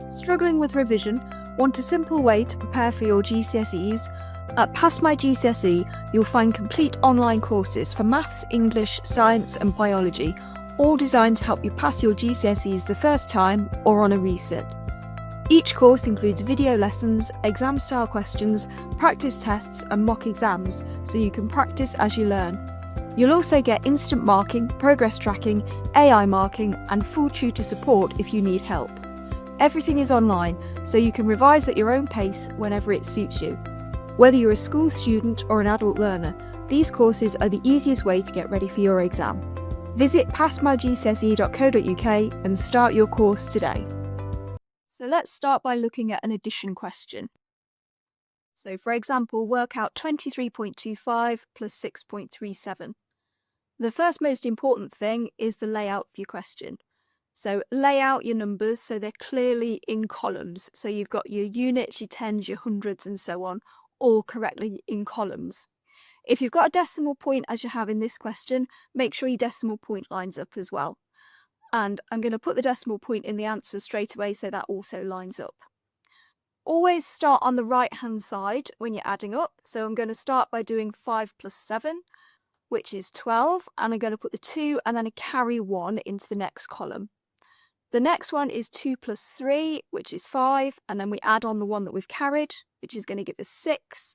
Struggling with revision? Want a simple way to prepare for your GCSEs? At Pass GCSE, you'll find complete online courses for maths, English, science and biology, all designed to help you pass your GCSEs the first time or on a resit. Each course includes video lessons, exam-style questions, practice tests and mock exams, so you can practice as you learn. You'll also get instant marking, progress tracking, AI marking and full tutor support if you need help. Everything is online, so you can revise at your own pace whenever it suits you. Whether you're a school student or an adult learner, these courses are the easiest way to get ready for your exam. Visit passmygcse.co.uk and start your course today. So let's start by looking at an addition question. So for example, work out 23.25 plus 6.37. The first most important thing is the layout of your question. So lay out your numbers so they're clearly in columns. So you've got your units, your tens, your hundreds and so on, all correctly in columns. If you've got a decimal point as you have in this question, make sure your decimal point lines up as well. And I'm going to put the decimal point in the answer straight away so that also lines up. Always start on the right hand side when you're adding up. So I'm going to start by doing 5 plus 7, which is 12, and I'm going to put the 2 and then a carry 1 into the next column. The next one is 2 plus 3, which is 5, and then we add on the one that we've carried, which is going to give us 6.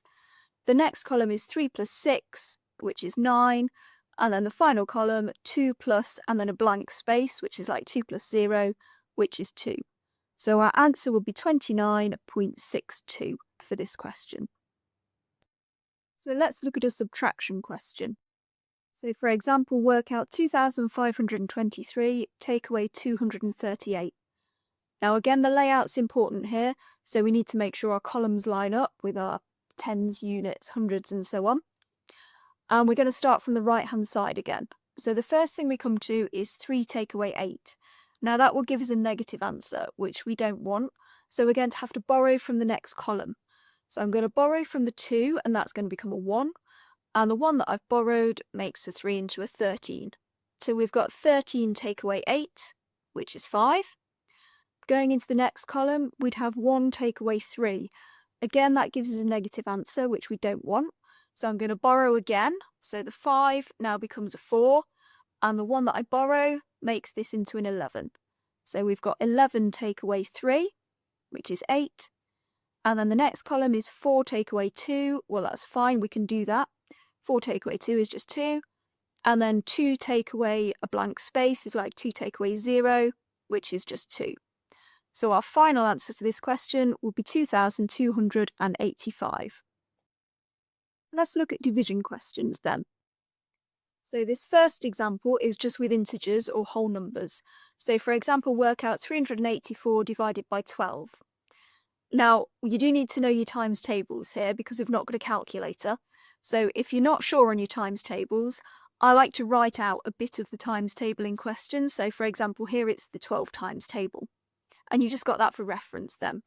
The next column is 3 plus 6, which is 9, and then the final column, 2 plus, and then a blank space, which is like 2 plus 0, which is 2. So our answer will be 29.62 for this question. So let's look at a subtraction question. So for example, work out 2,523, take away 238. Now again, the layout's important here, so we need to make sure our columns line up with our tens, units, hundreds and so on. And we're going to start from the right hand side again. So the first thing we come to is 3 take away 8. Now that will give us a negative answer, which we don't want, so we're going to have to borrow from the next column. So I'm going to borrow from the 2 and that's going to become a 1. And the one that I've borrowed makes a 3 into a 13. So we've got 13 take away 8, which is 5. Going into the next column, we'd have 1 take away 3. Again, that gives us a negative answer, which we don't want. So I'm going to borrow again. So the 5 now becomes a 4. And the one that I borrow makes this into an 11. So we've got 11 take away 3, which is 8. And then the next column is 4 take away 2. Well, that's fine. We can do that. 4 take away 2 is just 2, and then 2 take away a blank space is like 2 take away 0, which is just 2. So our final answer for this question will be 2,285. Let's look at division questions then. So this first example is just with integers or whole numbers. So for example, work out 384 divided by 12. Now, you do need to know your times tables here because we've not got a calculator. So if you're not sure on your times tables, I like to write out a bit of the times table in question. So for example, here it's the 12 times table. And you just got that for reference then.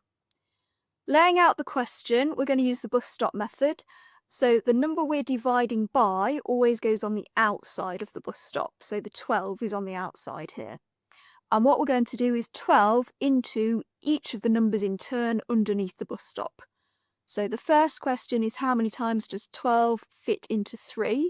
Laying out the question, we're going to use the bus stop method. So the number we're dividing by always goes on the outside of the bus stop. So the 12 is on the outside here. And what we're going to do is 12 into each of the numbers in turn underneath the bus stop. So the first question is how many times does 12 fit into 3?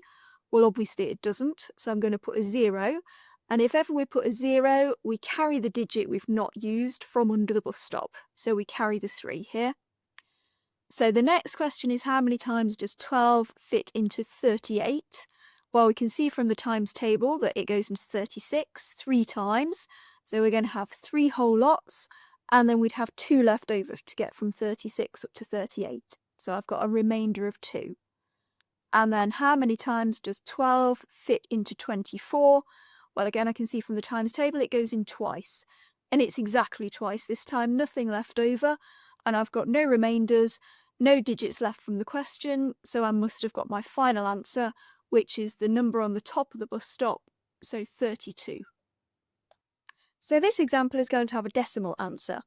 Well, obviously it doesn't, so I'm going to put a 0. And if ever we put a 0, we carry the digit we've not used from under the bus stop. So we carry the 3 here. So the next question is how many times does 12 fit into 38? Well, we can see from the times table that it goes into 36 3 times. So we're going to have 3 whole lots. And then we'd have 2 left over to get from 36 up to 38. So I've got a remainder of 2. And then how many times does 12 fit into 24? Well, again, I can see from the times table it goes in twice. And it's exactly twice this time, nothing left over. And I've got no remainders, no digits left from the question. So I must have got my final answer, which is the number on the top of the bus stop, so 32. So this example is going to have a decimal answer.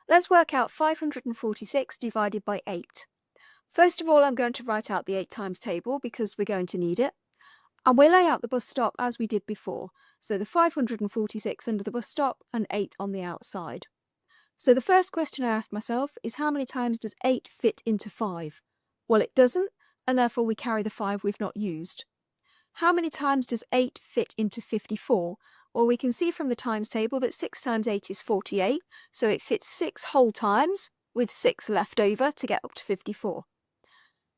Let's work out 546 divided by 8. First of all, I'm going to write out the 8 times table because we're going to need it. And we'll lay out the bus stop as we did before. So the 546 under the bus stop and 8 on the outside. So the first question I asked myself is how many times does 8 fit into 5? Well, it doesn't, and therefore we carry the 5 we've not used. How many times does 8 fit into 54? Well, we can see from the times table that 6 times 8 is 48, so it fits 6 whole times, with 6 left over to get up to 54.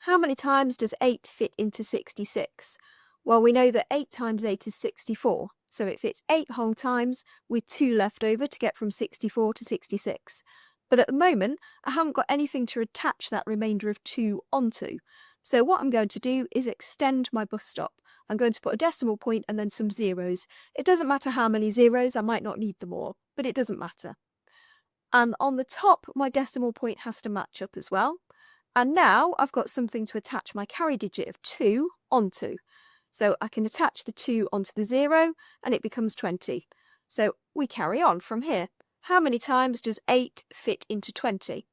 How many times does 8 fit into 66? Well, we know that 8 times 8 is 64, so it fits 8 whole times with 2 left over to get from 64 to 66. But at the moment, I haven't got anything to attach that remainder of 2 onto. So what I'm going to do is extend my bus stop. I'm going to put a decimal point and then some zeros. It doesn't matter how many zeros, I might not need them all, but it doesn't matter. And on the top, my decimal point has to match up as well. And now I've got something to attach my carry digit of 2 onto. So I can attach the 2 onto the 0 and it becomes 20. So we carry on from here. How many times does 8 fit into 20?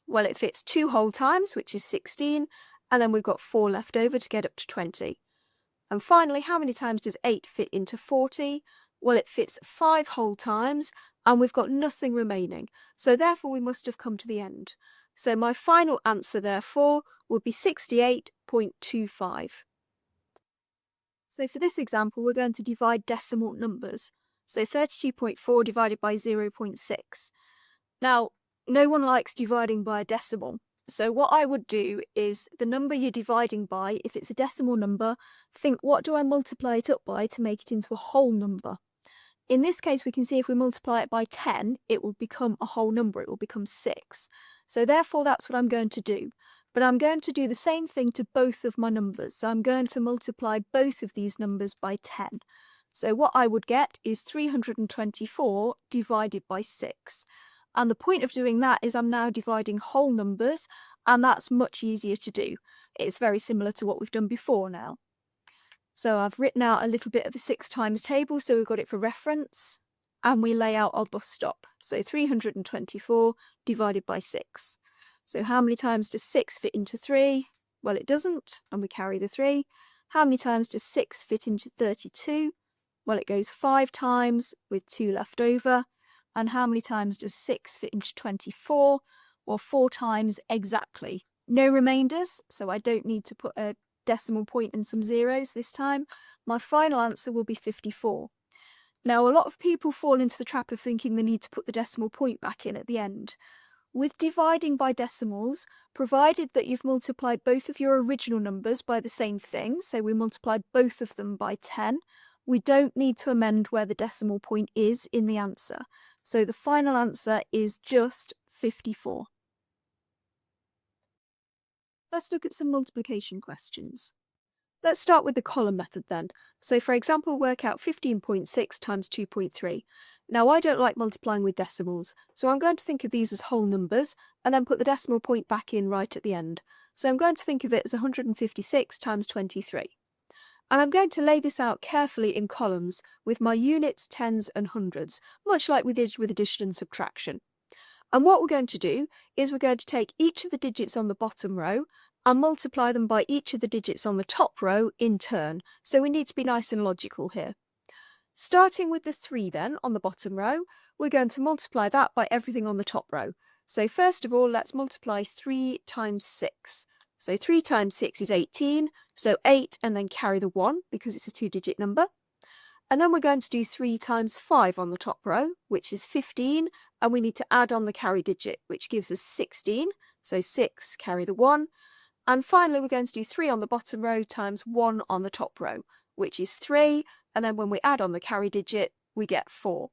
Well, it fits 2 whole times, which is 16, and then we've got 4 left over to get up to 20. And finally, how many times does 8 fit into 40? Well, it fits 5 whole times, and we've got nothing remaining. So therefore, we must have come to the end. So my final answer, therefore, would be 68.25. So for this example, we're going to divide decimal numbers. So 32.4 divided by 0.6. Now, no one likes dividing by a decimal. So what I would do is the number you're dividing by, if it's a decimal number, think what do I multiply it up by to make it into a whole number? In this case, we can see if we multiply it by 10, it will become a whole number, it will become 6. So therefore, that's what I'm going to do. But I'm going to do the same thing to both of my numbers. So I'm going to multiply both of these numbers by 10. So what I would get is 324 divided by 6. And the point of doing that is I'm now dividing whole numbers, and that's much easier to do. It's very similar to what we've done before now. So I've written out a little bit of the 6 times table, so we've got it for reference, and we lay out our bus stop. So 324 divided by 6. So how many times does 6 fit into 3? Well, it doesn't, and we carry the 3. How many times does 6 fit into 32? Well, it goes 5 times with 2 left over. And how many times does 6 fit into 24? Well, 4 times exactly. No remainders, so I don't need to put a decimal point and some zeros this time. My final answer will be 54. Now, a lot of people fall into the trap of thinking they need to put the decimal point back in at the end. With dividing by decimals, provided that you've multiplied both of your original numbers by the same thing, so we multiplied both of them by 10, we don't need to amend where the decimal point is in the answer. So the final answer is just 54. Let's look at some multiplication questions. Let's start with the column method then. So for example, work out 15.6 times 2.3. Now I don't like multiplying with decimals, so I'm going to think of these as whole numbers and then put the decimal point back in right at the end. So I'm going to think of it as 156 times 23. And I'm going to lay this out carefully in columns with my units, tens and hundreds, much like we did with addition and subtraction. And what we're going to do is we're going to take each of the digits on the bottom row and multiply them by each of the digits on the top row in turn. So we need to be nice and logical here. Starting with the 3 then on the bottom row, we're going to multiply that by everything on the top row. So first of all, let's multiply 3 times 6. So 3 times 6 is 18, so 8 and then carry the 1 because it's a 2-digit number. And then we're going to do 3 times 5 on the top row, which is 15, and we need to add on the carry digit, which gives us 16, so 6, carry the 1. And finally, we're going to do 3 on the bottom row times 1 on the top row, which is 3, and then when we add on the carry digit, we get 4.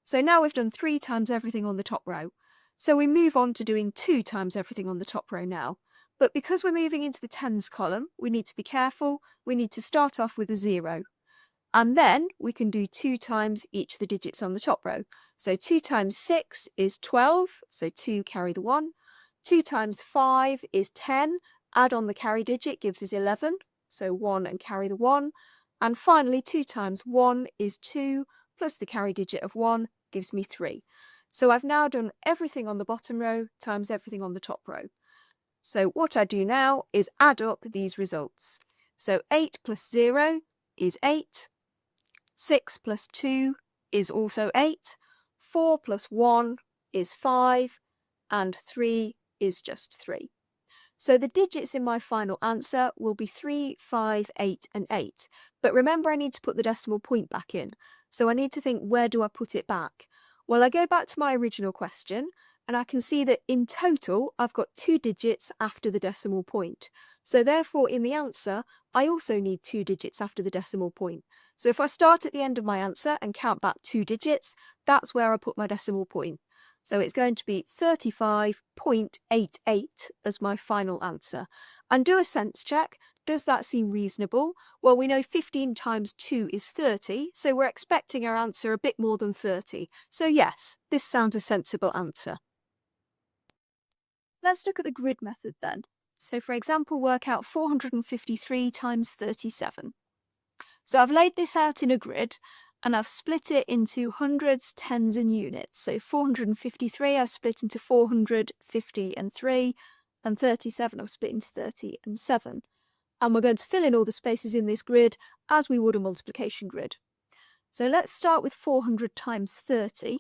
So now we've done 3 times everything on the top row. So we move on to doing 2 times everything on the top row now. But because we're moving into the tens column, we need to be careful. We need to start off with a 0. And then we can do 2 times each of the digits on the top row. So 2 times 6 is 12, so 2 carry the 1. 2 times 5 is 10, add on the carry digit gives us 11, so 1 and carry the 1. And finally 2 times 1 is 2, plus the carry digit of 1 gives me 3. So I've now done everything on the bottom row times everything on the top row. So what I do now is add up these results. So 8 plus 0 is 8. 6 plus 2 is also 8. 4 plus 1 is 5, and 3 is just 3. So the digits in my final answer will be 3, 5, 8, and 8. But remember, I need to put the decimal point back in. So I need to think, where do I put it back? Well, I go back to my original question, and I can see that in total, I've got 2 digits after the decimal point. So therefore, in the answer, I also need 2 digits after the decimal point. So if I start at the end of my answer and count back 2 digits, that's where I put my decimal point. So it's going to be 35.88 as my final answer. And do a sense check. Does that seem reasonable? Well, we know 15 times 2 is 30, so we're expecting our answer a bit more than 30. So yes, this sounds a sensible answer. Let's look at the grid method then. So for example, work out 453 times 37. So I've laid this out in a grid, and I've split it into hundreds, tens, and units. So 453 I've split into 400, 50, and 3, and 37 I've split into 30 and 7. And we're going to fill in all the spaces in this grid as we would a multiplication grid. So let's start with 400 times 30.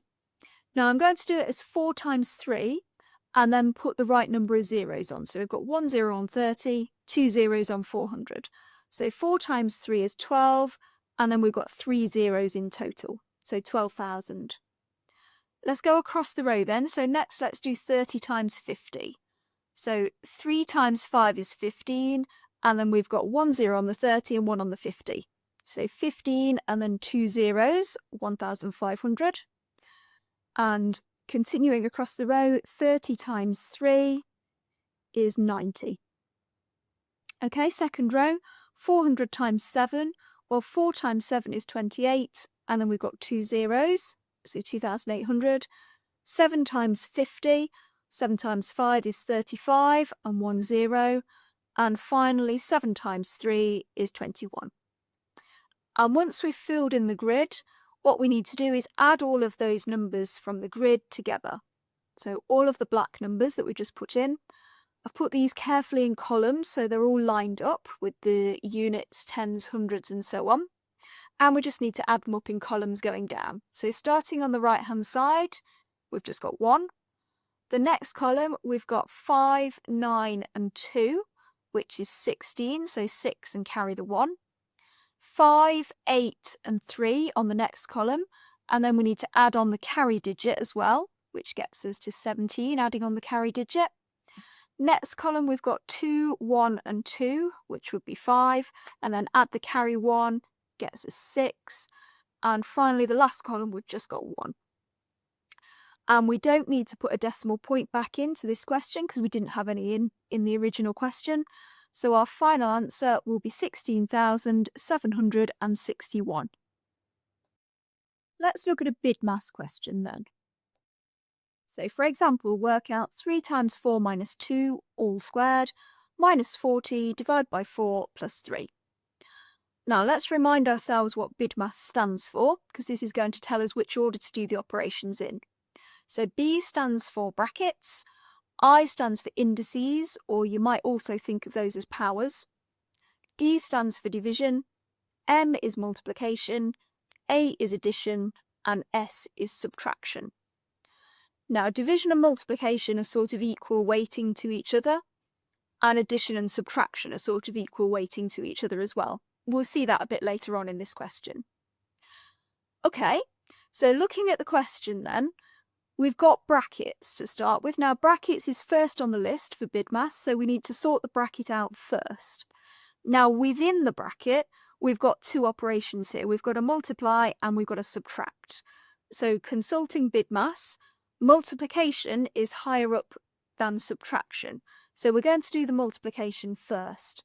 Now I'm going to do it as 4 times 3, and then put the right number of zeros on. So we've got 1 0 on 30, 2 zeros on 400. So 4 times 3 is 12, and then we've got 3 zeros in total, so 12,000. Let's go across the row then. So next let's do 30 times 50. So 3 times 5 is 15, and then we've got 1 0 on the 30 and 1 on the 50. So 15 and then 2 zeros, 1,500. And continuing across the row, 30 times 3 is 90. Okay, second row, 400 times 7, well 4 times 7 is 28, and then we've got 2 zeros, so 2,800. 7 times 50, 7 times 5 is 35, and 1 0. And finally, 7 times 3 is 21. And once we've filled in the grid, what we need to do is add all of those numbers from the grid together. So all of the black numbers that we just put in, I've put these carefully in columns so they're all lined up with the units, tens, hundreds, and so on. And we just need to add them up in columns going down. So starting on the right hand side, we've just got 1. The next column, we've got 5, 9, and 2, which is 16, so 6 and carry the 1. 5, 8, and 3 on the next column, and then we need to add on the carry digit as well, which gets us to 17, adding on the carry digit. Next column, we've got 2, 1, and 2, which would be 5, and then add the carry 1, gets us 6, and finally the last column, we've just got 1. And we don't need to put a decimal point back into this question because we didn't have any in the original question. So our final answer will be 16,761. Let's look at a BIDMAS question then. So for example, work out 3 times 4 minus 2, all squared, minus 40, divide by 4, plus 3. Now let's remind ourselves what BIDMAS stands for, because this is going to tell us which order to do the operations in. So B stands for brackets, I stands for indices, or you might also think of those as powers. D stands for division, M is multiplication, A is addition, and S is subtraction. Now, division and multiplication are sort of equal weighting to each other, and addition and subtraction are sort of equal weighting to each other as well. We'll see that a bit later on in this question. Okay, so looking at the question then, we've got brackets to start with. Now, brackets is first on the list for BIDMAS, so we need to sort the bracket out first. Now, within the bracket, we've got 2 operations here. We've got a multiply and we've got a subtract. So, consulting BIDMAS, multiplication is higher up than subtraction. So, we're going to do the multiplication first.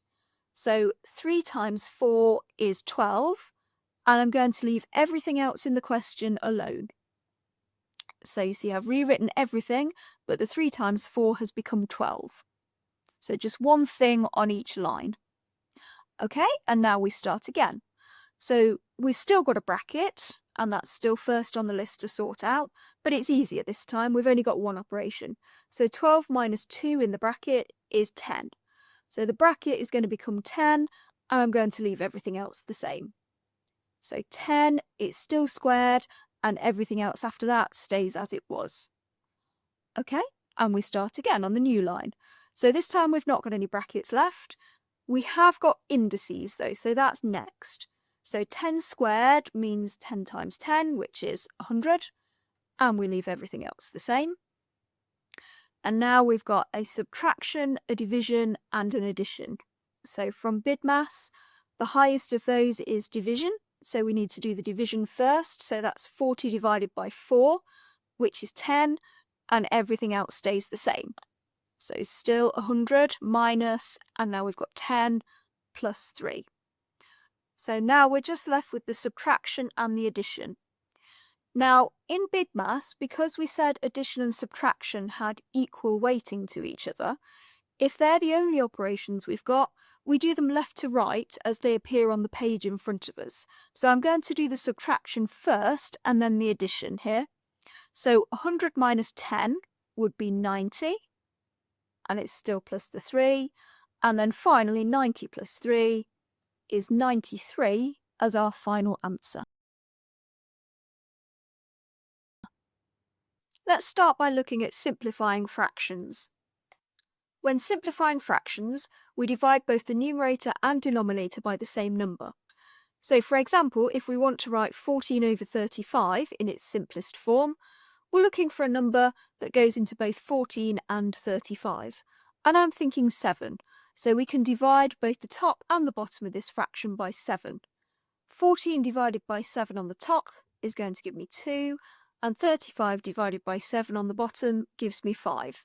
So, 3 times 4 is 12, and I'm going to leave everything else in the question alone. So you see I've rewritten everything, but the 3 times 4 has become 12. So just one thing on each line. Okay, and now we start again. So we've still got a bracket, and that's still first on the list to sort out, but it's easier this time. We've only got one operation. So 12 minus 2 in the bracket is 10. So the bracket is going to become 10, and I'm going to leave everything else the same. So 10, it's still squared, and everything else after that stays as it was. Okay, and we start again on the new line. So this time we've not got any brackets left. We have got indices though, so that's next. So 10 squared means 10 times 10, which is 100, and we leave everything else the same. And now we've got a subtraction, a division, and an addition. So from BIDMAS, the highest of those is division, so we need to do the division first, so that's 40 divided by 4, which is 10, and everything else stays the same. So still 100 minus, and now we've got 10 plus 3. So now we're just left with the subtraction and the addition. Now, in BIDMAS, because we said addition and subtraction had equal weighting to each other, if they're the only operations we've got, we do them left to right as they appear on the page in front of us. So I'm going to do the subtraction first and then the addition here. So 100 minus 10 would be 90, and it's still plus the 3. And then finally 90 plus 3 is 93 as our final answer. Let's start by looking at simplifying fractions. When simplifying fractions, we divide both the numerator and denominator by the same number. So for example, if we want to write 14 over 35 in its simplest form, we're looking for a number that goes into both 14 and 35. And I'm thinking 7, so we can divide both the top and the bottom of this fraction by 7. 14 divided by 7 on the top is going to give me 2, and 35 divided by 7 on the bottom gives me 5.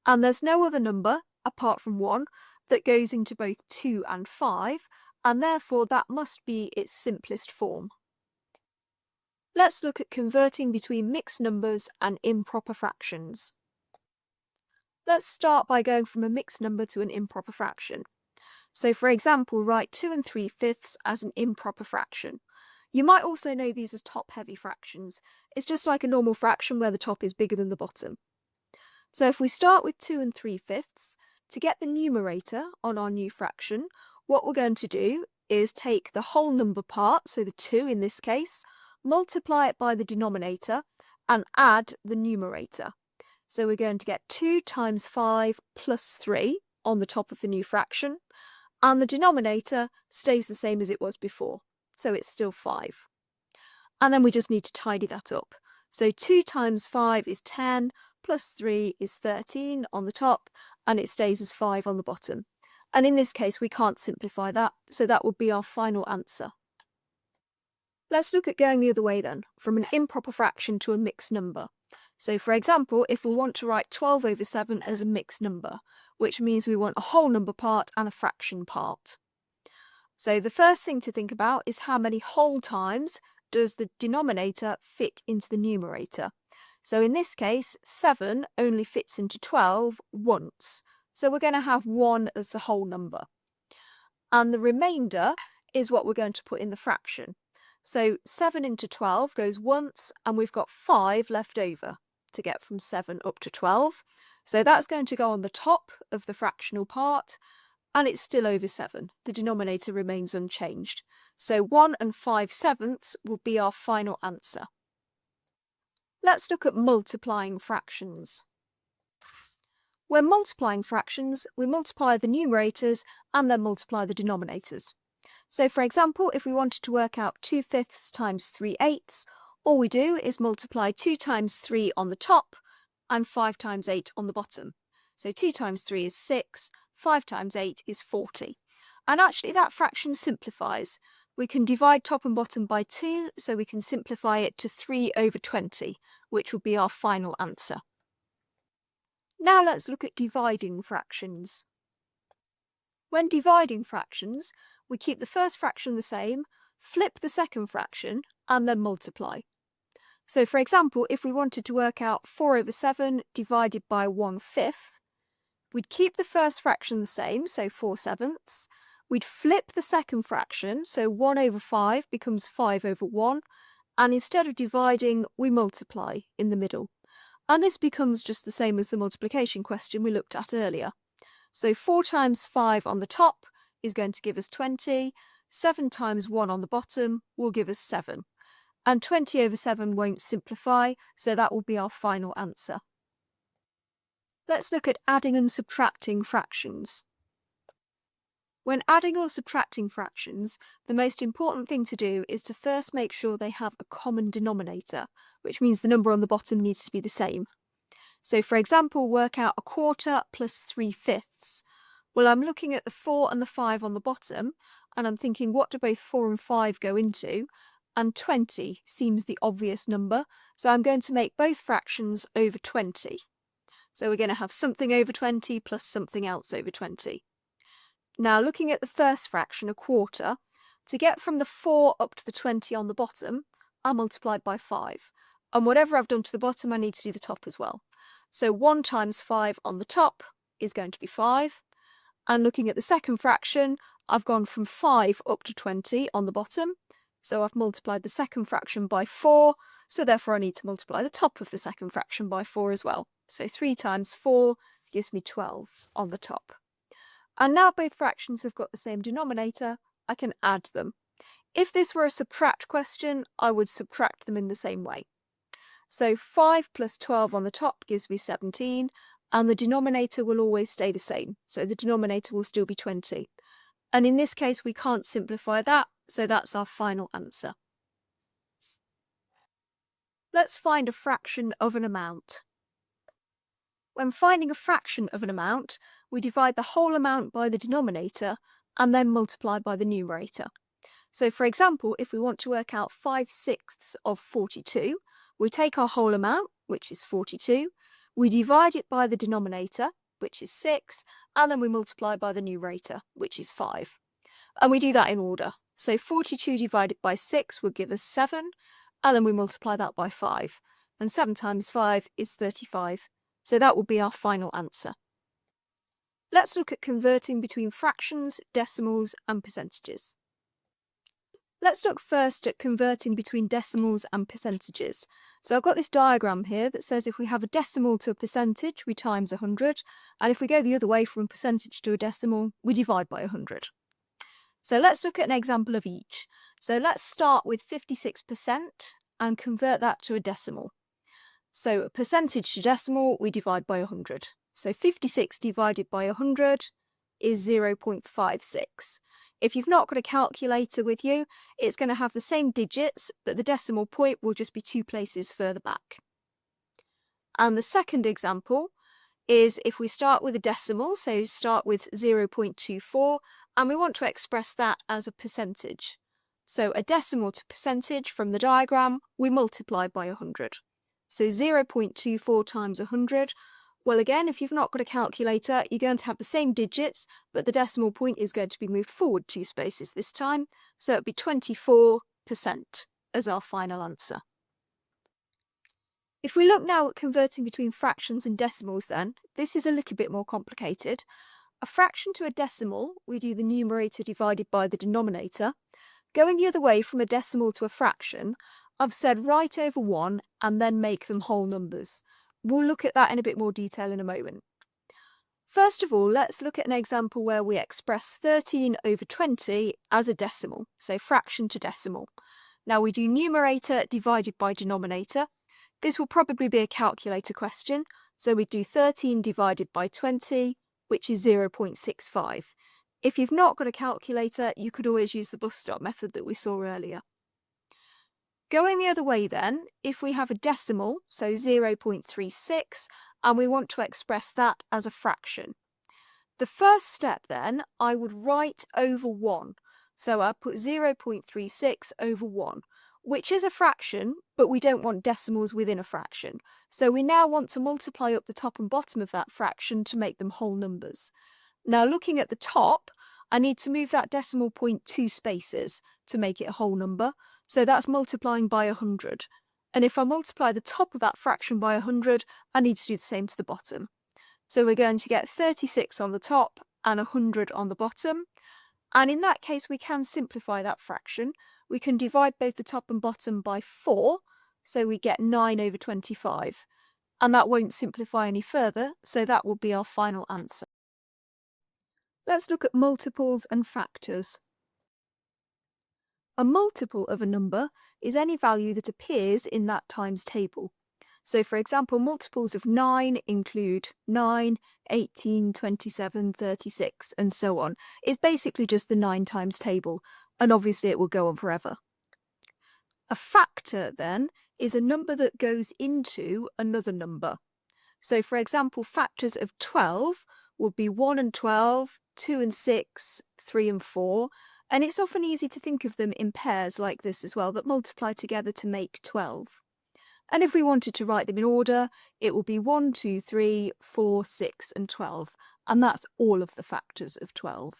And there's no other number, apart from 1, that goes into both 2 and 5, and therefore that must be its simplest form. Let's look at converting between mixed numbers and improper fractions. Let's start by going from a mixed number to an improper fraction. So for example, write 2 3/5 as an improper fraction. You might also know these as top-heavy fractions. It's just like a normal fraction where the top is bigger than the bottom. So if we start with 2 3/5, to get the numerator on our new fraction, what we're going to do is take the whole number part, so the 2 in this case, multiply it by the denominator, and add the numerator. So we're going to get 2 times 5 plus 3 on the top of the new fraction, and the denominator stays the same as it was before, so it's still 5. And then we just need to tidy that up. So 2 times 5 is 10, plus 3 is 13 on the top, and it stays as 5 on the bottom. And in this case, we can't simplify that, so that would be our final answer. Let's look at going the other way then, from an improper fraction to a mixed number. So for example, if we want to write 12 over 7 as a mixed number, which means we want a whole number part and a fraction part. So the first thing to think about is how many whole times does the denominator fit into the numerator. So in this case, 7 only fits into 12 once. So we're going to have 1 as the whole number. And the remainder is what we're going to put in the fraction. So 7 into 12 goes once, and we've got 5 left over to get from 7 up to 12. So that's going to go on the top of the fractional part, and it's still over 7. The denominator remains unchanged. So 1 5/7 will be our final answer. Let's look at multiplying fractions. When multiplying fractions, we multiply the numerators and then multiply the denominators. So for example, if we wanted to work out 2/5 times 3/8, all we do is multiply 2 times 3 on the top and 5 times 8 on the bottom. So 2 times 3 is 6, 5 times 8 is 40. And actually that fraction simplifies. We can divide top and bottom by 2, so we can simplify it to 3 over 20, which will be our final answer. Now let's look at dividing fractions. When dividing fractions, we keep the first fraction the same, flip the second fraction, and then multiply. So for example, if we wanted to work out 4 over 7 divided by 1/5, we'd keep the first fraction the same, so 4/7. We'd flip the second fraction, so 1 over 5 becomes 5 over 1, and instead of dividing, we multiply in the middle. And this becomes just the same as the multiplication question we looked at earlier. So 4 times 5 on the top is going to give us 20, 7 times 1 on the bottom will give us 7. And 20 over 7 won't simplify, so that will be our final answer. Let's look at adding and subtracting fractions. When adding or subtracting fractions, the most important thing to do is to first make sure they have a common denominator, which means the number on the bottom needs to be the same. So for example, work out a quarter plus 3/5. Well, I'm looking at the 4 and the 5 on the bottom, and I'm thinking, what do both 4 and 5 go into? And 20 seems the obvious number, so I'm going to make both fractions over 20. So we're going to have something over 20 plus something else over 20. Now, looking at the first fraction, a quarter, to get from the 4 up to the 20 on the bottom, I multiplied by 5. And whatever I've done to the bottom, I need to do the top as well. So 1 times 5 on the top is going to be 5. And looking at the second fraction, I've gone from 5 up to 20 on the bottom. So I've multiplied the second fraction by 4. So therefore I need to multiply the top of the second fraction by 4 as well. So 3 times 4 gives me 12 on the top. And now both fractions have got the same denominator, I can add them. If this were a subtract question, I would subtract them in the same way. So 5 plus 12 on the top gives me 17, and the denominator will always stay the same. So the denominator will still be 20. And in this case, we can't simplify that, so that's our final answer. Let's find a fraction of an amount. When finding a fraction of an amount, we divide the whole amount by the denominator and then multiply by the numerator. So for example, if we want to work out 5/6 of 42, we take our whole amount, which is 42, we divide it by the denominator, which is 6, and then we multiply by the numerator, which is 5. And we do that in order. So 42 divided by 6 would give us 7, and then we multiply that by 5. And 7 times 5 is 35. So that will be our final answer. Let's look at converting between fractions, decimals, and percentages. Let's look first at converting between decimals and percentages. So I've got this diagram here that says if we have a decimal to a percentage, we times 100, and if we go the other way from a percentage to a decimal, we divide by 100. So let's look at an example of each. So let's start with 56% and convert that to a decimal. So a percentage to decimal, we divide by 100. So 56 divided by 100 is 0.56. If you've not got a calculator with you, it's going to have the same digits, but the decimal point will just be 2 places further back. And the second example is if we start with a decimal, so start with 0.24, and we want to express that as a percentage. So a decimal to percentage from the diagram, we multiply by 100. So 0.24 times 100, well again, if you've not got a calculator, you're going to have the same digits, but the decimal point is going to be moved forward 2 spaces this time, so it'll be 24% as our final answer. If we look now at converting between fractions and decimals then, this is a little bit more complicated. A fraction to a decimal, we do the numerator divided by the denominator. Going the other way from a decimal to a fraction, I've said write over 1 and then make them whole numbers. We'll look at that in a bit more detail in a moment. First of all, let's look at an example where we express 13 over 20 as a decimal, so fraction to decimal. Now we do numerator divided by denominator. This will probably be a calculator question, so we do 13 divided by 20, which is 0.65. If you've not got a calculator, you could always use the bus stop method that we saw earlier. Going the other way then, if we have a decimal, so 0.36, and we want to express that as a fraction. The first step then, I would write over 1. So I put 0.36 over 1, which is a fraction, but we don't want decimals within a fraction. So we now want to multiply up the top and bottom of that fraction to make them whole numbers. Now looking at the top, I need to move that decimal point 2 spaces to make it a whole number. So that's multiplying by 100. And if I multiply the top of that fraction by 100, I need to do the same to the bottom. So we're going to get 36 on the top and 100 on the bottom. And in that case, we can simplify that fraction. We can divide both the top and bottom by 4, so we get 9 over 25. And that won't simplify any further, so that will be our final answer. Let's look at multiples and factors. A multiple of a number is any value that appears in that times table. So for example, multiples of 9 include 9, 18, 27, 36, and so on. It's basically just the 9 times table, and obviously it will go on forever. A factor, then, is a number that goes into another number. So for example, factors of 12 would be 1 and 12, 2 and 6, 3 and 4, and it's often easy to think of them in pairs like this as well, that multiply together to make 12. And if we wanted to write them in order, it will be 1, 2, 3, 4, 6 and 12, and that's all of the factors of 12.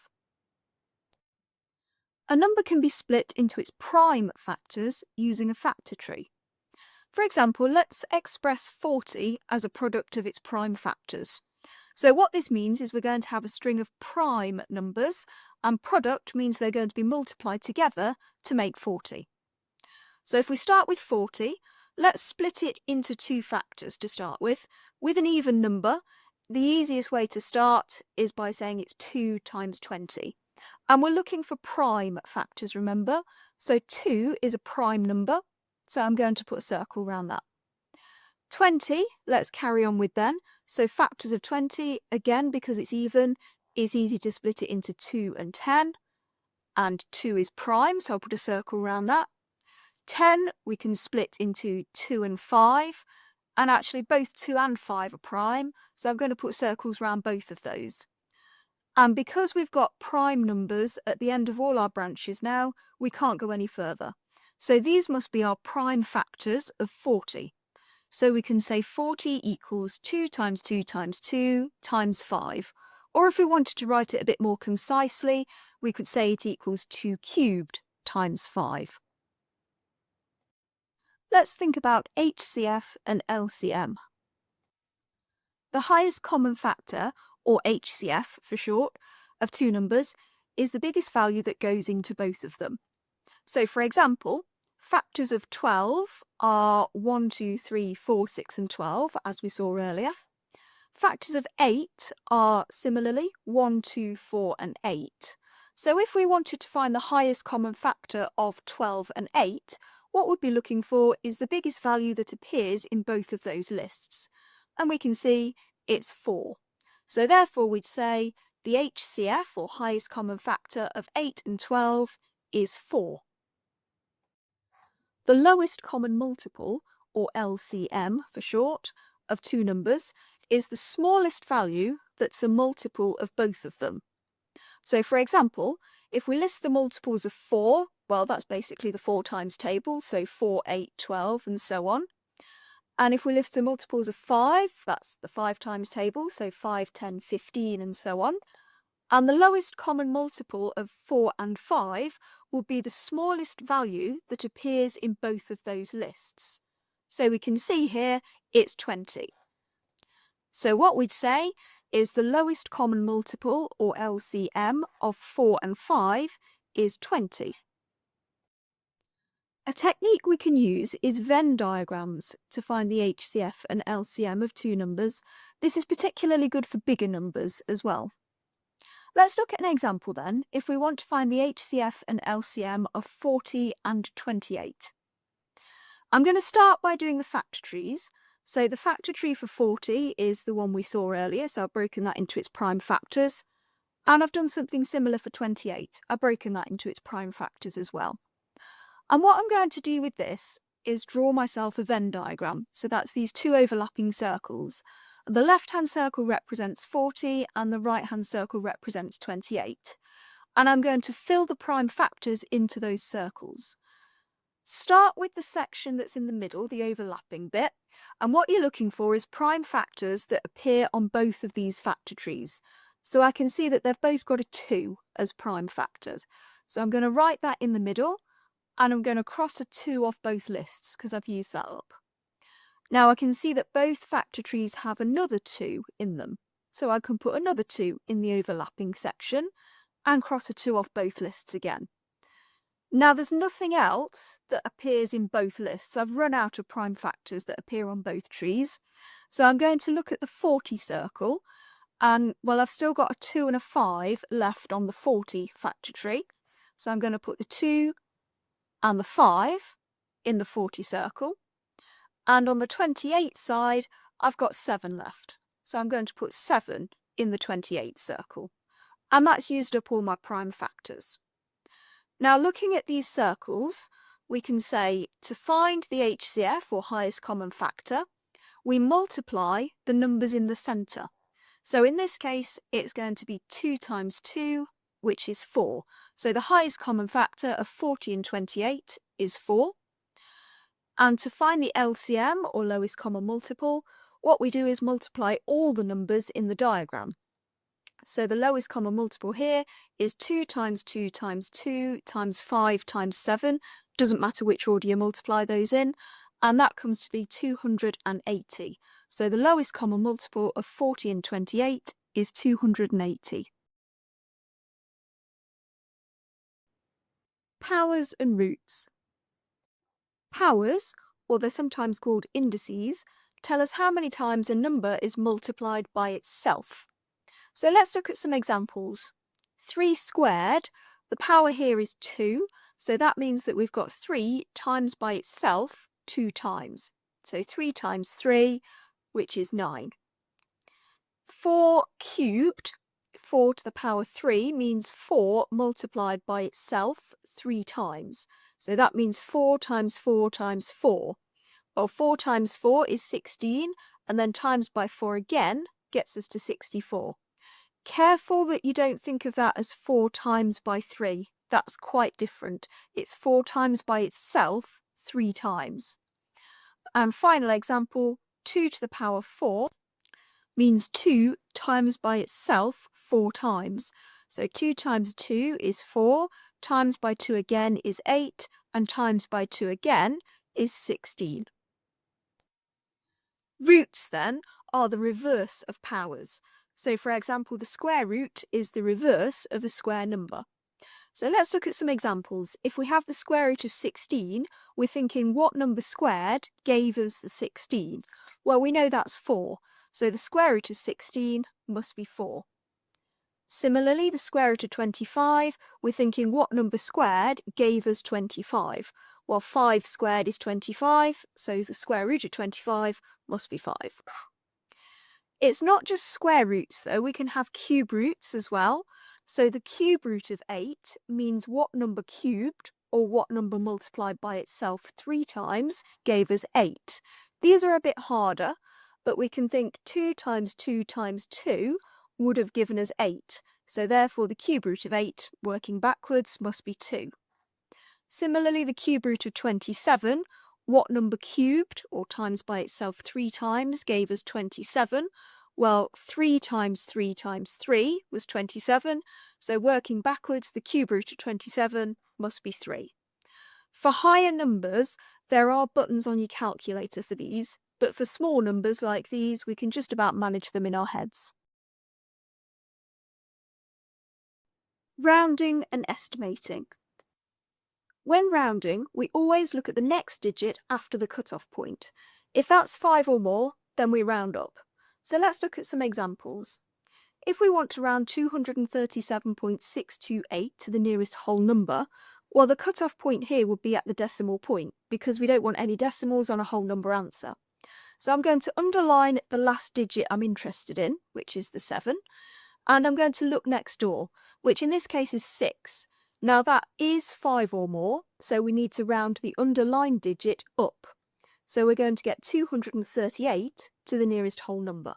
A number can be split into its prime factors using a factor tree. For example, let's express 40 as a product of its prime factors. So what this means is we're going to have a string of prime numbers, and product means they're going to be multiplied together to make 40. So if we start with 40, let's split it into two factors to start with. With an even number, the easiest way to start is by saying it's 2 times 20. And we're looking for prime factors, remember? So 2 is a prime number, so I'm going to put a circle around that. 20, let's carry on with then. So factors of 20, again, because it's even, is easy to split it into 2 and 10. And 2 is prime, so I'll put a circle around that. 10 we can split into 2 and 5, and actually both 2 and 5 are prime, so I'm going to put circles around both of those. And because we've got prime numbers at the end of all our branches now, we can't go any further. So these must be our prime factors of 40. So we can say 40 equals 2 times 2 times 2 times 5. Or if we wanted to write it a bit more concisely, we could say it equals 2 cubed times 5. Let's think about HCF and LCM. The highest common factor, or HCF for short, of two numbers is the biggest value that goes into both of them. So for example, factors of 12 are 1, 2, 3, 4, 6 and 12, as we saw earlier. Factors of 8 are similarly 1, 2, 4 and 8. So if we wanted to find the highest common factor of 12 and 8, what we'd be looking for is the biggest value that appears in both of those lists. And we can see it's 4. So therefore we'd say the HCF, or highest common factor, of 8 and 12 is 4. The lowest common multiple, or LCM for short, of two numbers is the smallest value that's a multiple of both of them. So for example, if we list the multiples of 4, well, that's basically the 4 times table, so 4, 8, 12 and so on. And if we list the multiples of 5, that's the 5 times table, so 5, 10, 15 and so on. And the lowest common multiple of 4 and 5 will be the smallest value that appears in both of those lists. So we can see here it's 20. So what we'd say is the lowest common multiple, or LCM, of 4 and 5 is 20. A technique we can use is Venn diagrams to find the HCF and LCM of two numbers. This is particularly good for bigger numbers as well. Let's look at an example then, if we want to find the HCF and LCM of 40 and 28. I'm going to start by doing the factor trees. So the factor tree for 40 is the one we saw earlier, so I've broken that into its prime factors. And I've done something similar for 28. I've broken that into its prime factors as well. And what I'm going to do with this is draw myself a Venn diagram. So that's these two overlapping circles. The left-hand circle represents 40 and the right-hand circle represents 28. And I'm going to fill the prime factors into those circles. Start with the section that's in the middle, the overlapping bit. And what you're looking for is prime factors that appear on both of these factor trees. So I can see that they've both got a 2 as prime factors. So I'm going to write that in the middle. And I'm going to cross a 2 off both lists because I've used that up. Now I can see that both factor trees have another 2 in them. So I can put another 2 in the overlapping section and cross a 2 off both lists again. Now there's nothing else that appears in both lists. I've run out of prime factors that appear on both trees. So I'm going to look at the 40 circle. And well, I've still got a 2 and a 5 left on the 40 factor tree. So I'm going to put the 2 and the 5 in the 40 circle. And on the 28 side, I've got 7 left. So I'm going to put 7 in the 28 circle. And that's used up all my prime factors. Now looking at these circles, we can say to find the HCF or highest common factor, we multiply the numbers in the centre. So in this case, it's going to be 2 times 2, which is 4. So the highest common factor of 40 and 28 is 4. And to find the LCM, or lowest common multiple, what we do is multiply all the numbers in the diagram. So the lowest common multiple here is 2 times 2 times 2 times 5 times 7. Doesn't matter which order you multiply those in. And that comes to be 280. So the lowest common multiple of 40 and 28 is 280. Powers and roots. Powers, or they're sometimes called indices, tell us how many times a number is multiplied by itself. So let's look at some examples. 3 squared, the power here is 2, so that means that we've got 3 times by itself 2 times. So 3 times 3, which is 9. 4 cubed, 4 to the power 3, means 4 multiplied by itself 3 times. So that means 4 times 4 times 4. Well, 4 times 4 is 16, and then times by 4 again gets us to 64. Careful that you don't think of that as 4 times by 3. That's quite different. It's 4 times by itself 3 times. And final example, 2 to the power 4 means 2 times by itself 4 times. So 2 times 2 is 4, times by 2 again is 8, and times by 2 again is 16. Roots, then, are the reverse of powers. So, for example, the square root is the reverse of a square number. So let's look at some examples. If we have the square root of 16, we're thinking what number squared gave us the 16? Well, we know that's 4. So the square root of 16 must be 4. Similarly, the square root of 25, we're thinking what number squared gave us 25? Well, 5 squared is 25, so the square root of 25 must be 5. It's not just square roots, though. We can have cube roots as well. So the cube root of 8 means what number cubed, or what number multiplied by itself 3 times, gave us 8. These are a bit harder, but we can think 2 times 2 times 2 would have given us 8. So therefore the cube root of 8, working backwards, must be 2. Similarly, the cube root of 27, what number cubed, or times by itself 3 times, gave us 27? Well, 3 times 3 times 3 was 27, so working backwards, the cube root of 27 must be 3. For higher numbers, there are buttons on your calculator for these, but for small numbers like these, we can just about manage them in our heads. Rounding and estimating. When rounding, we always look at the next digit after the cutoff point. If that's 5 or more, then we round up. So let's look at some examples. If we want to round 237.628 to the nearest whole number, well, the cutoff point here would be at the decimal point, because we don't want any decimals on a whole number answer. So I'm going to underline the last digit I'm interested in, which is the 7, and I'm going to look next door, which in this case is 6. Now that is 5 or more, so we need to round the underlined digit up. So we're going to get 238 to the nearest whole number.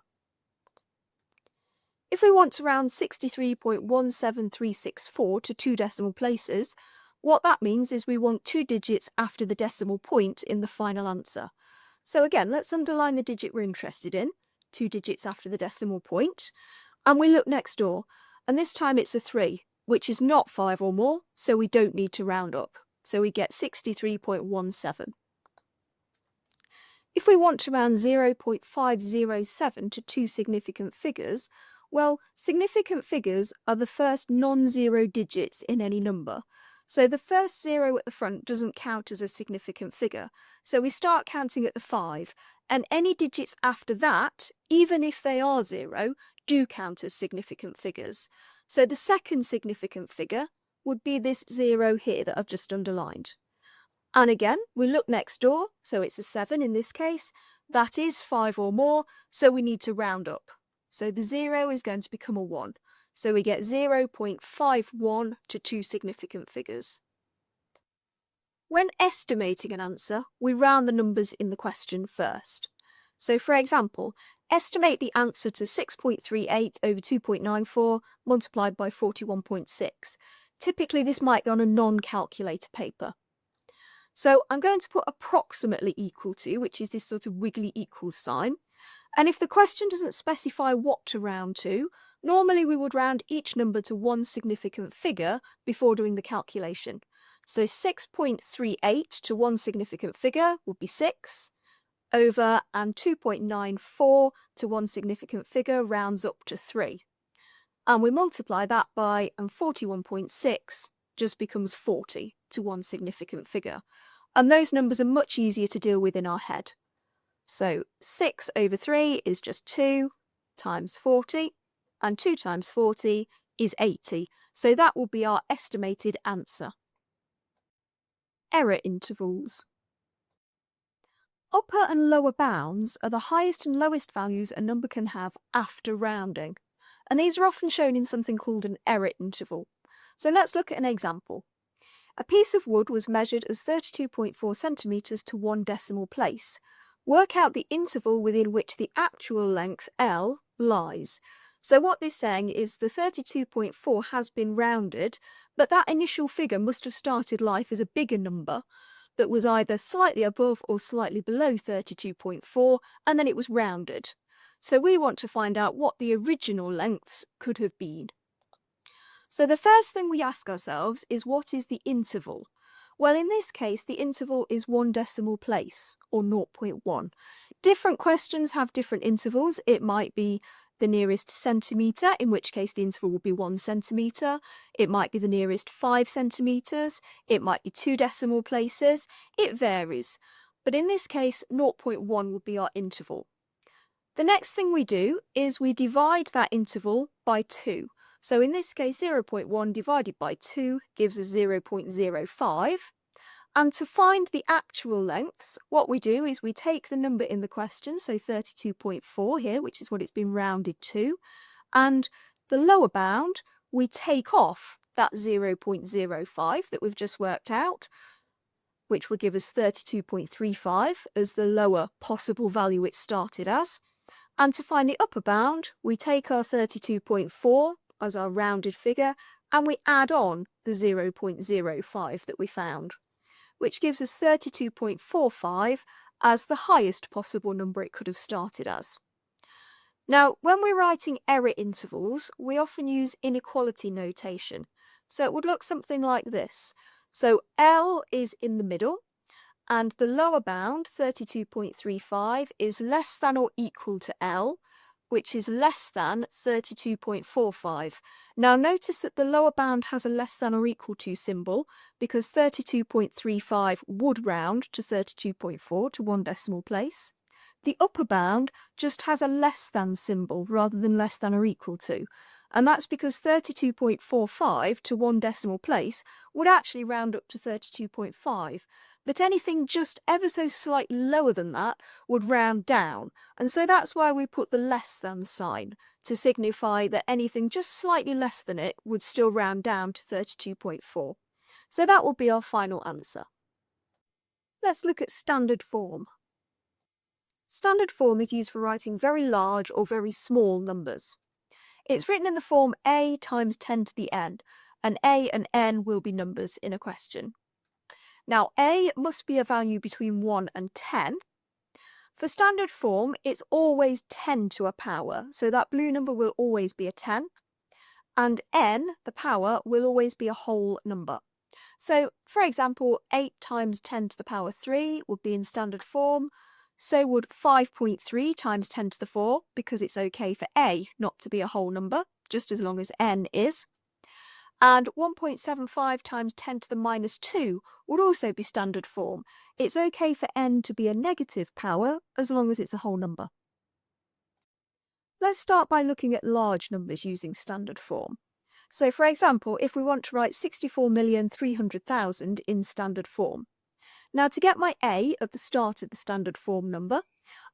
If we want to round 63.17364 to 2 decimal places, what that means is we want 2 digits after the decimal point in the final answer. So again, let's underline the digit we're interested in, 2 digits after the decimal point, and we look next door, and this time it's a 3, which is not 5 or more, so we don't need to round up. So we get 63.17. If we want to round 0.507 to 2 significant figures, well, significant figures are the first non-zero digits in any number. So the first 0 at the front doesn't count as a significant figure. So we start counting at the 5, and any digits after that, even if they are 0, do count as significant figures. So the second significant figure would be this 0 here that I've just underlined. And again, we look next door, so it's a 7 in this case. That is 5 or more, so we need to round up. So the 0 is going to become a 1. So we get 0.51 to two significant figures. When estimating an answer, we round the numbers in the question first. So for example, estimate the answer to 6.38 over 2.94 multiplied by 41.6. Typically this might be on a non-calculator paper. So I'm going to put approximately equal to, which is this sort of wiggly equals sign. And if the question doesn't specify what to round to, normally we would round each number to one significant figure before doing the calculation. So 6.38 to one significant figure would be 6 over, and 2.94 to one significant figure rounds up to 3. And we multiply that by, and 41.6 just becomes 40 to one significant figure. And those numbers are much easier to deal with in our head. So 6 over 3 is just 2 times 40, and 2 times 40 is 80. So that will be our estimated answer. Error intervals. Upper and lower bounds are the highest and lowest values a number can have after rounding, and these are often shown in something called an error interval. So let's look at an example. A piece of wood was measured as 32.4 centimetres to one decimal place. Work out the interval within which the actual length L lies. So what this is saying is the 32.4 has been rounded, but that initial figure must have started life as a bigger number that was either slightly above or slightly below 32.4, and then it was rounded. So we want to find out what the original lengths could have been. So the first thing we ask ourselves is, what is the interval? Well, in this case, the interval is one decimal place, or 0.1. Different questions have different intervals. It might be the nearest centimetre, in which case the interval will be 1 centimetre. It might be the nearest 5 centimetres. It might be 2 decimal places. It varies. But in this case, 0.1 would be our interval. The next thing we do is we divide that interval by 2. So in this case, 0.1 divided by 2 gives us 0.05. And to find the actual lengths, what we do is we take the number in the question, so 32.4 here, which is what it's been rounded to, and the lower bound, we take off that 0.05 that we've just worked out, which will give us 32.35 as the lower possible value it started as. And to find the upper bound, we take our 32.4 as our rounded figure, and we add on the 0.05 that we found, which gives us 32.45 as the highest possible number it could have started as. Now, when we're writing error intervals, we often use inequality notation. So it would look something like this. So L is in the middle, and the lower bound, 32.35, is less than or equal to L, which is less than 32.45. Now notice that the lower bound has a less than or equal to symbol, because 32.35 would round to 32.4 to one decimal place. The upper bound just has a less than symbol rather than less than or equal to, and that's because 32.45 to one decimal place would actually round up to 32.5. But anything just ever so slightly lower than that would round down, and so that's why we put the less than sign, to signify that anything just slightly less than it would still round down to 32.4. So that will be our final answer. Let's look at standard form. Standard form is used for writing very large or very small numbers. It's written in the form a times 10 to the n, and a and n will be numbers in a question. Now, a must be a value between 1 and 10. For standard form, it's always 10 to a power, so that blue number will always be a 10. And n, the power, will always be a whole number. So, for example, 8 times 10 to the power 3 would be in standard form. So would 5.3 times 10 to the 4, because it's okay for a not to be a whole number, just as long as n is. And 1.75 times 10 to the minus 2 would also be standard form. It's okay for n to be a negative power as long as it's a whole number. Let's start by looking at large numbers using standard form. So for example, if we want to write 64,300,000 in standard form. Now to get my a at the start of the standard form number,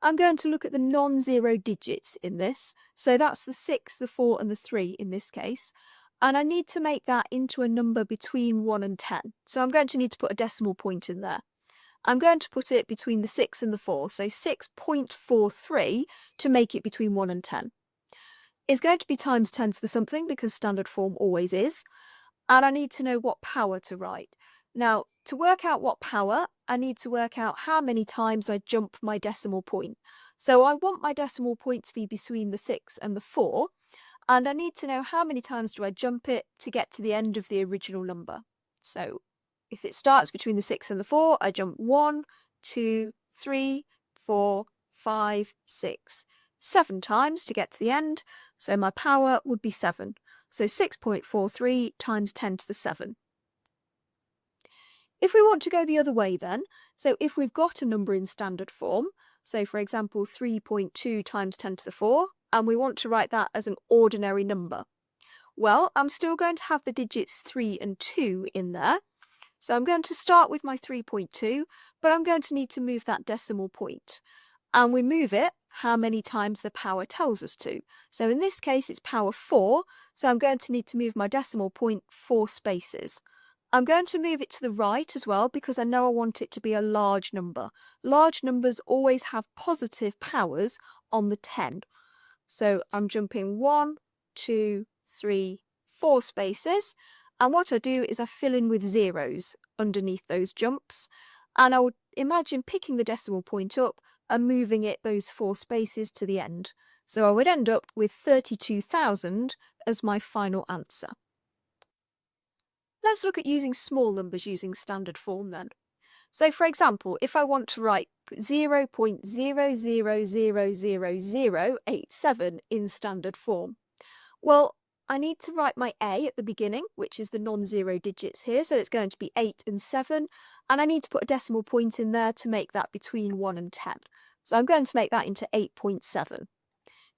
I'm going to look at the non-zero digits in this. So that's the 6, the 4 and the 3 in this case. And I need to make that into a number between 1 and 10. So I'm going to need to put a decimal point in there. I'm going to put it between the 6 and the 4, so 6.43 to make it between 1 and 10. It's going to be times 10 to the something because standard form always is. And I need to know what power to write. Now, to work out what power, I need to work out how many times I jump my decimal point. So I want my decimal point to be between the 6 and the 4, and I need to know how many times do I jump it to get to the end of the original number. So if it starts between the 6 and the 4, I jump 1, 2, 3, 4, 5, 6, 7 times to get to the end. So my power would be 7. So 6.43 times 10 to the 7. If we want to go the other way then, so if we've got a number in standard form, so for example 3.2 times 10 to the 4, and we want to write that as an ordinary number, well, I'm still going to have the digits 3 and 2 in there. So I'm going to start with my 3.2, but I'm going to need to move that decimal point. And we move it how many times the power tells us to. So in this case, it's power 4, so I'm going to need to move my decimal point 4 spaces. I'm going to move it to the right as well because I know I want it to be a large number. Large numbers always have positive powers on the 10. So I'm jumping 1, 2, 3, 4 spaces. And what I do is I fill in with zeros underneath those jumps. And I would imagine picking the decimal point up and moving it those 4 spaces to the end. So I would end up with 32,000 as my final answer. Let's look at using small numbers using standard form then. So for example, if I want to write 0.000087 in standard form, well, I need to write my a at the beginning, which is the non-zero digits here, so it's going to be 8 and 7, and I need to put a decimal point in there to make that between 1 and 10. So I'm going to make that into 8.7.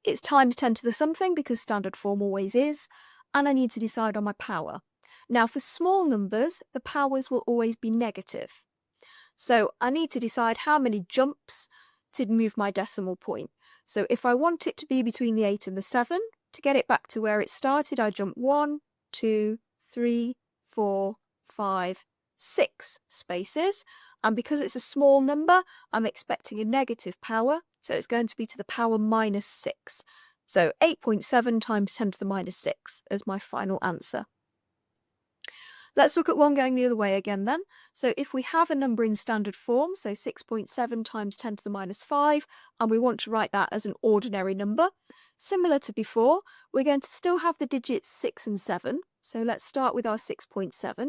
It's times 10 to the something because standard form always is, and I need to decide on my power. Now for small numbers, the powers will always be negative. So I need to decide how many jumps to move my decimal point. So if I want it to be between the 8 and the 7, to get it back to where it started, I jump 1, 2, 3, 4, 5, 6 spaces. And because it's a small number, I'm expecting a negative power. So it's going to be to the power minus 6. So 8.7 times 10 to the minus 6 as my final answer. Let's look at one going the other way again then. So if we have a number in standard form, so 6.7 times 10 to the minus 5, and we want to write that as an ordinary number, similar to before, we're going to still have the digits 6 and 7. So let's start with our 6.7.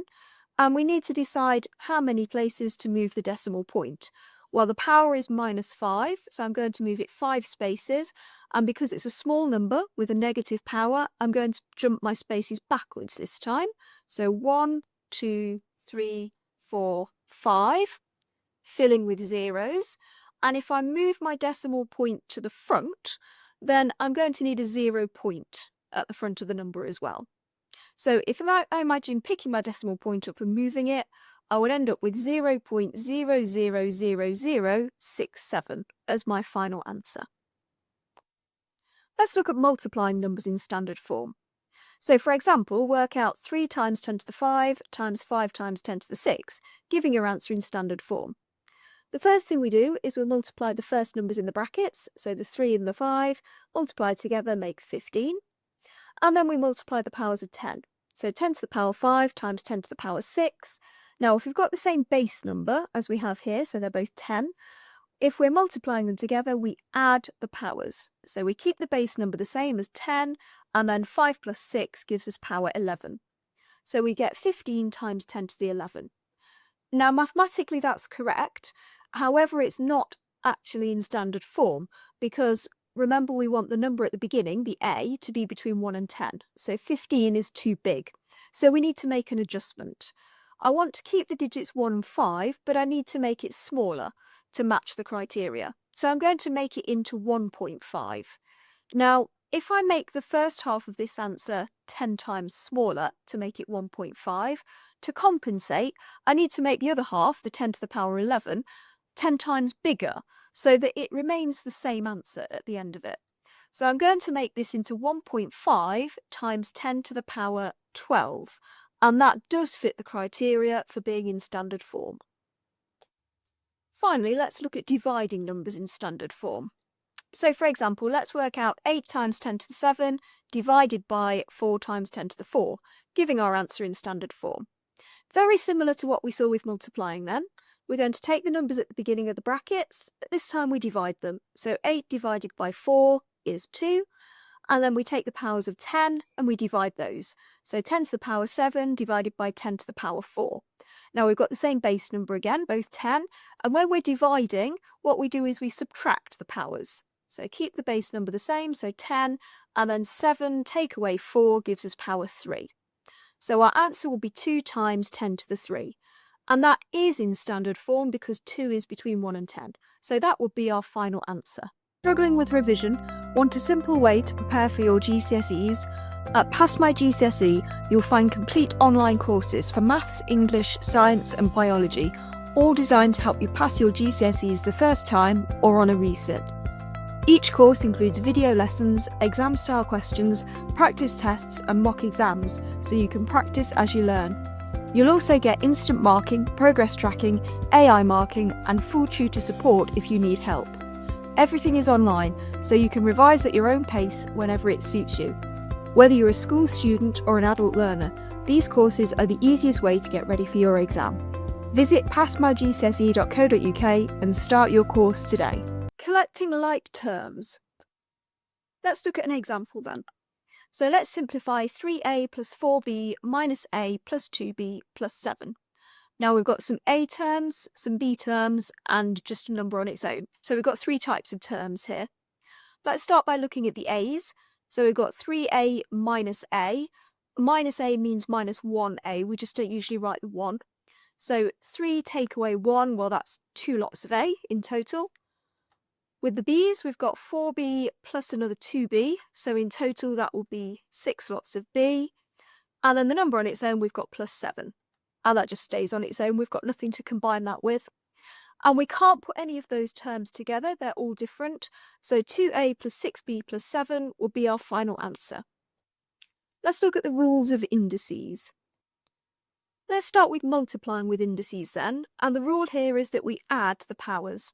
And we need to decide how many places to move the decimal point. Well, the power is minus 5, so I'm going to move it 5 spaces. And because it's a small number with a negative power, I'm going to jump my spaces backwards this time. So 1, 2, 3, 4, 5, filling with zeros. And if I move my decimal point to the front, then I'm going to need a 0 point at the front of the number as well. So if I imagine picking my decimal point up and moving it, I would end up with 0.000067 as my final answer. Let's look at multiplying numbers in standard form. So for example, work out 3 times 10 to the 5 times 5 times 10 to the 6, giving your answer in standard form. The first thing we do is we multiply the first numbers in the brackets, so the 3 and the 5, multiplied together make 15. And then we multiply the powers of 10. So 10 to the power 5 times 10 to the power 6. Now, if we've got the same base number as we have here, so they're both 10, if we're multiplying them together, we add the powers. So we keep the base number the same as 10, and then 5 plus 6 gives us power 11. So we get 15 times 10 to the 11. Now, mathematically, that's correct. However, it's not actually in standard form because remember, we want the number at the beginning, the a, to be between 1 and 10. So 15 is too big. So we need to make an adjustment. I want to keep the digits 1 and 5, but I need to make it smaller to match the criteria. So I'm going to make it into 1.5. Now, If I make the first half of this answer 10 times smaller to make it 1.5, to compensate, I need to make the other half, the 10 to the power 11, 10 times bigger so that it remains the same answer at the end of it. So I'm going to make this into 1.5 times 10 to the power 12, and that does fit the criteria for being in standard form. Finally, let's look at dividing numbers in standard form. So for example, let's work out 8 times 10 to the 7 divided by 4 times 10 to the 4, giving our answer in standard form. Very similar to what we saw with multiplying then. We're going to take the numbers at the beginning of the brackets, but this time we divide them. So 8 divided by 4 is 2, and then we take the powers of 10 and we divide those. So 10 to the power 7 divided by 10 to the power 4. Now we've got the same base number again, both 10, and when we're dividing, what we do is we subtract the powers. So keep the base number the same, so 10, and then 7 take away 4 gives us power 3. So our answer will be 2 times 10 to the 3. And that is in standard form because 2 is between 1 and 10. So that would be our final answer. Struggling with revision? Want a simple way to prepare for your GCSEs? At Pass GCSE, you'll find complete online courses for maths, English, science and biology, all designed to help you pass your GCSEs the first time or on a resit. Each course includes video lessons, exam-style questions, practice tests and mock exams, so you can practice as you learn. You'll also get instant marking, progress tracking, AI marking and full tutor support if you need help. Everything is online, so you can revise at your own pace whenever it suits you. Whether you're a school student or an adult learner, these courses are the easiest way to get ready for your exam. Visit passmygcse.co.uk and start your course today. Collecting like terms. Let's look at an example then. So let's simplify 3a plus 4b minus a plus 2b plus 7. Now we've got some a terms, some b terms, and just a number on its own. So we've got 3 types of terms here. Let's start by looking at the a's. So we've got 3a minus a. Minus a means minus 1a. We just don't usually write the 1. So 3 take away 1, well that's 2 lots of a in total. With the b's, we've got 4b plus another 2b. So in total that will be 6 lots of b. And then the number on its own, we've got plus 7. And that just stays on its own. We've got nothing to combine that with. And we can't put any of those terms together. They're all different. So 2a plus 6b plus 7 will be our final answer. Let's look at the rules of indices. Let's start with multiplying with indices then. And the rule here is that we add the powers.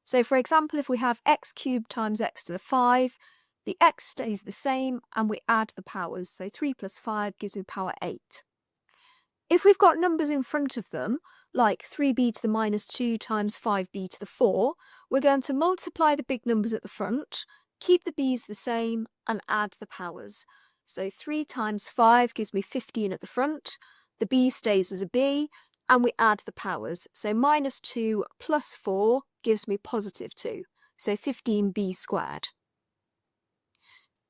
So for example, if we have x cubed times x to the 5, the x stays the same and we add the powers. So 3 plus 5 gives me power 8. If we've got numbers in front of them, like 3b to the minus 2 times 5b to the 4, we're going to multiply the big numbers at the front, keep the b's the same, and add the powers. So 3 times 5 gives me 15 at the front, the b stays as a b, and we add the powers. So minus 2 plus 4 gives me positive 2, so 15b squared.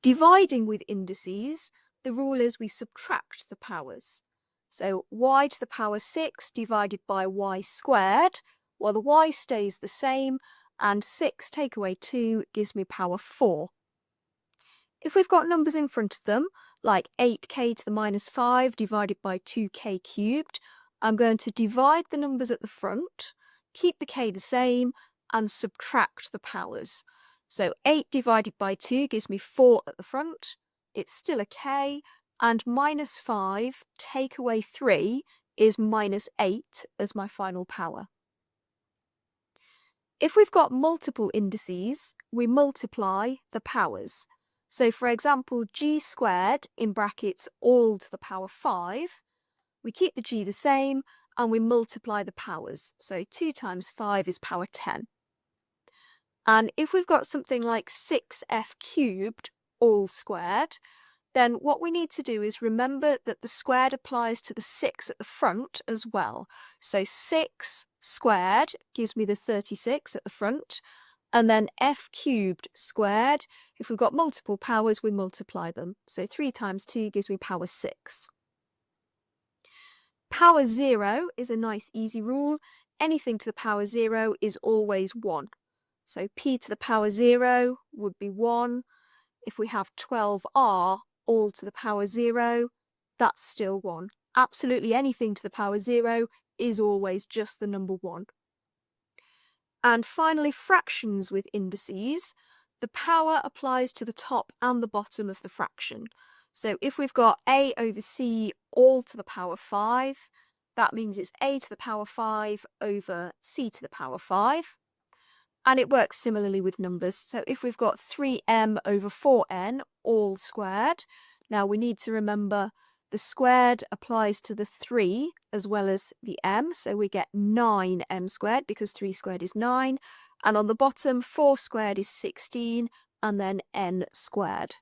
Dividing with indices, the rule is we subtract the powers. So y to the power 6 divided by y squared, well the y stays the same, and 6 take away 2 gives me power 4. If we've got numbers in front of them, like 8k to the minus 5 divided by 2k cubed, I'm going to divide the numbers at the front, keep the k the same, and subtract the powers. So 8 divided by 2 gives me 4 at the front, it's still a k, and minus 5 take away 3 is minus 8 as my final power. If we've got multiple indices, we multiply the powers. So for example, g squared in brackets all to the power 5, we keep the g the same and we multiply the powers. So 2 times 5 is power 10. And if we've got something like 6f cubed all squared, then what we need to do is remember that the squared applies to the 6 at the front as well. So 6 squared gives me the 36 at the front, and then f cubed squared, if we've got multiple powers, we multiply them. So 3 times 2 gives me power 6. Power 0 is a nice easy rule. Anything to the power 0 is always 1. So p to the power 0 would be 1. if we have 12r all to the power 0, that's still 1. Absolutely anything to the power 0 is always just the number 1. And finally, fractions with indices. The power applies to the top and the bottom of the fraction. So if we've got a over c all to the power 5, that means it's a to the power 5 over c to the power 5. And it works similarly with numbers. So if we've got 3m over 4n all squared, now we need to remember the squared applies to the 3 as well as the m, so we get 9m squared because 3 squared is 9. And on the bottom, 4 squared is 16, and then n squared.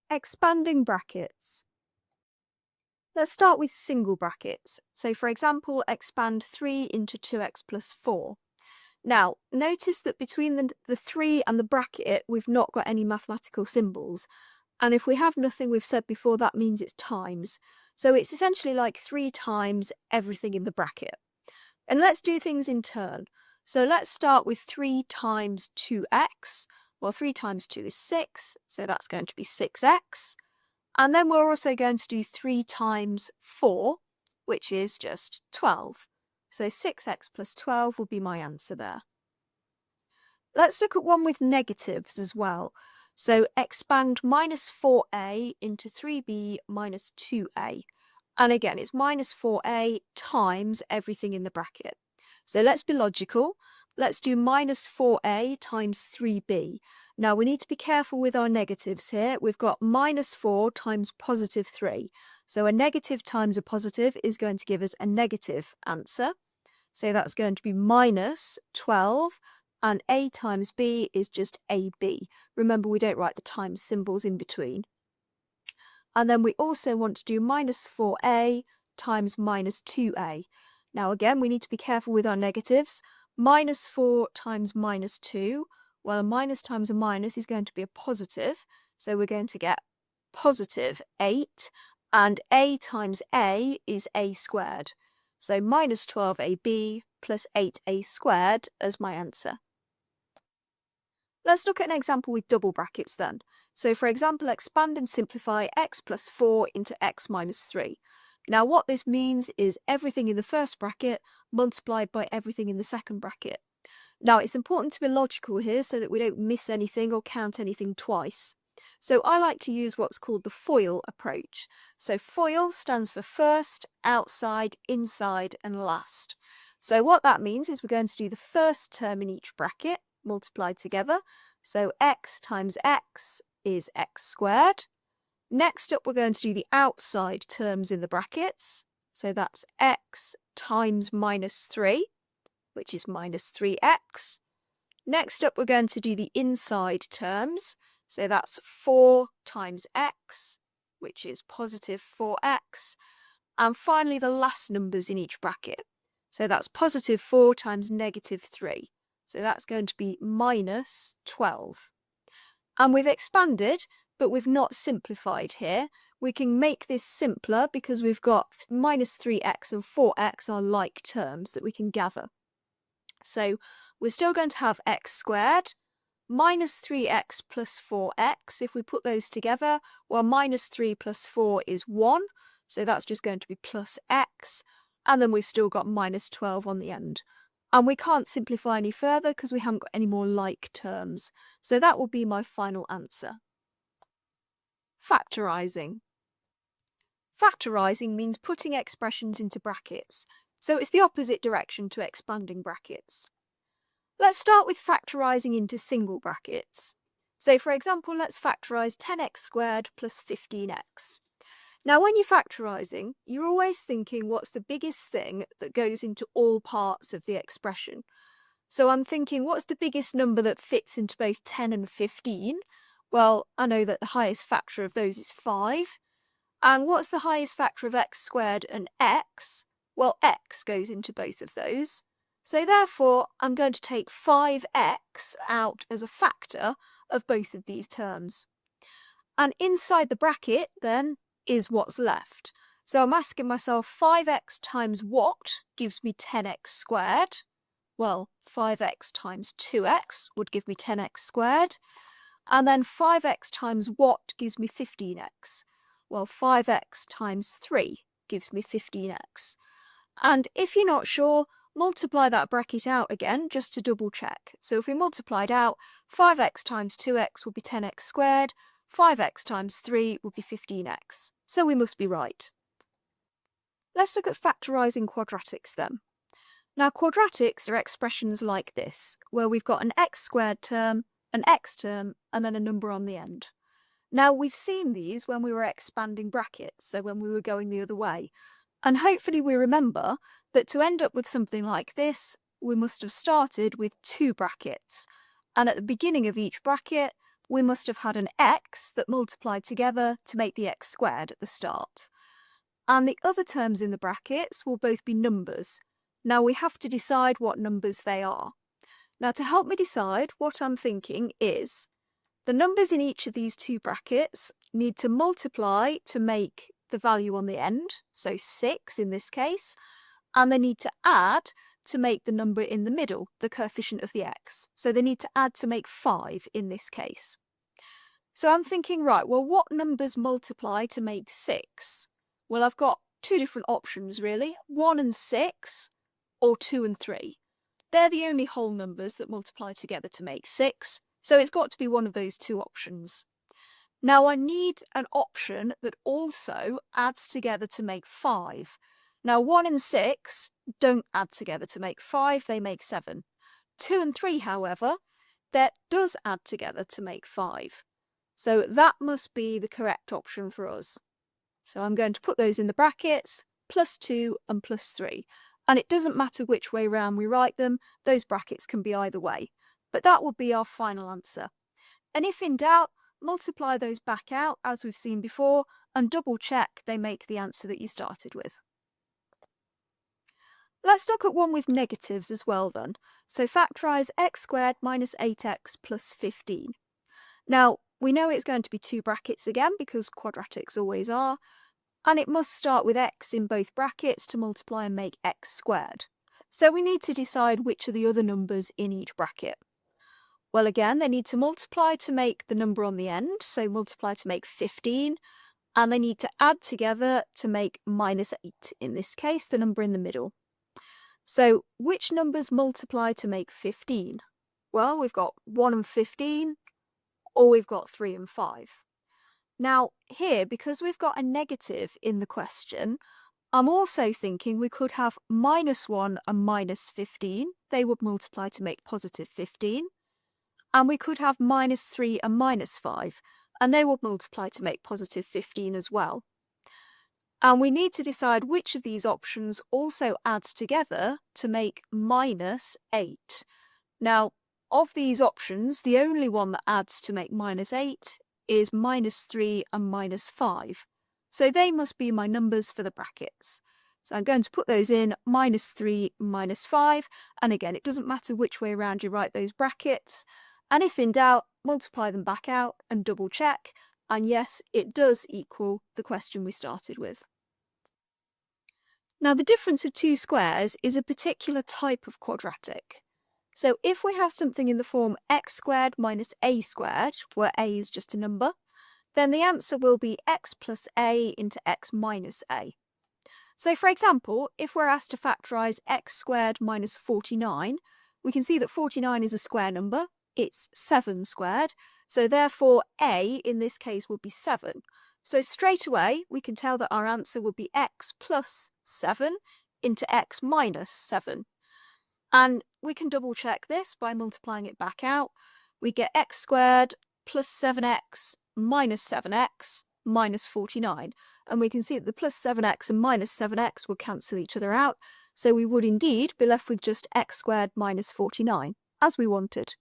Expanding brackets. Let's start with single brackets. So for example, expand 3 into 2x plus 4. Now, notice that between the 3 and the bracket, we've not got any mathematical symbols. And if we have nothing, we've said before, that means it's times. So it's essentially like 3 times everything in the bracket. And let's do things in turn. So let's start with 3 times 2x. Well, 3 times 2 is 6, so that's going to be 6x. And then we're also going to do 3 times 4, which is just 12. So 6x plus 12 will be my answer there. Let's look at one with negatives as well. So expand minus 4a into 3b minus 2a. And again, it's minus 4a times everything in the bracket. So let's be logical. Let's do minus 4a times 3b. Now we need to be careful with our negatives here. We've got minus 4 times positive 3. So a negative times a positive is going to give us a negative answer. So that's going to be minus 12. And a times b is just ab. Remember, we don't write the times symbols in between. And then we also want to do minus 4a times minus 2a. Now again, we need to be careful with our negatives. Minus 4 times minus 2, well, a minus times a minus is going to be a positive. So we're going to get positive 8, and a times a is a squared. So minus 12ab plus 8a squared as my answer. Let's look at an example with double brackets then. So for example, expand and simplify x plus 4 into x minus 3. Now what this means is everything in the first bracket multiplied by everything in the second bracket. Now it's important to be logical here so that we don't miss anything or count anything twice. So I like to use what's called the FOIL approach. So FOIL stands for first, outside, inside and last. So what that means is we're going to do the first term in each bracket multiplied together. So x times x is x squared. Next up, we're going to do the outside terms in the brackets. So that's x times minus 3, which is minus 3x. Next up, we're going to do the inside terms. So that's 4 times x, which is positive 4x. And finally, the last numbers in each bracket. So that's positive 4 times negative 3. So that's going to be minus 12. And we've expanded, but we've not simplified here. We can make this simpler because we've got minus 3x and 4x are like terms that we can gather. So we're still going to have x squared, minus 3x plus 4x. If we put those together, well, minus 3 plus 4 is 1. So that's just going to be plus x. And then we've still got minus 12 on the end. And we can't simplify any further because we haven't got any more like terms. So that will be my final answer. Factorising. Factorising means putting expressions into brackets. So it's the opposite direction to expanding brackets. Let's start with factorising into single brackets. So for example, let's factorise 10x squared plus 15x. Now, when you're factorising, you're always thinking what's the biggest thing that goes into all parts of the expression. So I'm thinking, what's the biggest number that fits into both 10 and 15? Well, I know that the highest factor of those is 5. And what's the highest factor of x squared and x? Well, x goes into both of those. So therefore, I'm going to take 5x out as a factor of both of these terms. And inside the bracket, then, is what's left. So I'm asking myself, 5x times what gives me 10x squared? Well, 5x times 2x would give me 10x squared. And then 5x times what gives me 15x? Well, 5x times 3 gives me 15x. And if you're not sure, multiply that bracket out again just to double check. So if we multiplied out, 5x times 2x would be 10x squared, 5x times 3 would be 15x. So we must be right. Let's look at factorising quadratics then. Now quadratics are expressions like this, where we've got an x squared term, an x term, and then a number on the end. Now we've seen these when we were expanding brackets, so when we were going the other way. And hopefully we remember that to end up with something like this, we must have started with 2 brackets. And at the beginning of each bracket, we must have had an x that multiplied together to make the x squared at the start. And the other terms in the brackets will both be numbers. Now we have to decide what numbers they are. Now to help me decide, what I'm thinking is the numbers in each of these 2 brackets need to multiply to make the value on the end, so 6 in this case, and they need to add to make the number in the middle, the coefficient of the x. So they need to add to make 5 in this case. So I'm thinking, right, well, what numbers multiply to make 6? Well, I've got 2 different options really, 1 and 6, or 2 and 3. They're the only whole numbers that multiply together to make 6, so it's got to be one of those 2 options. Now I need an option that also adds together to make 5. Now 1 and 6 don't add together to make 5, they make 7. 2 and 3, however, that does add together to make 5. So that must be the correct option for us. So I'm going to put those in the brackets, +2 and +3. And it doesn't matter which way round we write them, those brackets can be either way. But that will be our final answer. And if in doubt, multiply those back out, as we've seen before, and double check they make the answer that you started with. Let's look at one with negatives as well then. So factorise x squared minus 8x plus 15. Now, we know it's going to be 2 brackets again because quadratics always are, and it must start with x in both brackets to multiply and make x squared. So we need to decide which are the other numbers in each bracket. Well, again, they need to multiply to make the number on the end, so multiply to make 15, and they need to add together to make -8, in this case, the number in the middle. So which numbers multiply to make 15? Well, we've got 1 and 15, or we've got 3 and 5. Now, here, because we've got a negative in the question, I'm also thinking we could have -1 and -15. They would multiply to make +15. And we could have -3 and -5, and they would multiply to make +15 as well. And we need to decide which of these options also adds together to make -8. Now, of these options, the only one that adds to make -8 is -3 and -5. So they must be my numbers for the brackets. So I'm going to put those in, -3, -5, and again, it doesn't matter which way around you write those brackets. And if in doubt, multiply them back out and double check. And yes, it does equal the question we started with. Now, the difference of 2 squares is a particular type of quadratic. So if we have something in the form x squared minus a squared, where a is just a number, then the answer will be x plus a into x minus a. So for example, if we're asked to factorise x squared minus 49, we can see that 49 is a square number. It's 7 squared, so therefore a in this case would be 7. So straight away we can tell that our answer would be x plus 7 into x minus 7. And we can double check this by multiplying it back out. We get x squared plus 7x minus 7x minus 49. And we can see that the plus 7x and minus 7x will cancel each other out. So we would indeed be left with just x squared minus 49, as we wanted.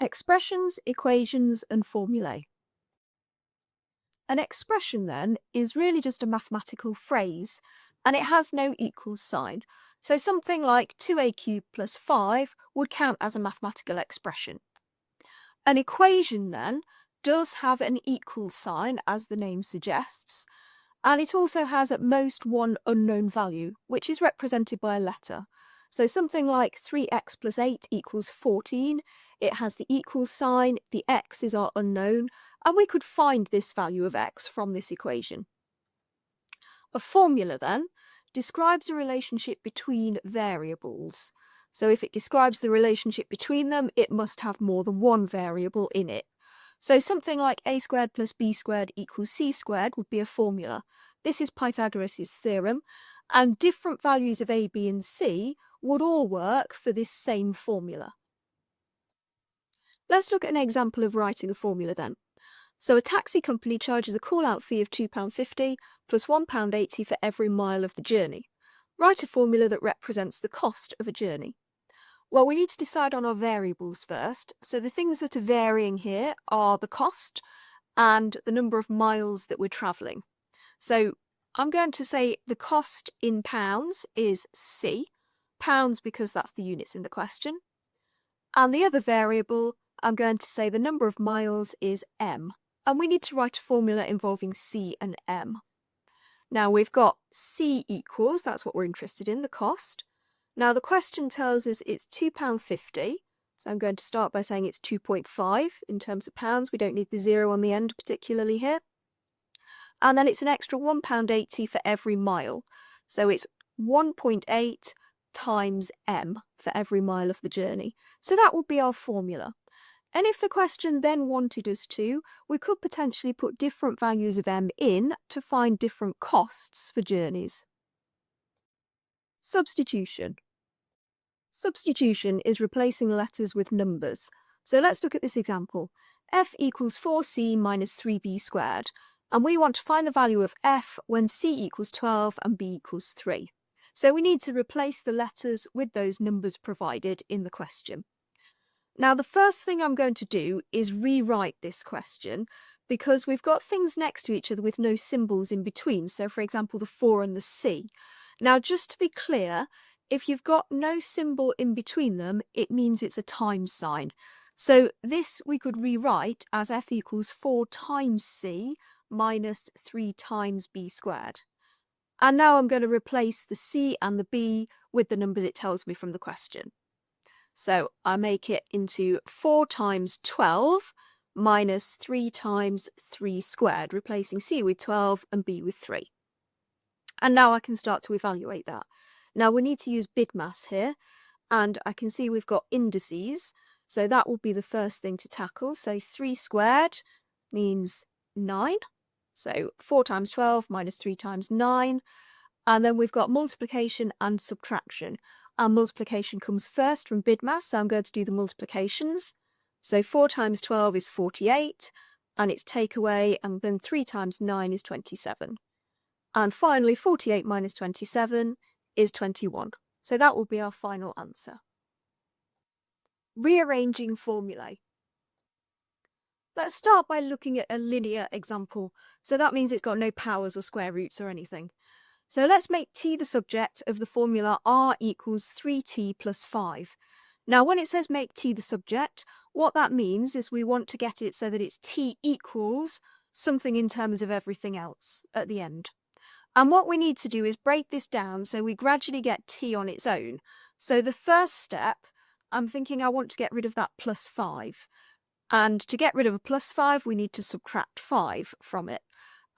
Expressions, equations, and formulae. An expression, then, is really just a mathematical phrase, and it has no equals sign. So something like 2a cubed plus 5 would count as a mathematical expression. An equation, then, does have an equals sign, as the name suggests, and it also has at most one unknown value, which is represented by a letter. So something like 3x plus 8 equals 14 it has the equals sign, the x is our unknown, and we could find this value of x from this equation. A formula, then, describes a relationship between variables. So if it describes the relationship between them, it must have more than one variable in it. So something like a squared plus b squared equals c squared would be a formula. This is Pythagoras' theorem, and different values of a, b, and c would all work for this same formula. Let's look at an example of writing a formula then. So a taxi company charges a call-out fee of £2.50 plus £1.80 for every mile of the journey. Write a formula that represents the cost of a journey. Well, we need to decide on our variables first. So the things that are varying here are the cost and the number of miles that we're travelling. So I'm going to say the cost in pounds is C, pounds because that's the units in the question. And the other variable, I'm going to say the number of miles is M. And we need to write a formula involving C and M. Now we've got C equals, that's what we're interested in, the cost. Now the question tells us it's £2.50, so I'm going to start by saying it's 2.5 in terms of pounds. We don't need the 0 on the end particularly here. And then it's an extra £1.80 for every mile. So it's 1.8 times M for every mile of the journey. So that would be our formula. And if the question then wanted us to, we could potentially put different values of M in to find different costs for journeys. Substitution. Substitution is replacing letters with numbers. So let's look at this example. F equals 4c minus 3b squared. And we want to find the value of f when c equals 12 and b equals 3. So we need to replace the letters with those numbers provided in the question. Now, the first thing I'm going to do is rewrite this question because we've got things next to each other with no symbols in between. So, for example, the 4 and the C. Now, just to be clear, if you've got no symbol in between them, it means it's a times sign. So this we could rewrite as f equals 4 times C minus 3 times b squared. And now I'm going to replace the C and the B with the numbers it tells me from the question. So I make it into 4 times 12 minus 3 times 3 squared, replacing C with 12 and B with 3. And now I can start to evaluate that. Now we need to use BIDMAS here, and I can see we've got indices, so that will be the first thing to tackle. So 3 squared means 9, so 4 times 12 minus 3 times 9, and then we've got multiplication and subtraction. And multiplication comes first from BIDMAS, so I'm going to do the multiplications. So 4 times 12 is 48, and it's take away, and then 3 times 9 is 27. And finally, 48 minus 27 is 21. So that will be our final answer. Rearranging formulae. Let's start by looking at a linear example. So that means it's got no powers or square roots or anything. So let's make t the subject of the formula r equals 3t plus 5. Now when it says make t the subject, what that means is we want to get it so that it's t equals something in terms of everything else at the end. And what we need to do is break this down so we gradually get t on its own. So the first step, I'm thinking I want to get rid of that plus 5. And to get rid of a plus 5, we need to subtract 5 from it.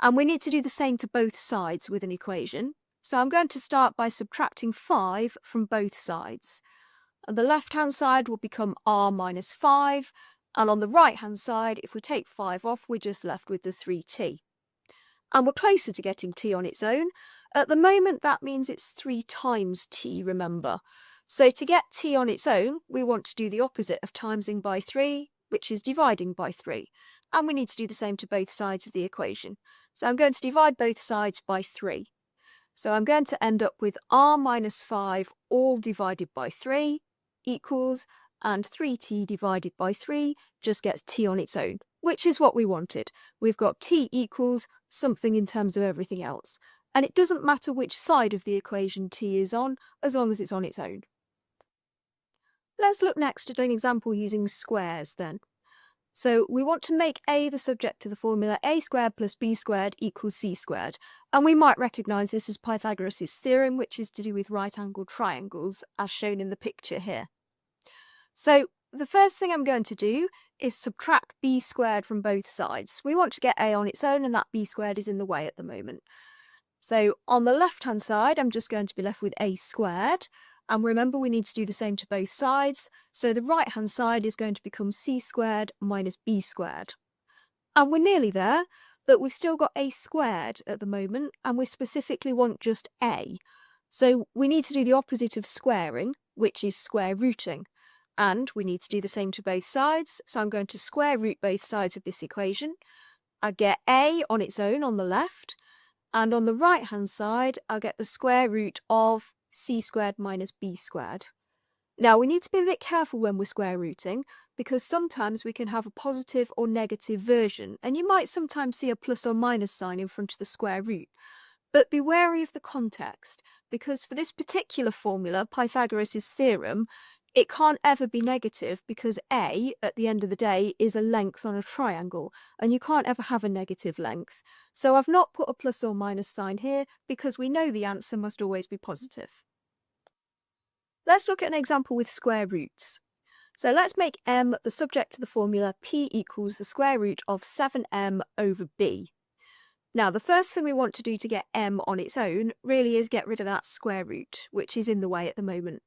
And we need to do the same to both sides with an equation. So I'm going to start by subtracting 5 from both sides. And the left-hand side will become r minus 5. And on the right-hand side, if we take 5 off, we're just left with the 3t. And we're closer to getting t on its own. At the moment, that means it's 3 times t, remember. So to get t on its own, we want to do the opposite of timesing by 3, which is dividing by 3. And we need to do the same to both sides of the equation. So I'm going to divide both sides by 3. So I'm going to end up with r minus 5 all divided by 3 equals, and 3t divided by 3 just gets t on its own, which is what we wanted. We've got t equals something in terms of everything else. And it doesn't matter which side of the equation t is on, as long as it's on its own. Let's look next at an example using squares then. So we want to make a the subject to the formula a squared plus b squared equals c squared. And we might recognise this as Pythagoras' theorem, which is to do with right-angled triangles, as shown in the picture here. So the first thing I'm going to do is subtract b squared from both sides. We want to get a on its own, and that b squared is in the way at the moment. So on the left-hand side, I'm just going to be left with a squared. And remember, we need to do the same to both sides. So the right-hand side is going to become c squared minus b squared. And we're nearly there, but we've still got a squared at the moment, and we specifically want just a. So we need to do the opposite of squaring, which is square rooting. And we need to do the same to both sides. So I'm going to square root both sides of this equation. I get a on its own on the left. And on the right-hand side, I'll get the square root of c squared minus b squared. Now, we need to be a bit careful when we're square rooting, because sometimes we can have a positive or negative version, and you might sometimes see a plus or minus sign in front of the square root. But be wary of the context, because for this particular formula, Pythagoras' theorem, it can't ever be negative because a, at the end of the day, is a length on a triangle, and you can't ever have a negative length. So I've not put a plus or minus sign here because we know the answer must always be positive. Let's look at an example with square roots. So let's make m the subject to the formula p equals the square root of 7m over b. Now, the first thing we want to do to get m on its own really is get rid of that square root, which is in the way at the moment.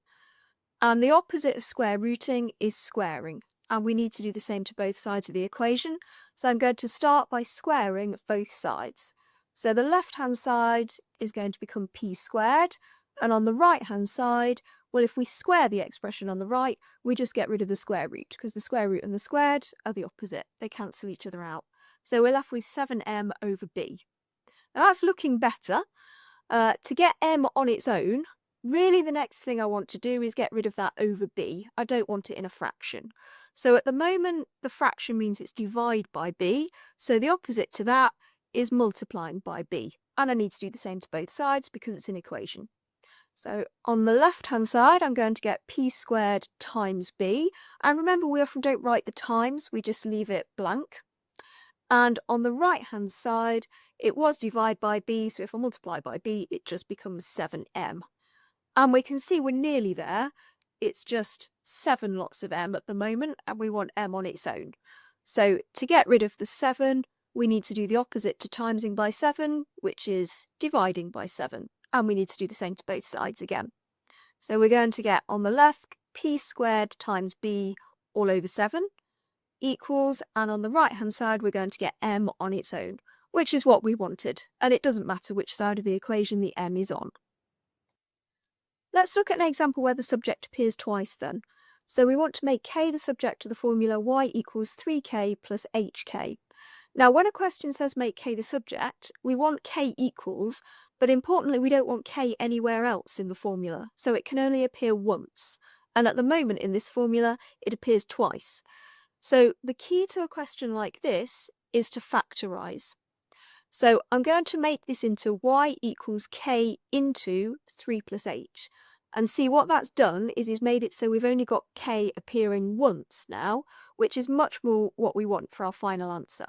And the opposite of square rooting is squaring, and we need to do the same to both sides of the equation. So I'm going to start by squaring both sides. So the left-hand side is going to become p squared, and on the right-hand side, well, if we square the expression on the right, we just get rid of the square root, because the square root and the squared are the opposite. They cancel each other out. So we're left with 7m over b. Now that's looking better. To get m on its own, really the next thing I want to do is get rid of that over b. I don't want it in a fraction. So at the moment, the fraction means it's divide by b. So the opposite to that is multiplying by b. And I need to do the same to both sides because it's an equation. So on the left-hand side, I'm going to get p squared times b. And remember, we often don't write the times, we just leave it blank. And on the right-hand side, it was divide by b, so if I multiply by b, it just becomes 7m. And we can see we're nearly there. It's just 7 lots of m at the moment, and we want m on its own. So to get rid of the 7, we need to do the opposite to timesing by 7, which is dividing by 7. And we need to do the same to both sides again. So we're going to get on the left p squared times b all over 7 equals, and on the right hand side we're going to get m on its own, which is what we wanted, and it doesn't matter which side of the equation the m is on. Let's look at an example where the subject appears twice then. So we want to make k the subject to the formula y equals 3k plus hk. Now when a question says make k the subject, we want k equals, but importantly we don't want k anywhere else in the formula, so it can only appear once, and at the moment in this formula it appears twice. So the key to a question like this is to factorise. So I'm going to make this into y equals k into 3 plus h. And see what that's done is he's made it so we've only got k appearing once now, which is much more what we want for our final answer.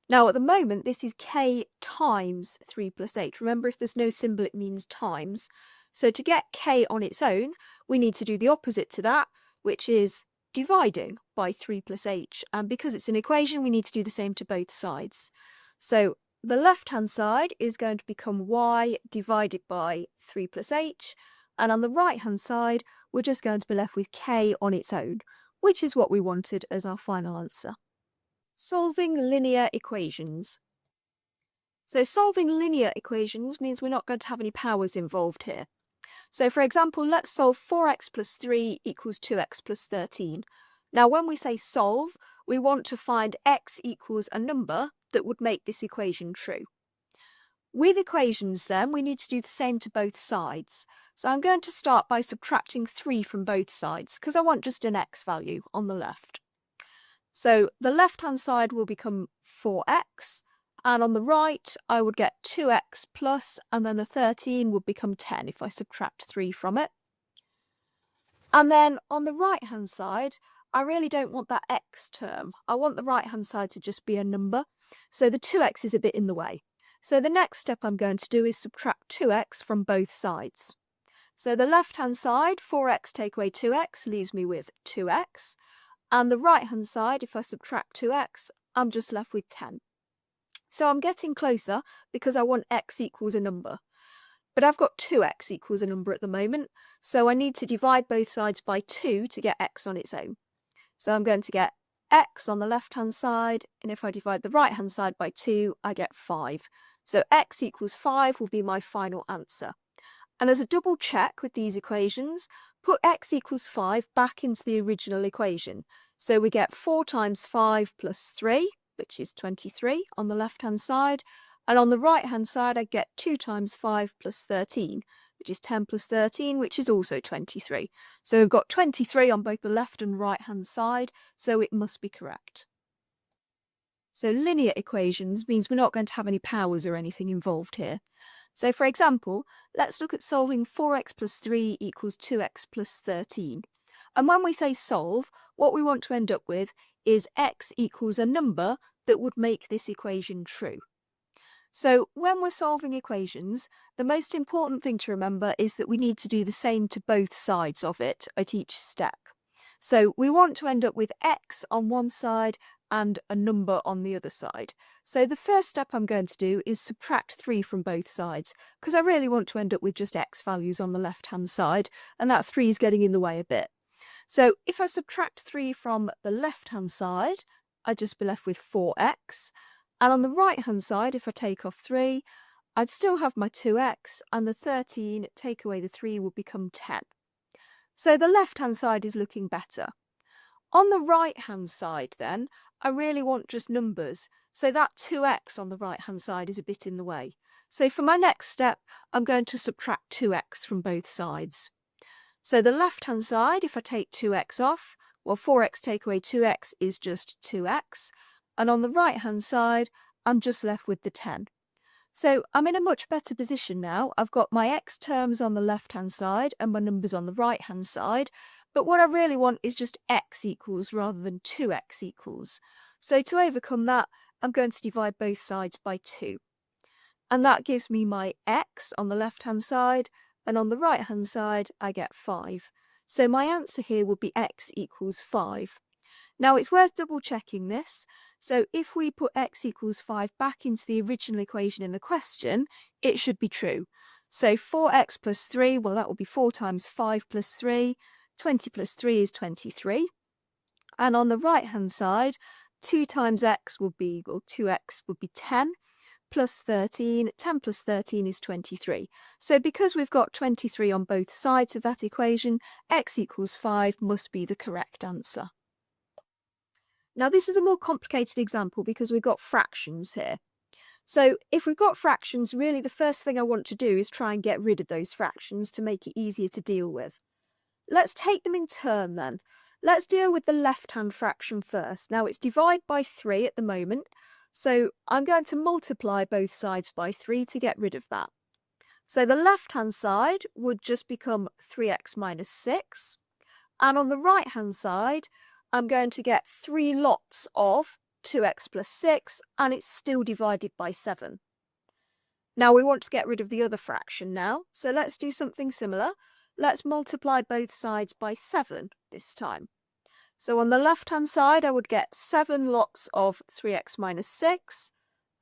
Now at the moment this is k times 3 plus h. Remember, if there's no symbol it means times. So to get k on its own, we need to do the opposite to that, which is dividing by 3 plus h. And because it's an equation, we need to do the same to both sides. So the left-hand side is going to become y divided by 3 plus h. And on the right-hand side, we're just going to be left with k on its own, which is what we wanted as our final answer. Solving linear equations. So solving linear equations means we're not going to have any powers involved here. So for example, let's solve 4x plus 3 equals 2x plus 13. Now when we say solve, we want to find x equals a number that would make this equation true. With equations then, we need to do the same to both sides. So I'm going to start by subtracting 3 from both sides, because I want just an x value on the left. So the left-hand side will become 4x, and on the right I would get 2x plus, and then the 13 would become 10 if I subtract 3 from it. And then on the right-hand side, I really don't want that x term. I want the right-hand side to just be a number, so the 2x is a bit in the way. So the next step I'm going to do is subtract 2x from both sides. So the left-hand side, 4x take away 2x, leaves me with 2x. And the right-hand side, if I subtract 2x, I'm just left with 10. So I'm getting closer because I want x equals a number. But I've got 2x equals a number at the moment, so I need to divide both sides by 2 to get x on its own. So I'm going to get x on the left-hand side, and if I divide the right-hand side by 2, I get 5. So x equals 5 will be my final answer. And as a double check with these equations, put x equals 5 back into the original equation. So we get 4 times 5 plus 3, which is 23 on the left-hand side. And on the right-hand side, I get 2 times 5 plus 13, which is 10 plus 13, which is also 23. So we've got 23 on both the left and right-hand side, so it must be correct. So linear equations means we're not going to have any powers or anything involved here. So for example, let's look at solving 4x plus 3 equals 2x plus 13. And when we say solve, what we want to end up with is x equals a number that would make this equation true. So when we're solving equations, the most important thing to remember is that we need to do the same to both sides of it at each step. So we want to end up with x on one side and a number on the other side. So the first step I'm going to do is subtract 3 from both sides, because I really want to end up with just x values on the left-hand side, and that 3 is getting in the way a bit. So if I subtract 3 from the left-hand side, I'd just be left with 4x. And on the right-hand side, if I take off 3, I'd still have my 2x, and the 13, take away the 3, will become 10. So the left-hand side is looking better. On the right-hand side then, I really want just numbers, so that 2x on the right-hand side is a bit in the way. So for my next step, I'm going to subtract 2x from both sides. So the left-hand side, if I take 2x off, well, 4x take away 2x is just 2x. And on the right-hand side, I'm just left with the 10. So I'm in a much better position now. I've got my x terms on the left-hand side and my numbers on the right-hand side. But what I really want is just x equals rather than 2x equals. So to overcome that, I'm going to divide both sides by 2. And that gives me my x on the left-hand side, and on the right-hand side, I get 5. So my answer here would be x equals 5. Now it's worth double checking this. So if we put x equals 5 back into the original equation in the question, it should be true. So 4x plus 3, well, that will be 4 times 5 plus 3. 20 plus 3 is 23. And on the right-hand side, 2 times x would be, well, 2x would be 10, plus 13. 10 plus 13 is 23. So because we've got 23 on both sides of that equation, x equals 5 must be the correct answer. Now this is a more complicated example because we've got fractions here. So if we've got fractions, really the first thing I want to do is try and get rid of those fractions to make it easier to deal with. Let's take them in turn then. Let's deal with the left-hand fraction first. Now it's divide by 3 at the moment, so I'm going to multiply both sides by 3 to get rid of that. So the left-hand side would just become 3x minus 6, and on the right-hand side, I'm going to get 3 lots of 2x plus 6, and it's still divided by 7. Now we want to get rid of the other fraction now, so let's do something similar. Let's multiply both sides by 7 this time. So on the left-hand side, I would get 7 lots of 3x minus 6,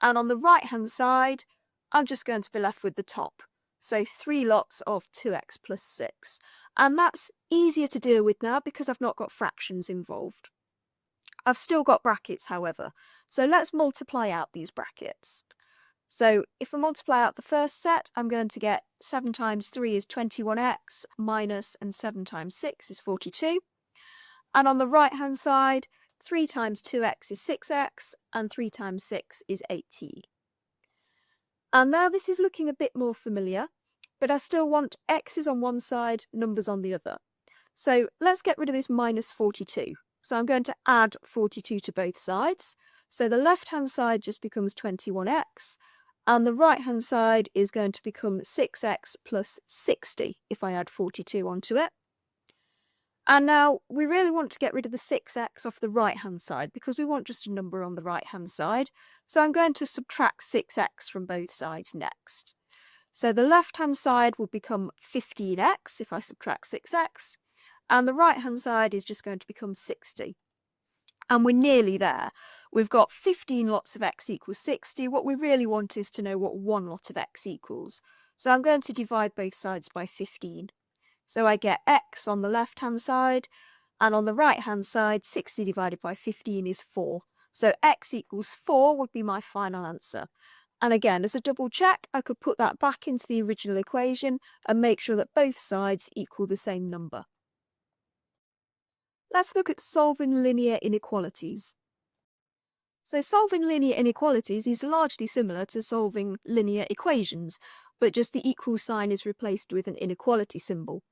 and on the right-hand side, I'm just going to be left with the top. So 3 lots of 2x plus 6. And that's easier to deal with now because I've not got fractions involved. I've still got brackets, however. So let's multiply out these brackets. So if I multiply out the first set, I'm going to get 7 times 3 is 21x minus, and 7 times 6 is 42. And on the right-hand side, 3 times 2x is 6x, and 3 times 6 is 18. And now this is looking a bit more familiar, but I still want x's on one side, numbers on the other. So let's get rid of this minus 42. So I'm going to add 42 to both sides. So the left-hand side just becomes 21x, and the right-hand side is going to become 6x plus 60 if I add 42 onto it. And now we really want to get rid of the 6x off the right-hand side because we want just a number on the right-hand side. So I'm going to subtract 6x from both sides next. So the left-hand side will become 15x if I subtract 6x, and the right-hand side is just going to become 60. And we're nearly there. We've got 15 lots of x equals 60. What we really want is to know what one lot of x equals. So I'm going to divide both sides by 15. So I get x on the left-hand side, and on the right-hand side, 60 divided by 15 is 4. So x equals 4 would be my final answer. And again, as a double check, I could put that back into the original equation and make sure that both sides equal the same number. Let's look at solving linear inequalities. So solving linear inequalities is largely similar to solving linear equations, but just the equal sign is replaced with an inequality symbol.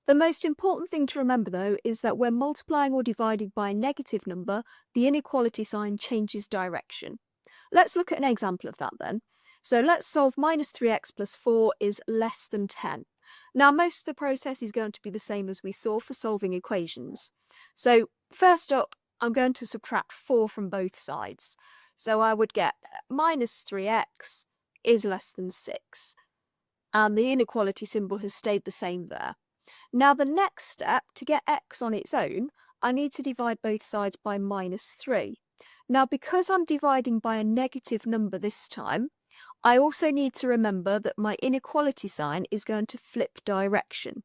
The most important thing to remember, though, is that when multiplying or dividing by a negative number, the inequality sign changes direction. Let's look at an example of that then. So let's solve minus 3x plus 4 is less than 10. Now, most of the process is going to be the same as we saw for solving equations. So first up, I'm going to subtract 4 from both sides. So I would get minus 3x is less than 6. And the inequality symbol has stayed the same there. Now the next step, to get x on its own, I need to divide both sides by minus 3. Now because I'm dividing by a negative number this time, I also need to remember that my inequality sign is going to flip direction.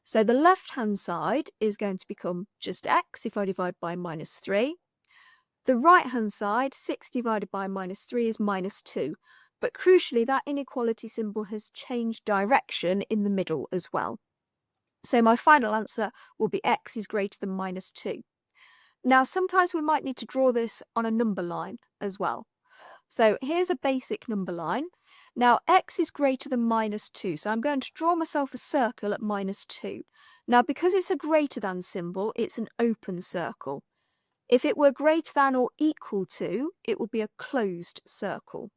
So the left-hand side is going to become just x if I divide by minus 3. The right-hand side, 6 divided by minus 3 is minus 2. But crucially, that inequality symbol has changed direction in the middle as well. So my final answer will be x is greater than minus 2. Now, sometimes we might need to draw this on a number line as well. So here's a basic number line. Now, x is greater than minus 2, so I'm going to draw myself a circle at minus 2. Now, because it's a greater than symbol, it's an open circle. If it were greater than or equal to, it would be a closed circle.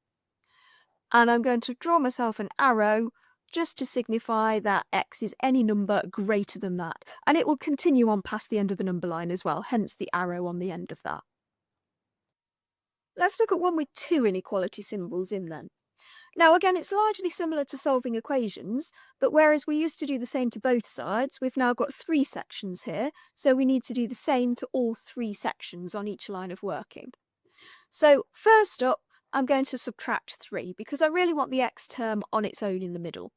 And I'm going to draw myself an arrow just to signify that x is any number greater than that. And it will continue on past the end of the number line as well, hence the arrow on the end of that. Let's look at one with two inequality symbols in then. Now again, it's largely similar to solving equations, but whereas we used to do the same to both sides, we've now got 3 sections here, so we need to do the same to all 3 sections on each line of working. So first up, I'm going to subtract 3 because I really want the x term on its own in the middle.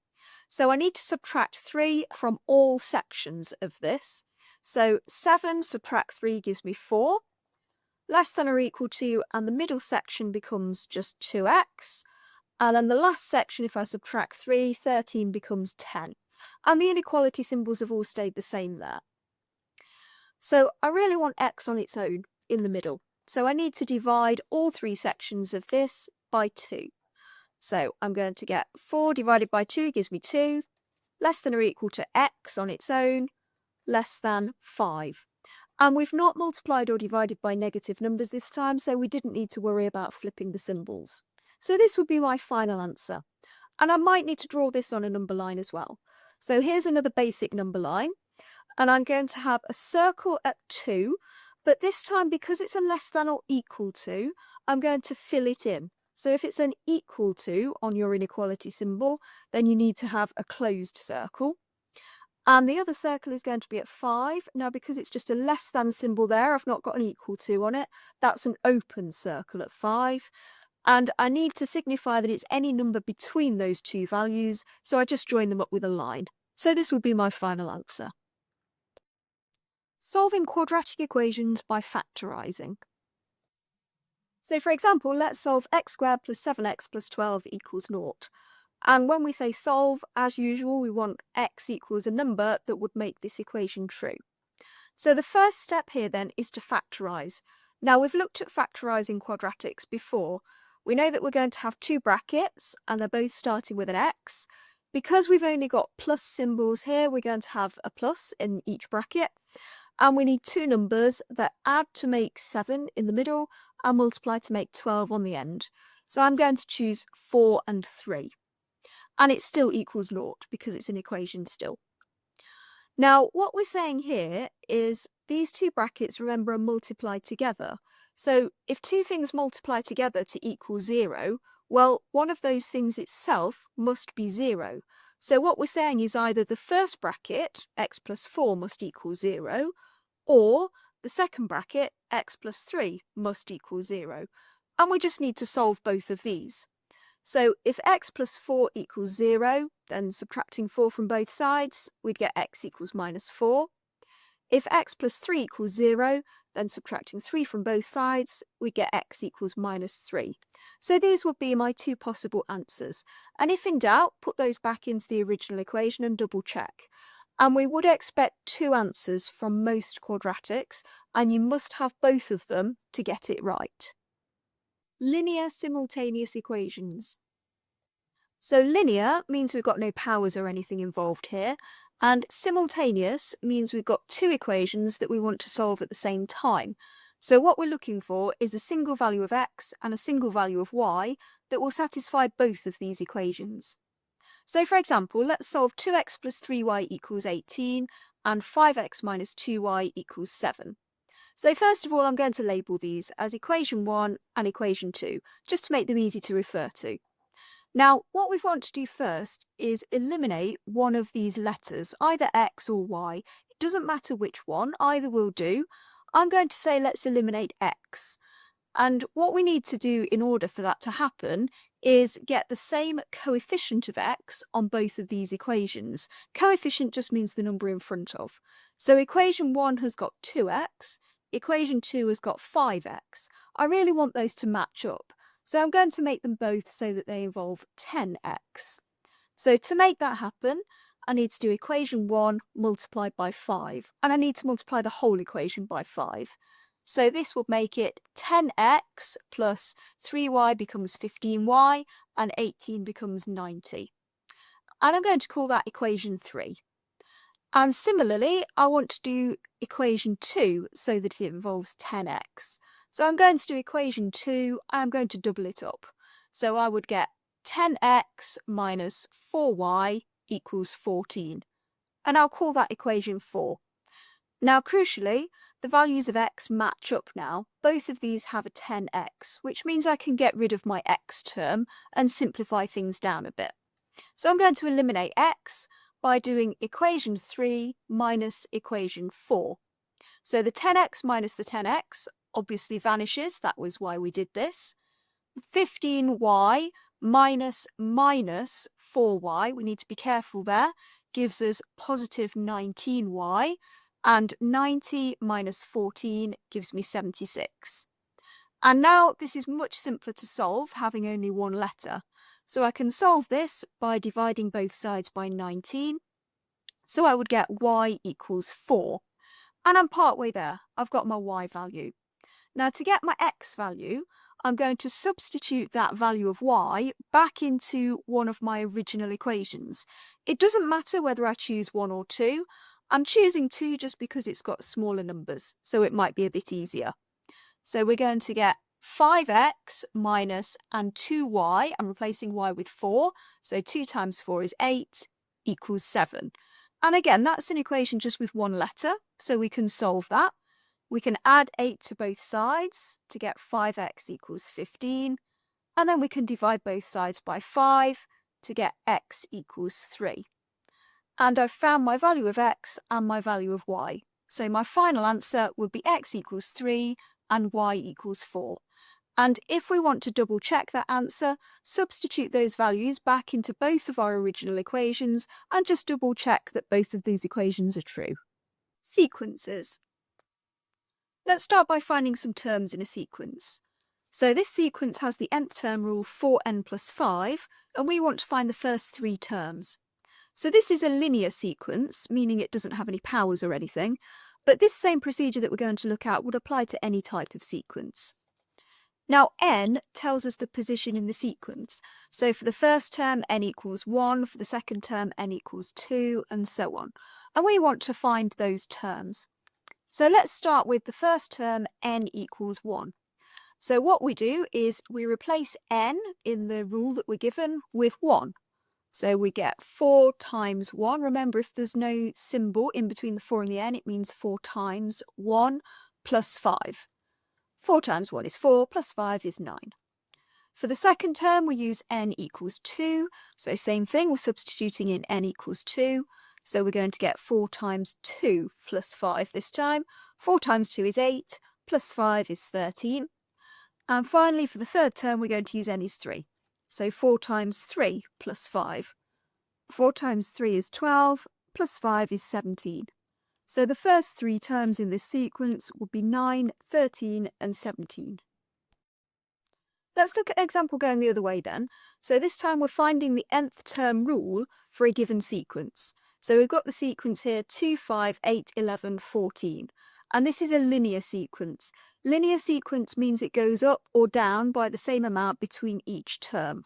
So I need to subtract 3 from all sections of this. So 7 subtract 3 gives me 4, less than or equal to, and the middle section becomes just 2x. And then the last section, if I subtract 3, 13 becomes 10. And the inequality symbols have all stayed the same there. So I really want x on its own in the middle. So I need to divide all 3 sections of this by 2. So I'm going to get 4 divided by 2 gives me 2, less than or equal to x on its own, less than 5. And we've not multiplied or divided by negative numbers this time, so we didn't need to worry about flipping the symbols. So this would be my final answer. And I might need to draw this on a number line as well. So here's another basic number line. And I'm going to have a circle at 2, but this time because it's a less than or equal to, I'm going to fill it in. So if it's an equal to on your inequality symbol, then you need to have a closed circle. And the other circle is going to be at 5. Now, because it's just a less than symbol there, I've not got an equal to on it. That's an open circle at 5. And I need to signify that it's any number between those 2 values, so I just join them up with a line. So this will be my final answer. Solving quadratic equations by factorising. So for example, let's solve x squared plus 7x plus 12 equals 0. And when we say solve, as usual, we want x equals a number that would make this equation true. So the first step here then is to factorise. Now we've looked at factorising quadratics before. We know that we're going to have 2 brackets and they're both starting with an x. Because we've only got plus symbols here, we're going to have a plus in each bracket. And we need 2 numbers that add to make 7 in the middle and multiply to make 12 on the end. So I'm going to choose 4 and 3. And it still equals 0 because it's an equation still. Now, what we're saying here is these 2 brackets, remember, are multiplied together. So if 2 things multiply together to equal 0, Well, one of those things itself must be 0. So what we're saying is either the first bracket, x plus 4, must equal 0, or the second bracket, x plus 3, must equal 0. And we just need to solve both of these. So if x plus 4 equals 0, then subtracting 4 from both sides, we'd get x equals minus 4. If x plus 3 equals 0, then subtracting 3 from both sides, we get x equals minus 3. So these would be my two possible answers. And if in doubt, put those back into the original equation and double check. And we would expect two answers from most quadratics, and you must have both of them to get it right. Linear simultaneous equations. So linear means we've got no powers or anything involved here, and simultaneous means we've got two equations that we want to solve at the same time. So what we're looking for is a single value of x and a single value of y that will satisfy both of these equations. So for example, let's solve 2x plus 3y equals 18 and 5x minus 2y equals 7. So first of all, I'm going to label these as equation 1 and equation 2, just to make them easy to refer to. Now, what we want to do first is eliminate one of these letters, either x or y. It doesn't matter which one, either will do. I'm going to say let's eliminate x. And what we need to do in order for that to happen is get the same coefficient of x on both of these equations. Coefficient just means the number in front of. So equation 1 has got 2x, equation 2 has got 5x. I really want those to match up. So I'm going to make them both so that they involve 10x. So to make that happen, I need to do equation 1 multiplied by 5, and I need to multiply the whole equation by 5. So this will make it 10x plus 3y becomes 15y, and 18 becomes 90. And I'm going to call that equation 3. And similarly, I want to do equation 2 so that it involves 10x. So I'm going to do equation 2, and I'm going to double it up. So I would get 10x minus 4y equals 14. And I'll call that equation 4. Now, crucially, the values of x match up now. Both of these have a 10x, which means I can get rid of my x term and simplify things down a bit. So I'm going to eliminate x by doing equation 3 minus equation 4. So the 10x minus the 10x obviously vanishes. That was why we did this. 15y minus 4y, we need to be careful there, gives us positive 19y, and 90 minus 14 gives me 76. And now this is much simpler to solve, having only one letter. So I can solve this by dividing both sides by 19. So I would get y equals 4. And I'm partway there. I've got my y value. Now to get my x value, I'm going to substitute that value of y back into one of my original equations. It doesn't matter whether I choose 1 or 2. I'm choosing 2 just because it's got smaller numbers, so it might be a bit easier. So we're going to get 5x minus and 2y, I'm replacing y with 4, so 2 times 4 is 8, equals 7. And again, that's an equation just with one letter, so we can solve that. We can add 8 to both sides to get 5x equals 15, and then we can divide both sides by 5 to get x equals 3. And I've found my value of x and my value of y. So my final answer would be x equals 3 and y equals 4. And if we want to double check that answer, substitute those values back into both of our original equations and just double check that both of these equations are true. Sequences. Let's start by finding some terms in a sequence. So this sequence has the nth term rule 4n plus 5, and we want to find the first 3 terms. So this is a linear sequence, meaning it doesn't have any powers or anything, but this same procedure that we're going to look at would apply to any type of sequence. Now n tells us the position in the sequence. So for the first term n equals 1, for the second term n equals 2, and so on. And we want to find those terms. So let's start with the first term n equals 1. So what we do is we replace n in the rule that we're given with 1. So we get 4 times 1. Remember, if there's no symbol in between the 4 and the n, it means 4 times 1 plus 5. 4 times 1 is 4, plus 5 is 9. For the second term, we use n equals 2. So same thing, we're substituting in n equals 2. So we're going to get 4 times 2 plus 5 this time. 4 times 2 is 8, plus 5 is 13. And finally, for the third term, we're going to use n is 3. So 4 times 3 plus 5. 4 times 3 is 12, plus 5 is 17. So the first 3 terms in this sequence would be 9, 13 and 17. Let's look at an example going the other way then. So this time we're finding the nth term rule for a given sequence. So we've got the sequence here 2, 5, 8, 11, 14. And this is a linear sequence. Linear sequence means it goes up or down by the same amount between each term.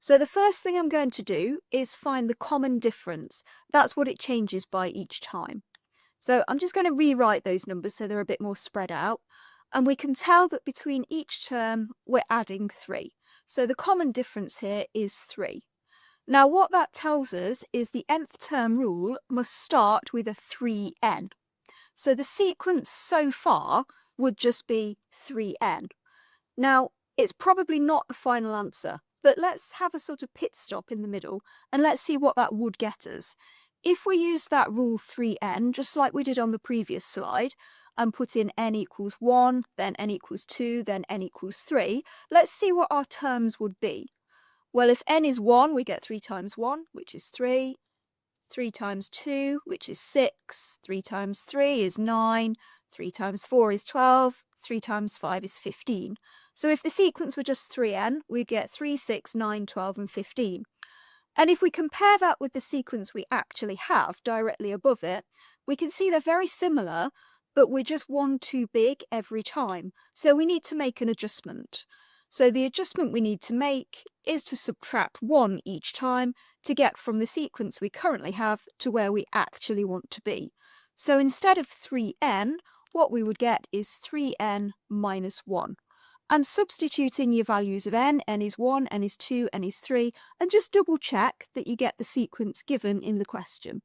So the first thing I'm going to do is find the common difference. That's what it changes by each time. So I'm just going to rewrite those numbers so they're a bit more spread out. And we can tell that between each term we're adding 3. So the common difference here is 3. Now what that tells us is the nth term rule must start with a 3n. So the sequence so far would just be 3n. Now it's probably not the final answer, but let's have a sort of pit stop in the middle and let's see what that would get us. If we use that rule 3n, just like we did on the previous slide, and put in n equals 1, then n equals 2, then n equals 3, let's see what our terms would be. Well, if n is 1, we get 3 times 1, which is 3. 3 times 2, which is 6. 3 times 3 is 9. 3 times 4 is 12. 3 times 5 is 15. So if the sequence were just 3n, we'd get 3, 6, 9, 12 and 15. And if we compare that with the sequence we actually have directly above it, we can see they're very similar, but we're just 1 too big every time. So we need to make an adjustment. So the adjustment we need to make is to subtract 1 each time to get from the sequence we currently have to where we actually want to be. So instead of 3n, what we would get is 3n minus 1. And substitute in your values of n is 1, n is 2, n is 3, and just double check that you get the sequence given in the question.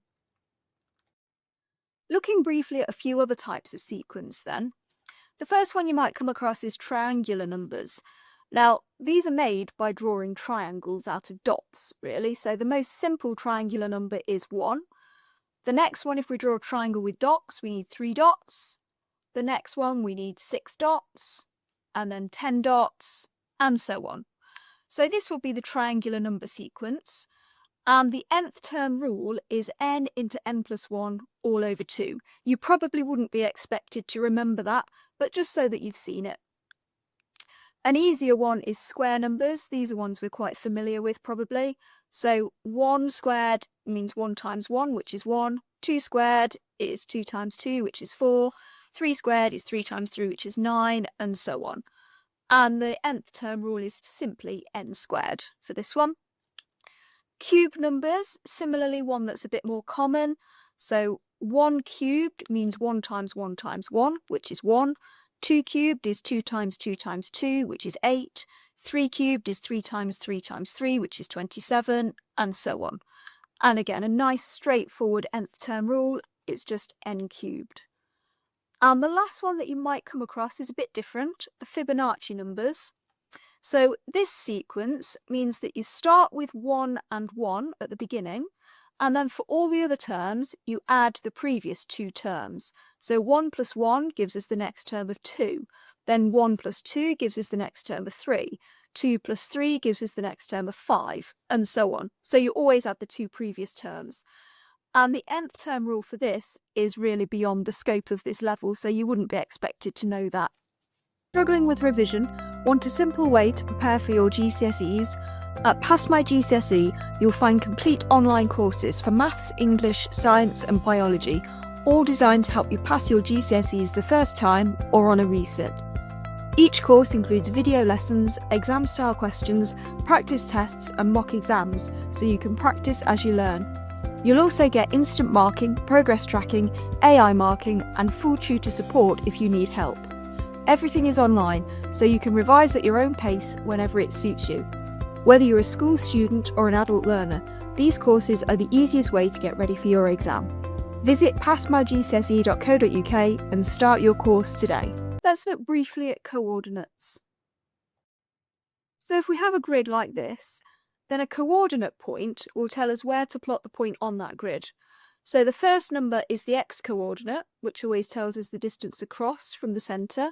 Looking briefly at a few other types of sequence then. The first one you might come across is triangular numbers. Now, these are made by drawing triangles out of dots, really. So the most simple triangular number is 1. The next one, if we draw a triangle with dots, we need 3 dots. The next one, we need 6 dots, and then 10 dots, and so on. So this will be the triangular number sequence. And the nth term rule is n into n plus 1 all over 2. You probably wouldn't be expected to remember that, but just so that you've seen it. An easier one is square numbers. These are ones we're quite familiar with probably. So 1 squared means 1 times 1, which is 1. 2 squared is 2 times 2, which is 4. 3 squared is 3 times 3, which is 9, and so on. And the nth term rule is simply n squared for this one. Cube numbers, similarly one that's a bit more common. So 1 cubed means 1 times 1 times 1, which is 1. 2 cubed is 2 times 2 times 2, which is 8. 3 cubed is 3 times 3 times 3, which is 27, and so on. And again, a nice straightforward nth term rule is just n cubed. And the last one that you might come across is a bit different, the Fibonacci numbers. So this sequence means that you start with 1 and 1 at the beginning, and then for all the other terms, you add the previous 2 terms. So 1 plus 1 gives us the next term of 2. Then 1 plus 2 gives us the next term of 3. 2 plus 3 gives us the next term of 5, and so on. So you always add the 2 previous terms. And the nth term rule for this is really beyond the scope of this level, so you wouldn't be expected to know that. Struggling with revision, want a simple way to prepare for your GCSEs? At Pass GCSE, you'll find complete online courses for maths, English, science and biology, all designed to help you pass your GCSEs the first time or on a resit. Each course includes video lessons, exam-style questions, practice tests and mock exams, so you can practice as you learn. You'll also get instant marking, progress tracking, AI marking and full tutor support if you need help. Everything is online, so you can revise at your own pace whenever it suits you. Whether you're a school student or an adult learner, these courses are the easiest way to get ready for your exam. Visit passmygcse.co.uk and start your course today. Let's look briefly at coordinates. So if we have a grid like this, then a coordinate point will tell us where to plot the point on that grid. So the first number is the x-coordinate, which always tells us the distance across from the centre,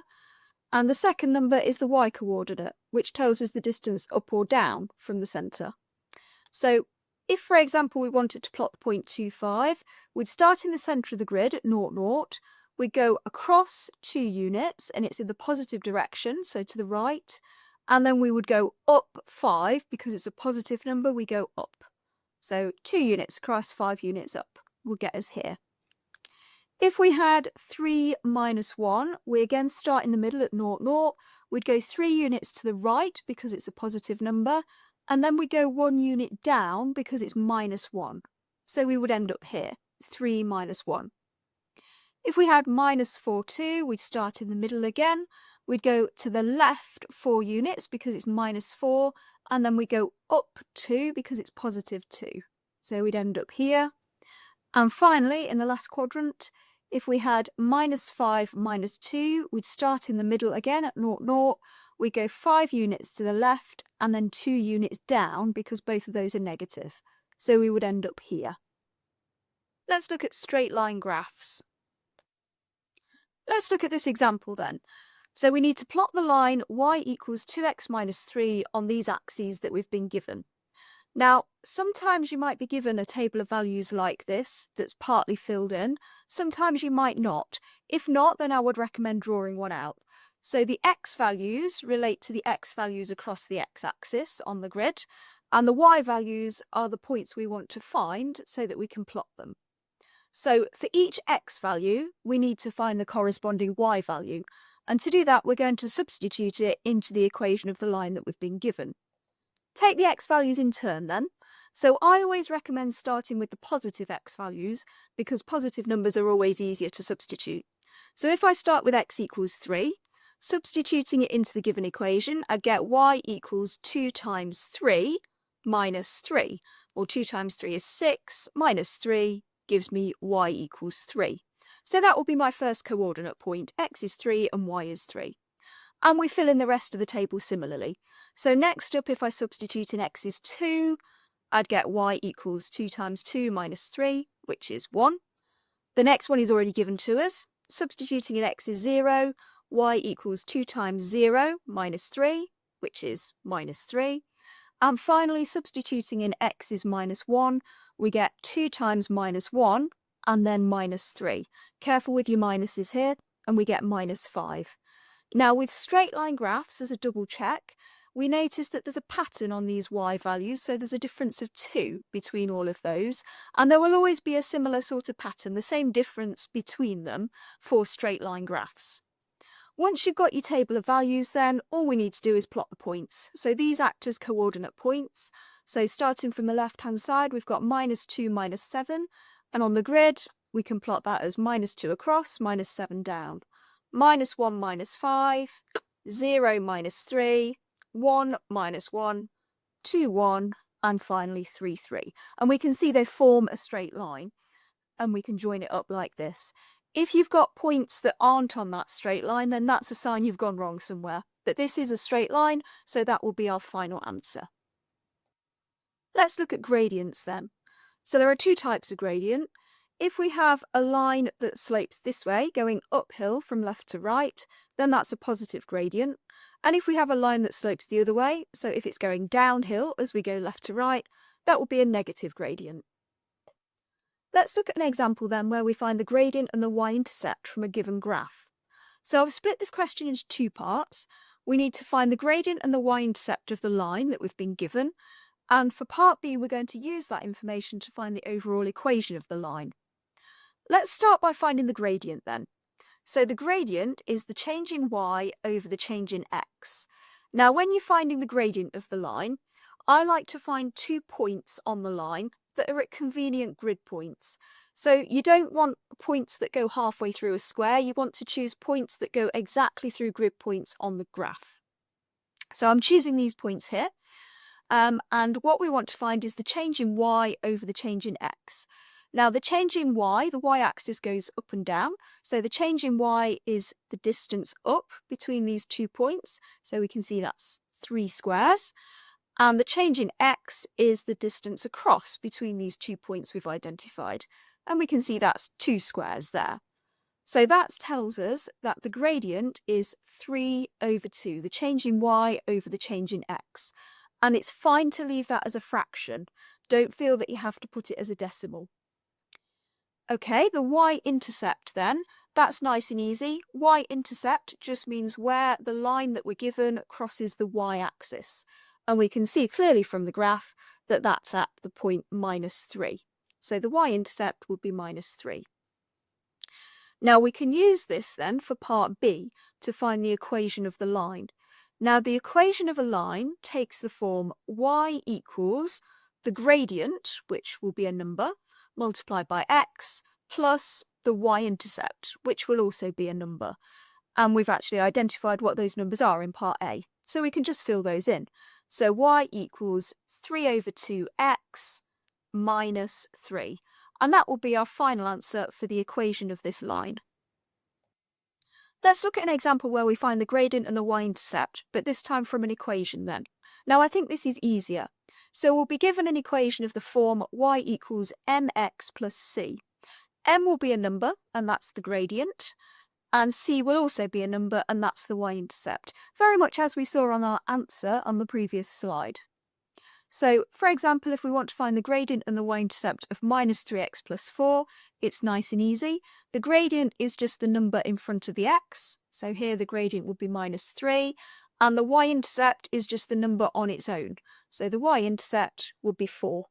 and the second number is the y-coordinate, which tells us the distance up or down from the centre. So if, for example, we wanted to plot the point 2, 5, we'd start in the centre of the grid at 0, 0, we'd go across 2 units, and it's in the positive direction, so to the right, and then we would go up 5, because it's a positive number, we go up. So 2 units across, 5 units up will get us here. If we had 3 minus 1, we again start in the middle at 0, 0. We'd go 3 units to the right because it's a positive number, and then we go 1 unit down because it's minus 1. So we would end up here, 3 minus 1. If we had minus 4, 2, we'd start in the middle again. We'd go to the left 4 units because it's minus 4, and then we go up 2 because it's positive 2. So we'd end up here. And finally, in the last quadrant, if we had minus 5, minus 2, we'd start in the middle again at 0, 0. We go 5 units to the left and then 2 units down because both of those are negative. So we would end up here. Let's look at straight line graphs. Let's look at this example then. So we need to plot the line y equals 2x minus 3 on these axes that we've been given. Now, sometimes you might be given a table of values like this that's partly filled in. Sometimes you might not. If not, then I would recommend drawing one out. So the x values relate to the x values across the x-axis on the grid, and the y values are the points we want to find so that we can plot them. So for each x value, we need to find the corresponding y value. And to do that, we're going to substitute it into the equation of the line that we've been given. Take the x values in turn then. So I always recommend starting with the positive x values because positive numbers are always easier to substitute. So if I start with x equals 3, substituting it into the given equation, I get y equals 2 times 3 minus 3. Well, 2 times 3 is 6, minus 3 gives me y equals 3. So that will be my first coordinate point. X is 3 and y is 3. And we fill in the rest of the table similarly. So next up, if I substitute in x is 2, I'd get y equals 2 times 2 minus 3, which is 1. The next one is already given to us. Substituting in x is 0, y equals 2 times 0 minus 3, which is minus 3. And finally, substituting in x is minus 1, we get 2 times minus 1, and then minus 3. Careful with your minuses here, and we get minus 5. Now with straight line graphs, as a double check, we notice that there's a pattern on these y values, so there's a difference of 2 between all of those, and there will always be a similar sort of pattern, the same difference between them for straight line graphs. Once you've got your table of values then, all we need to do is plot the points. So these act as coordinate points. So starting from the left-hand side, we've got minus 2, minus 7, and on the grid, we can plot that as minus 2 across, minus 7 down. Minus 1, minus 5, 0, minus 3, 1, minus 1, 2, 1, and finally 3, 3. And we can see they form a straight line, and we can join it up like this. If you've got points that aren't on that straight line, then that's a sign you've gone wrong somewhere. But this is a straight line, so that will be our final answer. Let's look at gradients then. So there are two types of gradient. If we have a line that slopes this way, going uphill from left to right, then that's a positive gradient. And if we have a line that slopes the other way, so if it's going downhill as we go left to right, that will be a negative gradient. Let's look at an example then where we find the gradient and the y-intercept from a given graph. So I've split this question into two parts. We need to find the gradient and the y-intercept of the line that we've been given. And for part B, we're going to use that information to find the overall equation of the line. Let's start by finding the gradient then. So the gradient is the change in y over the change in x. Now, when you're finding the gradient of the line, I like to find 2 points on the line that are at convenient grid points. So you don't want points that go halfway through a square. You want to choose points that go exactly through grid points on the graph. So I'm choosing these points here. And what we want to find is the change in y over the change in x. Now the change in y, the y-axis goes up and down. So the change in y is the distance up between these 2 points. So we can see that's 3 squares, and the change in x is the distance across between these 2 points we've identified, and we can see that's 2 squares there. So that tells us that the gradient is 3 over 2, the change in y over the change in x. And it's fine to leave that as a fraction. Don't feel that you have to put it as a decimal. Okay, the y-intercept then, that's nice and easy. Y-intercept just means where the line that we're given crosses the y-axis. And we can see clearly from the graph that that's at the point -3. So the y-intercept would be -3. Now we can use this then for part B to find the equation of the line. Now the equation of a line takes the form y equals the gradient, which will be a number, multiplied by x, plus the y-intercept, which will also be a number. And we've actually identified what those numbers are in part A, so we can just fill those in. So y equals 3 over 2x minus 3. And that will be our final answer for the equation of this line. Let's look at an example where we find the gradient and the y-intercept, but this time from an equation then. Now I think this is easier. So we'll be given an equation of the form y equals mx plus c. M will be a number, and that's the gradient, and c will also be a number, and that's the y-intercept, very much as we saw on our answer on the previous slide. So, for example, if we want to find the gradient and the y-intercept of -3x plus 4, it's nice and easy. The gradient is just the number in front of the x, so here the gradient would be -3, and the y-intercept is just the number on its own, so the y-intercept would be 4.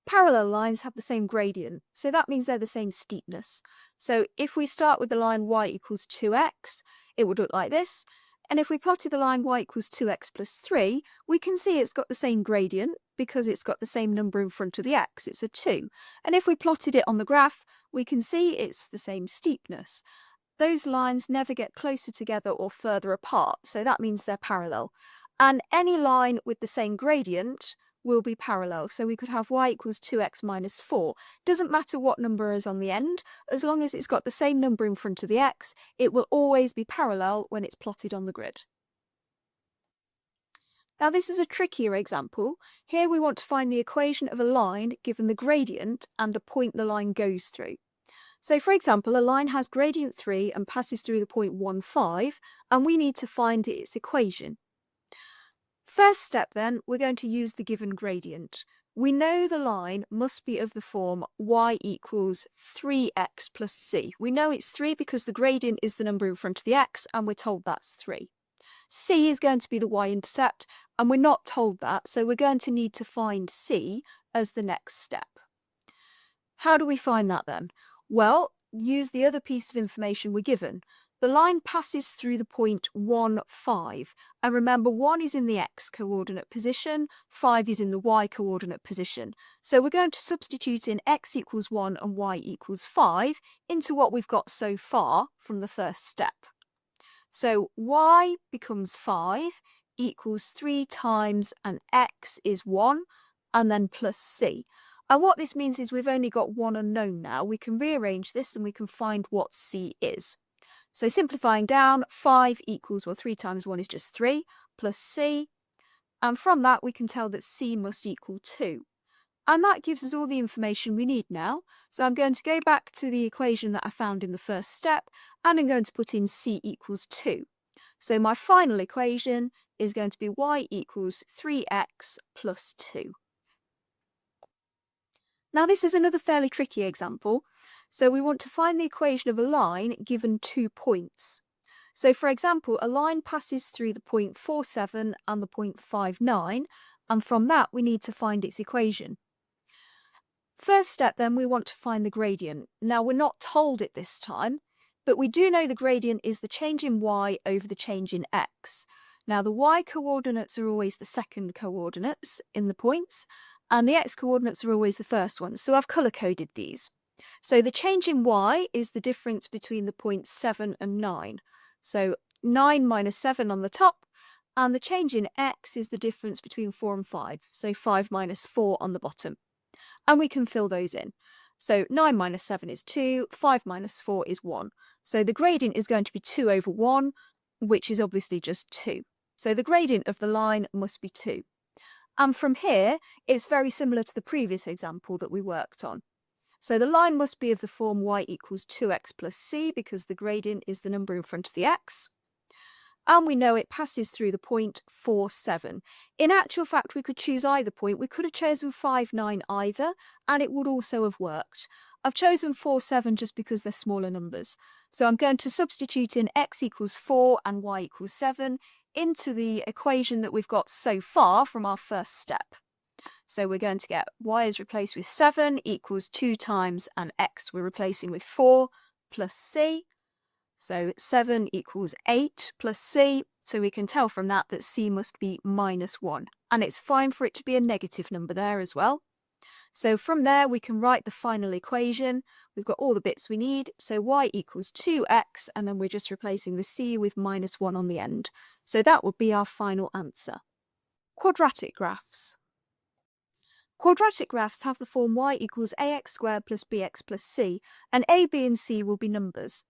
Parallel lines have the same gradient, so that means they're the same steepness. So if we start with the line y equals 2x, it would look like this. And if we plotted the line y equals 2x plus 3, we can see it's got the same gradient because it's got the same number in front of the x, it's a 2. And if we plotted it on the graph, we can see it's the same steepness. Those lines never get closer together or further apart, so that means they're parallel. And any line with the same gradient will be parallel. So we could have y equals 2x minus 4. Doesn't matter what number is on the end, as long as it's got the same number in front of the x, it will always be parallel when it's plotted on the grid. Now this is a trickier example. Here we want to find the equation of a line given the gradient and a point the line goes through. So for example, a line has gradient 3 and passes through the point 1, 5, and we need to find its equation. First step then, we're going to use the given gradient. We know the line must be of the form y equals 3x plus c. We know it's 3 because the gradient is the number in front of the x, and we're told that's 3. C is going to be the y-intercept, and we're not told that, so we're going to need to find c as the next step. How do we find that then? Well, use the other piece of information we're given. The line passes through the point 1, 5. And remember, 1 is in the x-coordinate position, 5 is in the y-coordinate position. So we're going to substitute in x equals 1 and y equals 5 into what we've got so far from the first step. So y becomes 5 equals 3 times and x is 1, and then plus c. And what this means is we've only got one unknown now. We can rearrange this and we can find what c is. So simplifying down, 5 equals, well, 3 times 1 is just 3, plus c. And from that, we can tell that c must equal 2. And that gives us all the information we need now. So I'm going to go back to the equation that I found in the first step, and I'm going to put in c equals 2. So my final equation is going to be y equals 3x plus 2. Now this is another fairly tricky example. So we want to find the equation of a line given 2 points. So for example, a line passes through the point 4, 7 and the point 5, 9, and from that we need to find its equation. First step then, we want to find the gradient. Now we're not told it this time, but we do know the gradient is the change in y over the change in x. Now the y coordinates are always the second coordinates in the points, and the x coordinates are always the first ones, so I've colour-coded these. So the change in y is the difference between the points 7 and 9. So 9 minus 7 on the top, and the change in x is the difference between 4 and 5. So 5 minus 4 on the bottom. And we can fill those in. So 9 minus 7 is 2, 5 minus 4 is 1. So the gradient is going to be 2 over 1, which is obviously just 2. So the gradient of the line must be 2. And from here, it's very similar to the previous example that we worked on. So the line must be of the form y equals 2x plus c, because the gradient is the number in front of the x. And we know it passes through the point 4, 7. In actual fact, we could choose either point. We could have chosen 5, 9 either, and it would also have worked. I've chosen 4, 7 just because they're smaller numbers. So I'm going to substitute in x equals 4 and y equals 7 into the equation that we've got so far from our first step. So we're going to get y is replaced with 7 equals 2 times, and x we're replacing with 4 plus c. So 7 equals 8 plus c, so we can tell from that that c must be minus 1. And it's fine for it to be a negative number there as well. So from there we can write the final equation. We've got all the bits we need. So y equals 2x, and then we're just replacing the c with minus 1 on the end. So that would be our final answer. Quadratic graphs. Quadratic graphs have the form y equals ax squared plus bx plus c, and a, b and c will be numbers.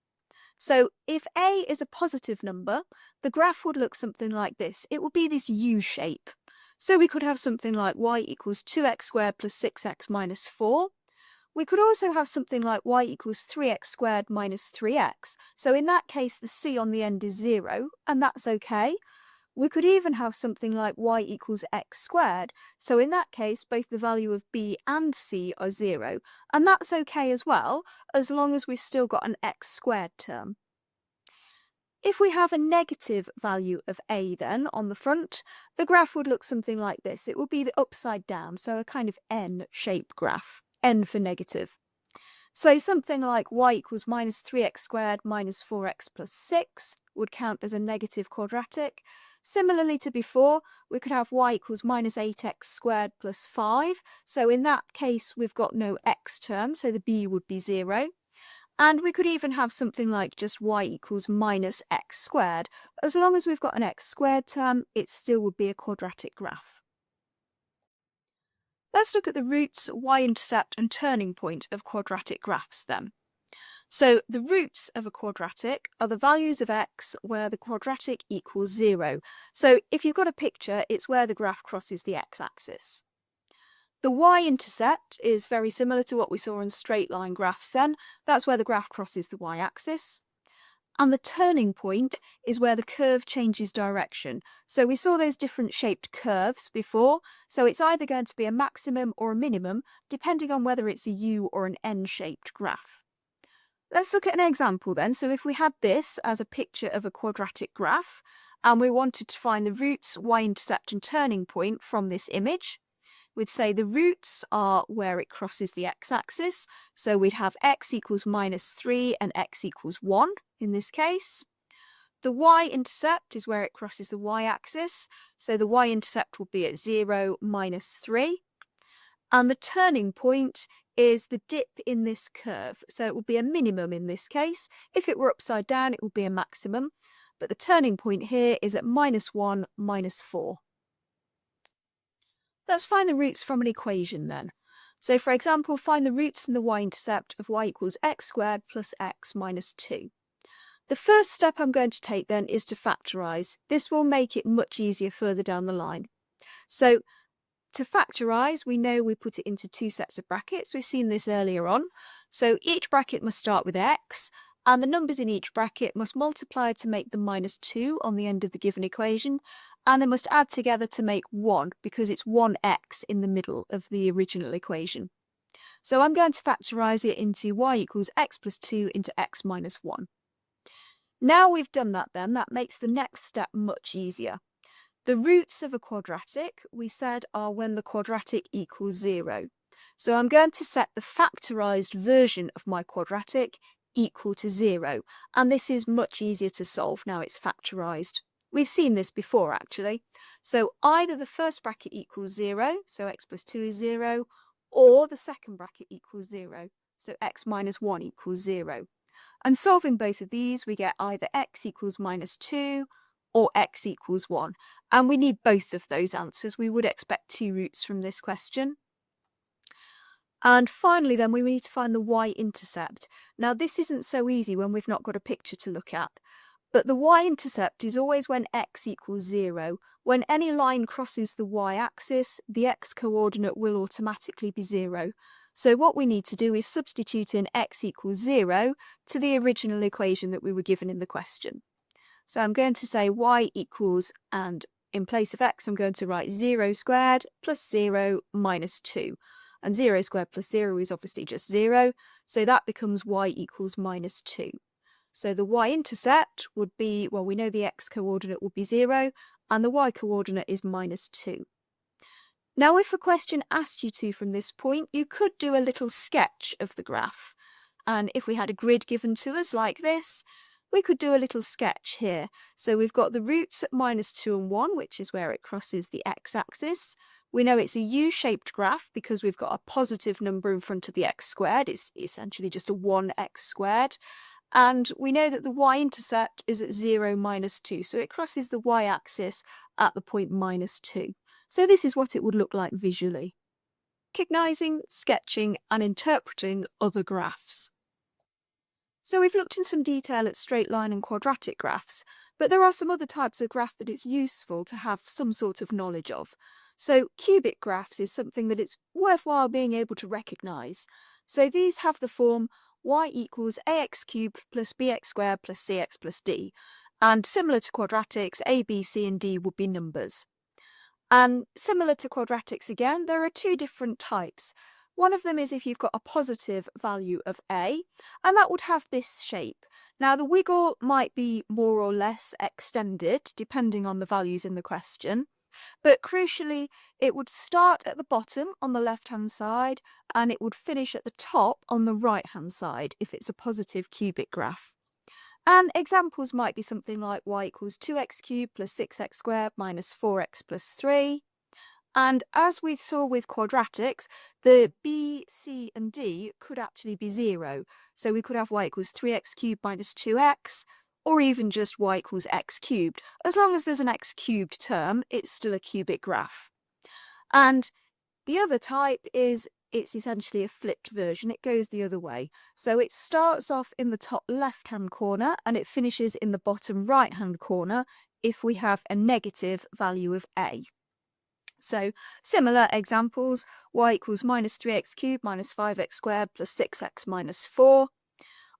So if a is a positive number, the graph would look something like this. It would be this U shape. So we could have something like y equals 2x squared plus 6x minus 4. We could also have something like y equals 3x squared minus 3x. So in that case, the c on the end is 0, and that's okay. We could even have something like y equals x squared. So in that case, both the value of b and c are 0. And that's okay as well, as long as we've still got an x squared term. If we have a negative value of a then on the front, the graph would look something like this. It would be the upside down, so a kind of N-shaped graph, N for negative. So something like y equals minus 3x squared minus 4x plus 6 would count as a negative quadratic. Similarly to before, we could have y equals minus 8x squared plus 5. So in that case, we've got no x term, so the b would be 0. And we could even have something like just y equals minus x squared. As long as we've got an x squared term, it still would be a quadratic graph. Let's look at the roots, y-intercept and turning point of quadratic graphs then. So the roots of a quadratic are the values of x where the quadratic equals 0. So if you've got a picture, it's where the graph crosses the x-axis. The y-intercept is very similar to what we saw in straight line graphs then. That's where the graph crosses the y-axis. And the turning point is where the curve changes direction. So we saw those different shaped curves before. So it's either going to be a maximum or a minimum, depending on whether it's a U or an N-shaped graph. Let's look at an example then. So if we had this as a picture of a quadratic graph, and we wanted to find the roots, y-intercept and turning point from this image, we'd say the roots are where it crosses the x-axis. So we'd have x equals minus 3 and x equals 1 in this case. The y-intercept is where it crosses the y-axis. So the y-intercept will be at 0, minus 3. And the turning point is the dip in this curve. So it will be a minimum in this case. If it were upside down, it would be a maximum. But the turning point here is at minus 1, minus 4. Let's find the roots from an equation then. So for example, find the roots and the y-intercept of y equals x squared plus x minus 2. The first step I'm going to take then is to factorise. This will make it much easier further down the line. So to factorise, we know we put it into two sets of brackets. We've seen this earlier on. So each bracket must start with x, and the numbers in each bracket must multiply to make the minus 2 on the end of the given equation, and they must add together to make 1, because it's 1x in the middle of the original equation. So I'm going to factorise it into y equals x plus 2 into x minus 1. Now we've done that then, that makes the next step much easier. The roots of a quadratic, we said, are when the quadratic equals 0. So I'm going to set the factorised version of my quadratic equal to 0. And this is much easier to solve now it's factorised. We've seen this before actually. So either the first bracket equals 0, so x plus 2 is 0, or the second bracket equals 0, so x minus 1 equals 0. And solving both of these, we get either x equals minus 2 or x equals 1. And we need both of those answers. We would expect two roots from this question. And finally then, we need to find the y-intercept. Now this isn't so easy when we've not got a picture to look at. But the y-intercept is always when x equals 0. When any line crosses the y-axis, the x-coordinate will automatically be 0. So what we need to do is substitute in x equals 0 to the original equation that we were given in the question. So I'm going to say y equals, and in place of x, I'm going to write 0 squared plus 0 minus 2. And 0 squared plus 0 is obviously just 0, so that becomes y equals minus 2. So the y-intercept would be, well, we know the x-coordinate would be 0, and the y-coordinate is minus 2. Now, if a question asked you to from this point, you could do a little sketch of the graph. And if we had a grid given to us like this, we could do a little sketch here. So we've got the roots at minus 2 and 1, which is where it crosses the x-axis. We know it's a U-shaped graph because we've got a positive number in front of the x squared. It's essentially just a 1x squared. And we know that the y-intercept is at 0, minus 2. So it crosses the y-axis at the point minus 2. So this is what it would look like visually. Recognizing, sketching, and interpreting other graphs. So we've looked in some detail at straight line and quadratic graphs, but there are some other types of graph that it's useful to have some sort of knowledge of. So cubic graphs is something that it's worthwhile being able to recognize. So these have the form y equals ax cubed plus bx squared plus cx plus d. And similar to quadratics, a, b, c and d would be numbers. And similar to quadratics again, there are two different types. One of them is if you've got a positive value of a, and that would have this shape. Now the wiggle might be more or less extended depending on the values in the question, but crucially it would start at the bottom on the left hand side and it would finish at the top on the right hand side if it's a positive cubic graph. And examples might be something like y equals 2x cubed plus 6x squared minus 4x plus 3. And as we saw with quadratics, the b, c and d could actually be 0. So we could have y equals 3x cubed minus 2x, or even just y equals x cubed. As long as there's an x cubed term, it's still a cubic graph. And the other type is it's essentially a flipped version. It goes the other way. So it starts off in the top left-hand corner and it finishes in the bottom right-hand corner if we have a negative value of a. So similar examples, y equals minus 3x cubed minus 5x squared plus 6x minus 4.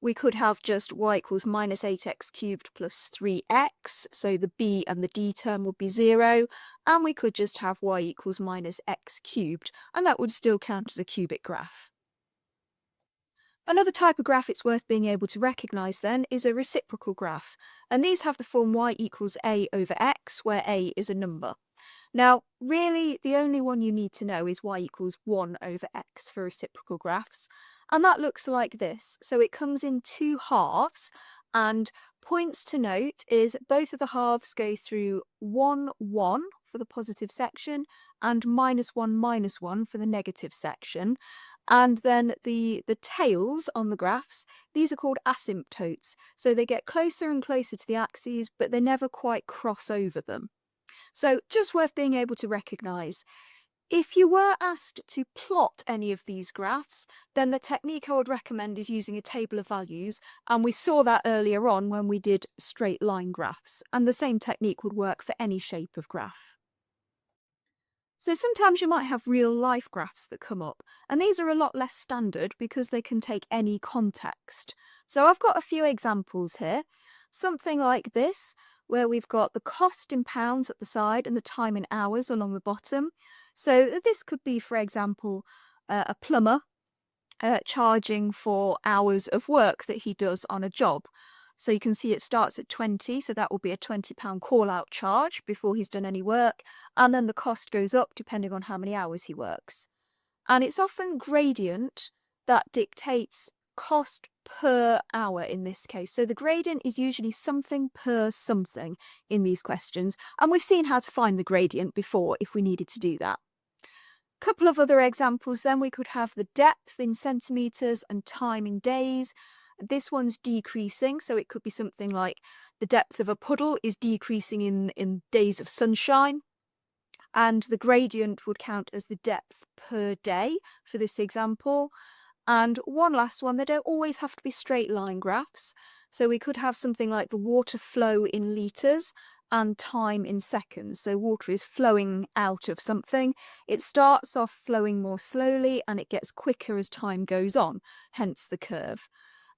We could have just y equals minus 8x cubed plus 3x, so the b and the d term would be 0, and we could just have y equals minus x cubed, and that would still count as a cubic graph. Another type of graph it's worth being able to recognise then is a reciprocal graph, and these have the form y equals a over x, where a is a number. Now, really, the only one you need to know is y equals 1 over x for reciprocal graphs. And that looks like this. So it comes in two halves, and points to note is both of the halves go through 1, 1 for the positive section and minus 1 for the negative section. And then the tails on the graphs, these are called asymptotes. So they get closer and closer to the axes, but they never quite cross over them. So just worth being able to recognise. If you were asked to plot any of these graphs, then the technique I would recommend is using a table of values, and we saw that earlier on when we did straight line graphs, and the same technique would work for any shape of graph. So sometimes you might have real life graphs that come up, and these are a lot less standard because they can take any context. So I've got a few examples here, something like this, where we've got the cost in pounds at the side and the time in hours along the bottom. So this could be, for example, a plumber charging for hours of work that he does on a job. So you can see it starts at 20, so that will be a £20 call-out charge before he's done any work, and then the cost goes up depending on how many hours he works. And it's often gradient that dictates cost per hour in this case. So the gradient is usually something per something in these questions, and we've seen how to find the gradient before if we needed to do that. Couple of other examples then, we could have the depth in centimetres and time in days. This one's decreasing, so it could be something like the depth of a puddle is decreasing in days of sunshine, and the gradient would count as the depth per day for this example. And one last one, they don't always have to be straight line graphs. So we could have something like the water flow in litres and time in seconds. So water is flowing out of something. It starts off flowing more slowly and it gets quicker as time goes on, hence the curve.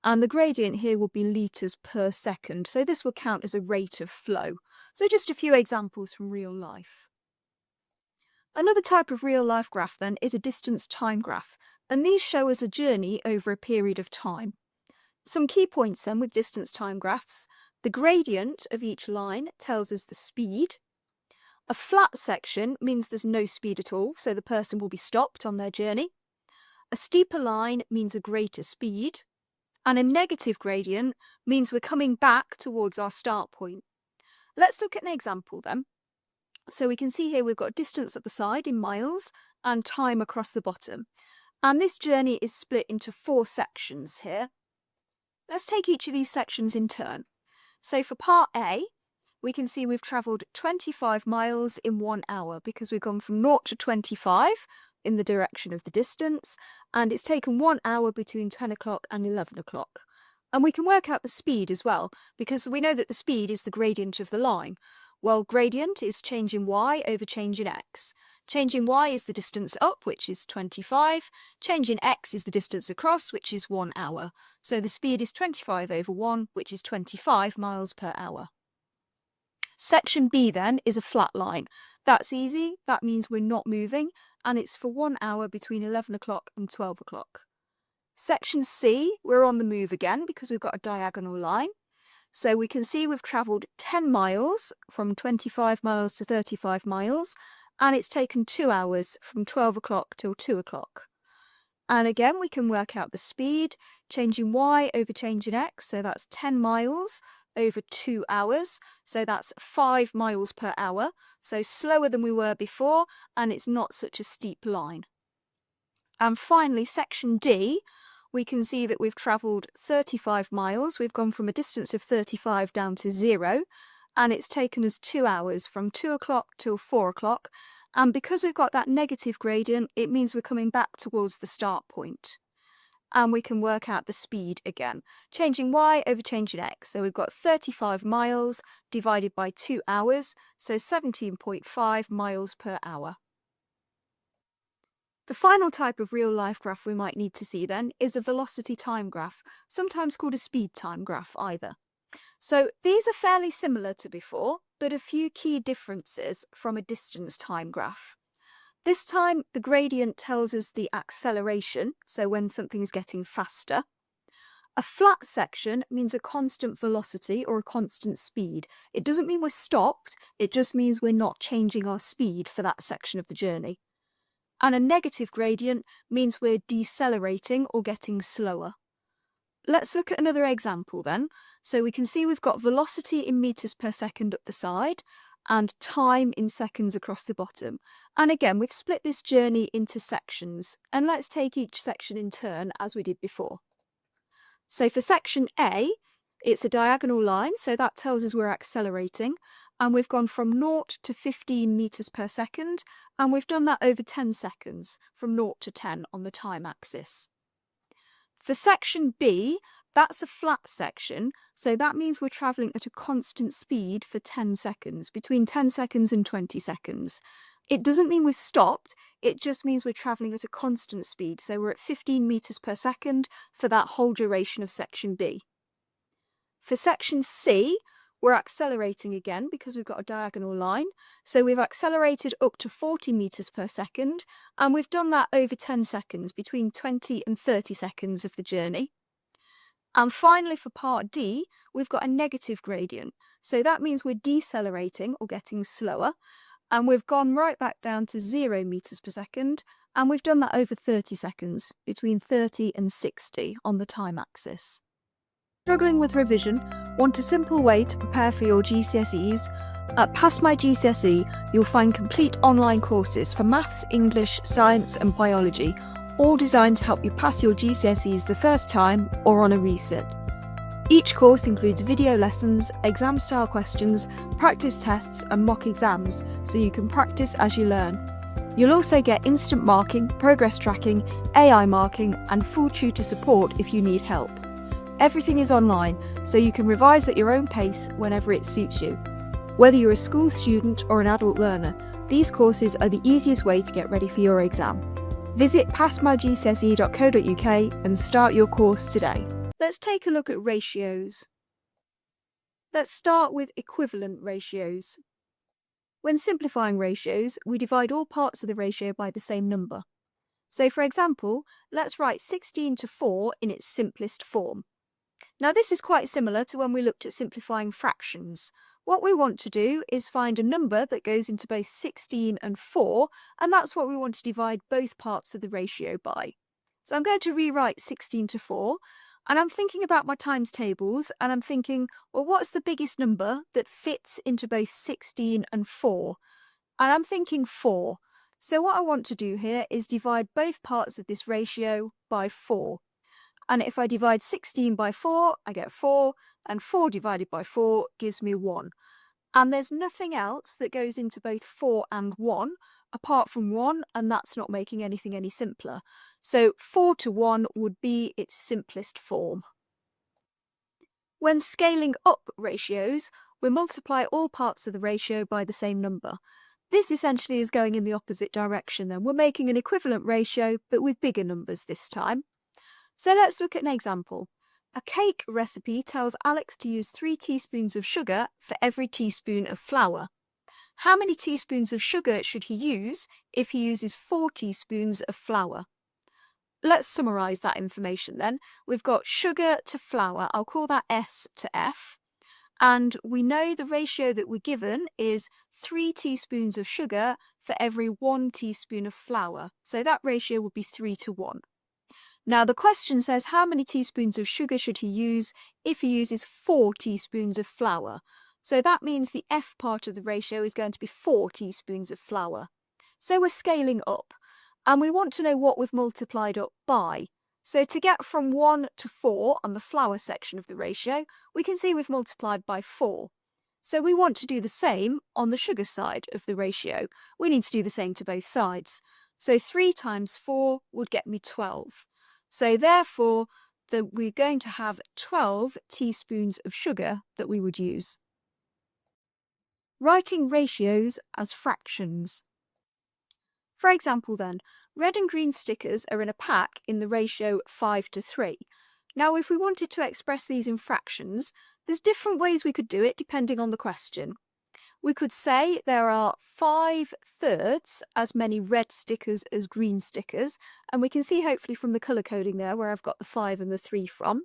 And the gradient here will be litres per second. So this will count as a rate of flow. So just a few examples from real life. Another type of real-life graph then is a distance time graph, and these show us a journey over a period of time. Some key points then with distance time graphs: the gradient of each line tells us the speed. A flat section means there's no speed at all, so the person will be stopped on their journey. A steeper line means a greater speed. And a negative gradient means we're coming back towards our start point. Let's look at an example then. So we can see here we've got distance at the side in miles and time across the bottom. And this journey is split into 4 sections here. Let's take each of these sections in turn. So for part A, we can see we've travelled 25 miles in 1 hour because we've gone from 0 to 25 in the direction of the distance, and it's taken 1 hour between 10 o'clock and 11 o'clock. And we can work out the speed as well, because we know that the speed is the gradient of the line. Well, gradient is change in y over change in x. Change in y is the distance up, which is 25. Change in x is the distance across, which is 1 hour. So the speed is 25 over 1, which is 25 miles per hour. Section B then is a flat line. That's easy. That means we're not moving, and it's for 1 hour between 11 o'clock and 12 o'clock. Section C, we're on the move again because we've got a diagonal line. So we can see we've travelled 10 miles from 25 miles to 35 miles, and it's taken 2 hours from 12 o'clock till 2 o'clock. And again, we can work out the speed, changing y over change in x, so that's 10 miles over 2 hours, so that's 5 miles per hour, so slower than we were before, and it's not such a steep line. And finally, section D, we can see that we've travelled 35 miles. We've gone from a distance of 35 down to 0, and it's taken us 2 hours from 2 o'clock till 4 o'clock. And because we've got that negative gradient, it means we're coming back towards the start point. And we can work out the speed again, changing y over changing x. So we've got 35 miles divided by 2 hours, so 17.5 miles per hour. The final type of real-life graph we might need to see then is a velocity time graph, sometimes called a speed time graph either. So these are fairly similar to before, but a few key differences from a distance time graph. This time the gradient tells us the acceleration, so when something's getting faster. A flat section means a constant velocity or a constant speed. It doesn't mean we're stopped, it just means we're not changing our speed for that section of the journey. And a negative gradient means we're decelerating or getting slower. Let's look at another example then. So we can see we've got velocity in meters per second up the side and time in seconds across the bottom. And again, we've split this journey into sections, and let's take each section in turn as we did before. So for section A, it's a diagonal line, so that tells us we're accelerating, and we've gone from 0 to 15 meters per second, and we've done that over 10 seconds, from 0 to 10 on the time axis. For section B, that's a flat section, so that means we're travelling at a constant speed for 10 seconds, between 10 seconds and 20 seconds. It doesn't mean we're stopped, it just means we're travelling at a constant speed, so we're at 15 meters per second for that whole duration of section B. For section C, we're accelerating again because we've got a diagonal line, so we've accelerated up to 40 meters per second, and we've done that over 10 seconds, between 20 and 30 seconds of the journey. And finally for part D, we've got a negative gradient, so that means we're decelerating or getting slower, and we've gone right back down to 0 meters per second, and we've done that over 30 seconds, between 30 and 60 on the time axis. Struggling with revision, want a simple way to prepare for your GCSEs? At Pass GCSE, you'll find complete online courses for maths, English, science and biology, all designed to help you pass your GCSEs the first time or on a resit. Each course includes video lessons, exam-style questions, practice tests and mock exams, so you can practice as you learn. You'll also get instant marking, progress tracking, AI marking and full tutor support if you need help. Everything is online, so you can revise at your own pace whenever it suits you. Whether you're a school student or an adult learner, these courses are the easiest way to get ready for your exam. Visit passmygcse.co.uk and start your course today. Let's take a look at ratios. Let's start with equivalent ratios. When simplifying ratios, we divide all parts of the ratio by the same number. So for example, let's write 16 to 4 in its simplest form. Now this is quite similar to when we looked at simplifying fractions. What we want to do is find a number that goes into both 16 and 4, and that's what we want to divide both parts of the ratio by. So I'm going to rewrite 16 to 4, and I'm thinking about my times tables, and I'm thinking, well, what's the biggest number that fits into both 16 and 4? And I'm thinking 4. So what I want to do here is divide both parts of this ratio by 4. And if I divide 16 by 4, I get 4, and 4 divided by 4 gives me 1. And there's nothing else that goes into both 4 and 1 apart from 1, and that's not making anything any simpler. So 4 to 1 would be its simplest form. When scaling up ratios, we multiply all parts of the ratio by the same number. This essentially is going in the opposite direction then. We're making an equivalent ratio, but with bigger numbers this time. So let's look at an example. A cake recipe tells Alex to use 3 teaspoons of sugar for every teaspoon of flour. How many teaspoons of sugar should he use if he uses 4 teaspoons of flour? Let's summarise that information then. We've got sugar to flour, I'll call that S to F, and we know the ratio that we're given is 3 teaspoons of sugar for every 1 teaspoon of flour, so that ratio would be 3 to 1. Now the question says how many teaspoons of sugar should he use if he uses 4 teaspoons of flour. So that means the F part of the ratio is going to be 4 teaspoons of flour. So we're scaling up, and we want to know what we've multiplied up by. So to get from 1 to 4 on the flour section of the ratio, we can see we've multiplied by 4. So we want to do the same on the sugar side of the ratio. We need to do the same to both sides. So 3 times 4 would get me 12. So therefore, we're going to have 12 teaspoons of sugar that we would use. Writing ratios as fractions. For example then, red and green stickers are in a pack in the ratio 5 to 3. Now if we wanted to express these in fractions, there's different ways we could do it depending on the question. We could say there are 5/3 as many red stickers as green stickers, and we can see hopefully from the colour coding there where I've got the 5 and the 3 from.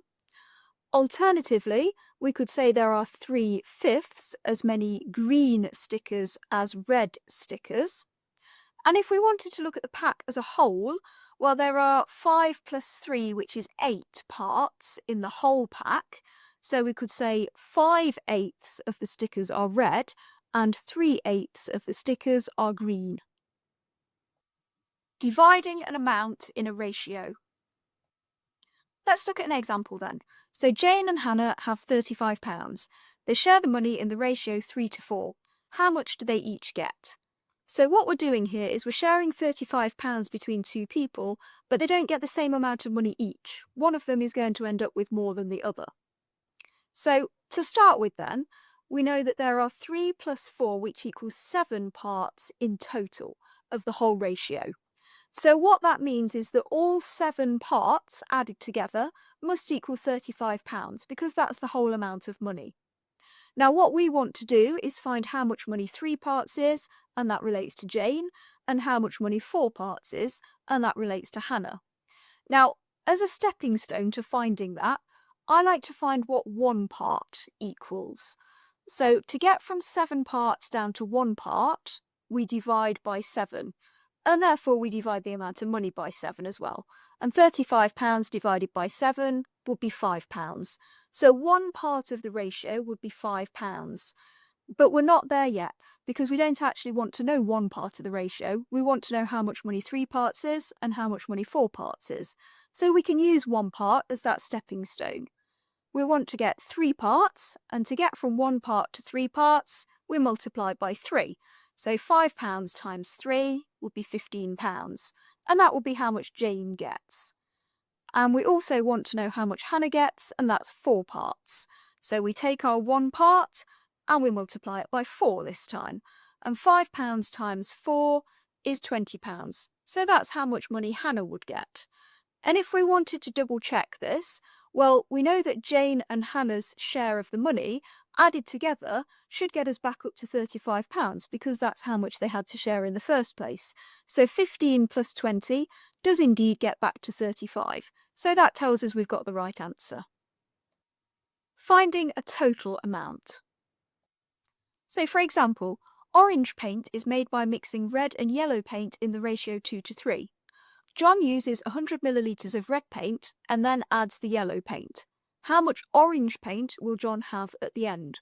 Alternatively, we could say there are 3/5 as many green stickers as red stickers. And if we wanted to look at the pack as a whole, well, there are 5 plus 3, which is 8 parts in the whole pack. So we could say 5/8 of the stickers are red and 3/8 of the stickers are green. Dividing an amount in a ratio. Let's look at an example then. So Jane and Hannah have £35. They share the money in the ratio 3 to 4. How much do they each get? So what we're doing here is we're sharing £35 between 2 people, but they don't get the same amount of money each. One of them is going to end up with more than the other. So to start with then, we know that there are 3 plus 4, which equals 7 parts in total of the whole ratio. So what that means is that all 7 parts added together must equal £35 because that's the whole amount of money. Now what we want to do is find how much money 3 parts is, and that relates to Jane, and how much money 4 parts is, and that relates to Hannah. Now, as a stepping stone to finding that, I like to find what 1 part equals. So to get from 7 parts down to 1 part, we divide by 7, and therefore we divide the amount of money by 7 as well. And £35 divided by 7 would be £5. So 1 part of the ratio would be £5. But we're not there yet, because we don't actually want to know 1 part of the ratio. We want to know how much money 3 parts is and how much money 4 parts is. So we can use 1 part as that stepping stone. We want to get 3 parts, and to get from 1 part to 3 parts, we multiply by 3. So £5 times 3 would be £15, and that will be how much Jane gets. And we also want to know how much Hannah gets, and that's 4 parts. So we take our 1 part and we multiply it by 4 this time. And £5 times 4 is £20. So that's how much money Hannah would get. And if we wanted to double check this, well, we know that Jane and Hannah's share of the money added together should get us back up to £35 because that's how much they had to share in the first place. So 15 plus 20 does indeed get back to 35. So that tells us we've got the right answer. Finding a total amount. So for example, orange paint is made by mixing red and yellow paint in the ratio 2:3. John uses 100 millilitres of red paint and then adds the yellow paint. How much orange paint will John have at the end?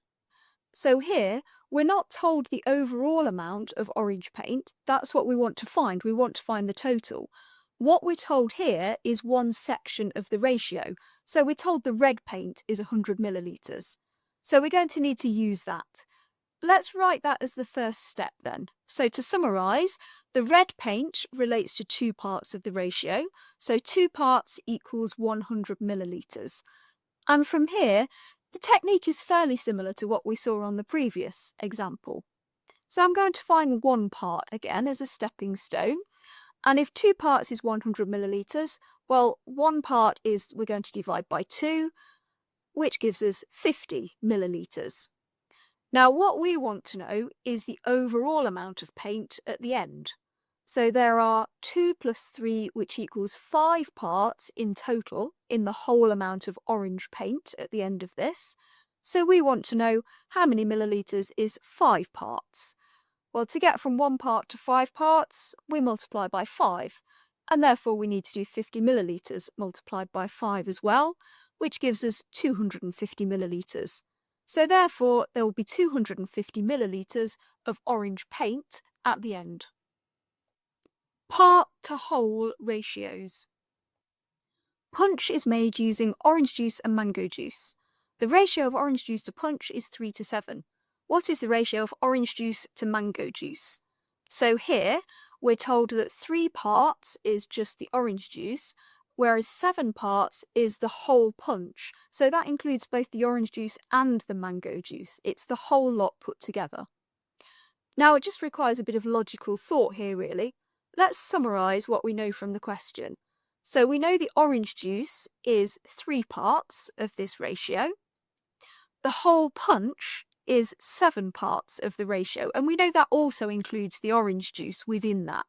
So here, we're not told the overall amount of orange paint. That's what we want to find. We want to find the total. What we're told here is one section of the ratio. So we're told the red paint is 100 millilitres. So we're going to need to use that. Let's write that as the first step then. So to summarise, the red paint relates to 2 parts of the ratio, so 2 parts equals 100 millilitres. And from here, the technique is fairly similar to what we saw on the previous example. So I'm going to find 1 part again as a stepping stone, and if 2 parts is 100 millilitres, well, 1 part is we're going to divide by 2, which gives us 50 millilitres. Now what we want to know is the overall amount of paint at the end. So there are 2 plus 3, which equals 5 parts in total in the whole amount of orange paint at the end of this. So we want to know how many millilitres is 5 parts. Well, to get from 1 part to 5 parts, we multiply by 5, and therefore we need to do 50 millilitres multiplied by 5 as well, which gives us 250 millilitres. So therefore, there will be 250 millilitres of orange paint at the end. Part to whole ratios. Punch is made using orange juice and mango juice. The ratio of orange juice to punch is 3:7. What is the ratio of orange juice to mango juice? So here, we're told that 3 parts is just the orange juice, whereas 7 parts is the whole punch. So that includes both the orange juice and the mango juice. It's the whole lot put together. Now, it just requires a bit of logical thought here, really. Let's summarise what we know from the question. So we know the orange juice is 3 parts of this ratio. The whole punch is 7 parts of the ratio, and we know that also includes the orange juice within that.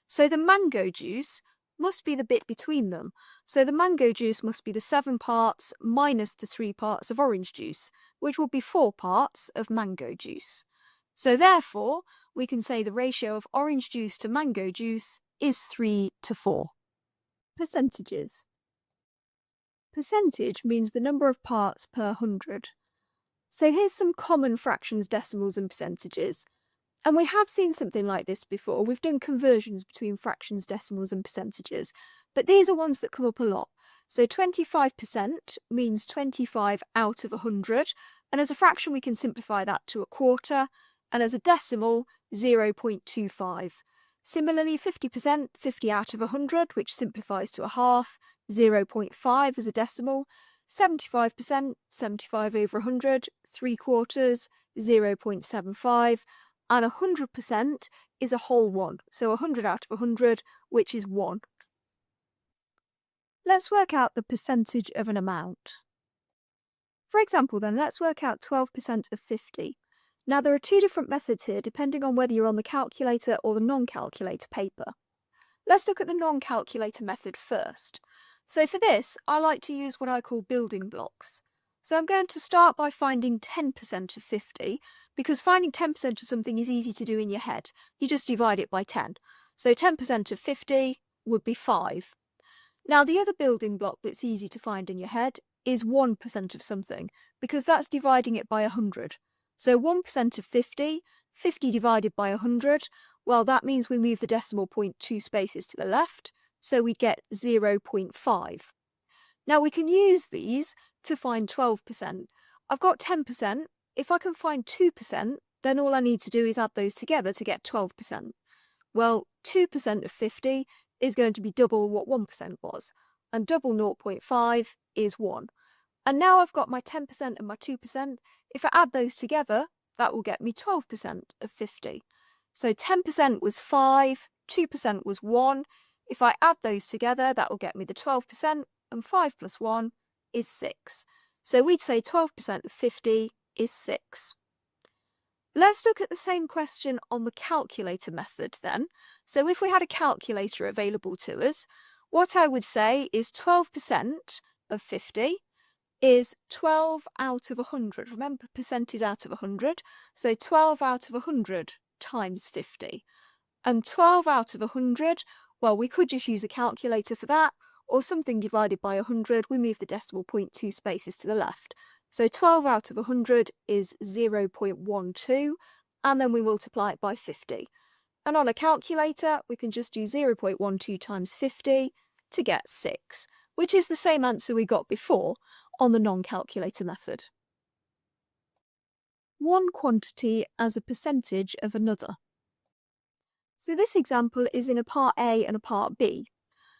So the mango juice must be the bit between them. So the mango juice must be the 7 parts minus the 3 parts of orange juice, which will be 4 parts of mango juice. So therefore, we can say the ratio of orange juice to mango juice is 3:4. Percentages. Percentage means the number of parts per 100. So here's some common fractions, decimals and percentages. And we have seen something like this before. We've done conversions between fractions, decimals and percentages. But these are ones that come up a lot. So 25% means 25 out of 100. And as a fraction, we can simplify that to a quarter. And as a decimal, 0.25. Similarly, 50%, 50 out of 100, which simplifies to a half, 0.5 as a decimal. 75%, 75 over 100, 3/4, 0.75. And 100% is a whole one, so 100 out of 100, which is 1. Let's work out the percentage of an amount. For example then, let's work out 12% of 50. Now there are 2 different methods here depending on whether you're on the calculator or the non-calculator paper. Let's look at the non-calculator method first. So for this, I like to use what I call building blocks. So I'm going to start by finding 10% of 50, because finding 10% of something is easy to do in your head. You just divide it by 10. So 10% of 50 would be 5. Now the other building block that's easy to find in your head is 1% of something, because that's dividing it by 100. So 1% of 50, 50 divided by 100, well that means we move the decimal point 2 spaces to the left, so we get 0.5. Now we can use these to find 12%. I've got 10%. If I can find 2%, then all I need to do is add those together to get 12%. Well, 2% of 50 is going to be double what 1% was, and double 0.5 is 1. And now I've got my 10% and my 2%. If I add those together, that will get me 12% of 50. So 10% was 5, 2% was 1. If I add those together, that will get me the 12%, and 5 plus 1 is 6. So we'd say 12% of 50 is 6. Let's look at the same question on the calculator method then. So if we had a calculator available to us, what I would say is 12% of 50 is 12 out of 100. Remember, percent is out of 100, so 12 out of 100 times 50. And 12 out of 100, well, we could just use a calculator for that, or something divided by 100, we move the decimal point 2 spaces to the left. So 12 out of 100 is 0.12, and then we multiply it by 50. And on a calculator, we can just do 0.12 times 50 to get 6, which is the same answer we got before on the non-calculator method. One quantity as a percentage of another. So this example is in a part A and a part B.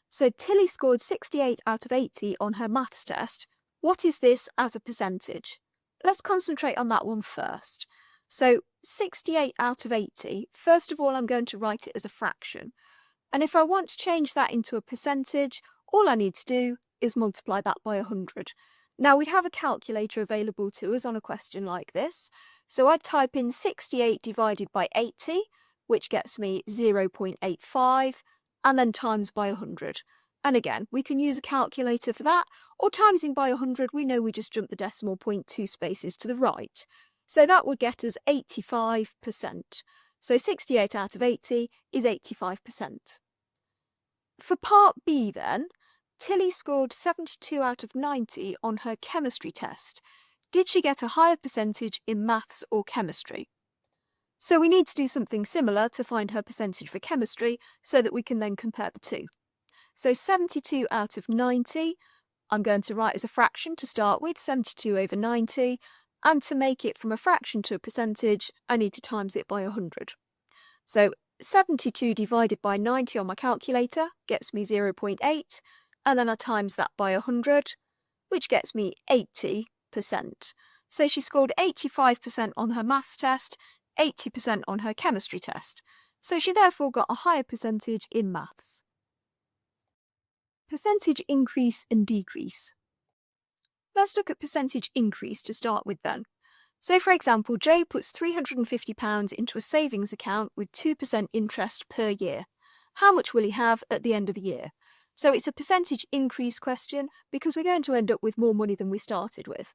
So Tilly scored 68 out of 80 on her maths test. What is this as a percentage? Let's concentrate on that one first. So 68 out of 80, first of all I'm going to write it as a fraction. And if I want to change that into a percentage, all I need to do is multiply that by 100. Now we'd have a calculator available to us on a question like this. So I'd type in 68 divided by 80, which gets me 0.85, and then times by 100. And again, we can use a calculator for that, or timesing by 100, we know we just jump the decimal point 2 spaces to the right. So that would get us 85%. So 68 out of 80 is 85%. For part B then, Tilly scored 72 out of 90 on her chemistry test. Did she get a higher percentage in maths or chemistry? So we need to do something similar to find her percentage for chemistry so that we can then compare the two. So 72 out of 90, I'm going to write as a fraction to start with, 72 over 90, and to make it from a fraction to a percentage, I need to times it by 100. So 72 divided by 90 on my calculator gets me 0.8, and then I times that by 100, which gets me 80%. So she scored 85% on her maths test, 80% on her chemistry test. So she therefore got a higher percentage in maths. Percentage increase and decrease. Let's look at percentage increase to start with then. So for example, Joe puts £350 into a savings account with 2% interest per year. How much will he have at the end of the year? So it's a percentage increase question because we're going to end up with more money than we started with.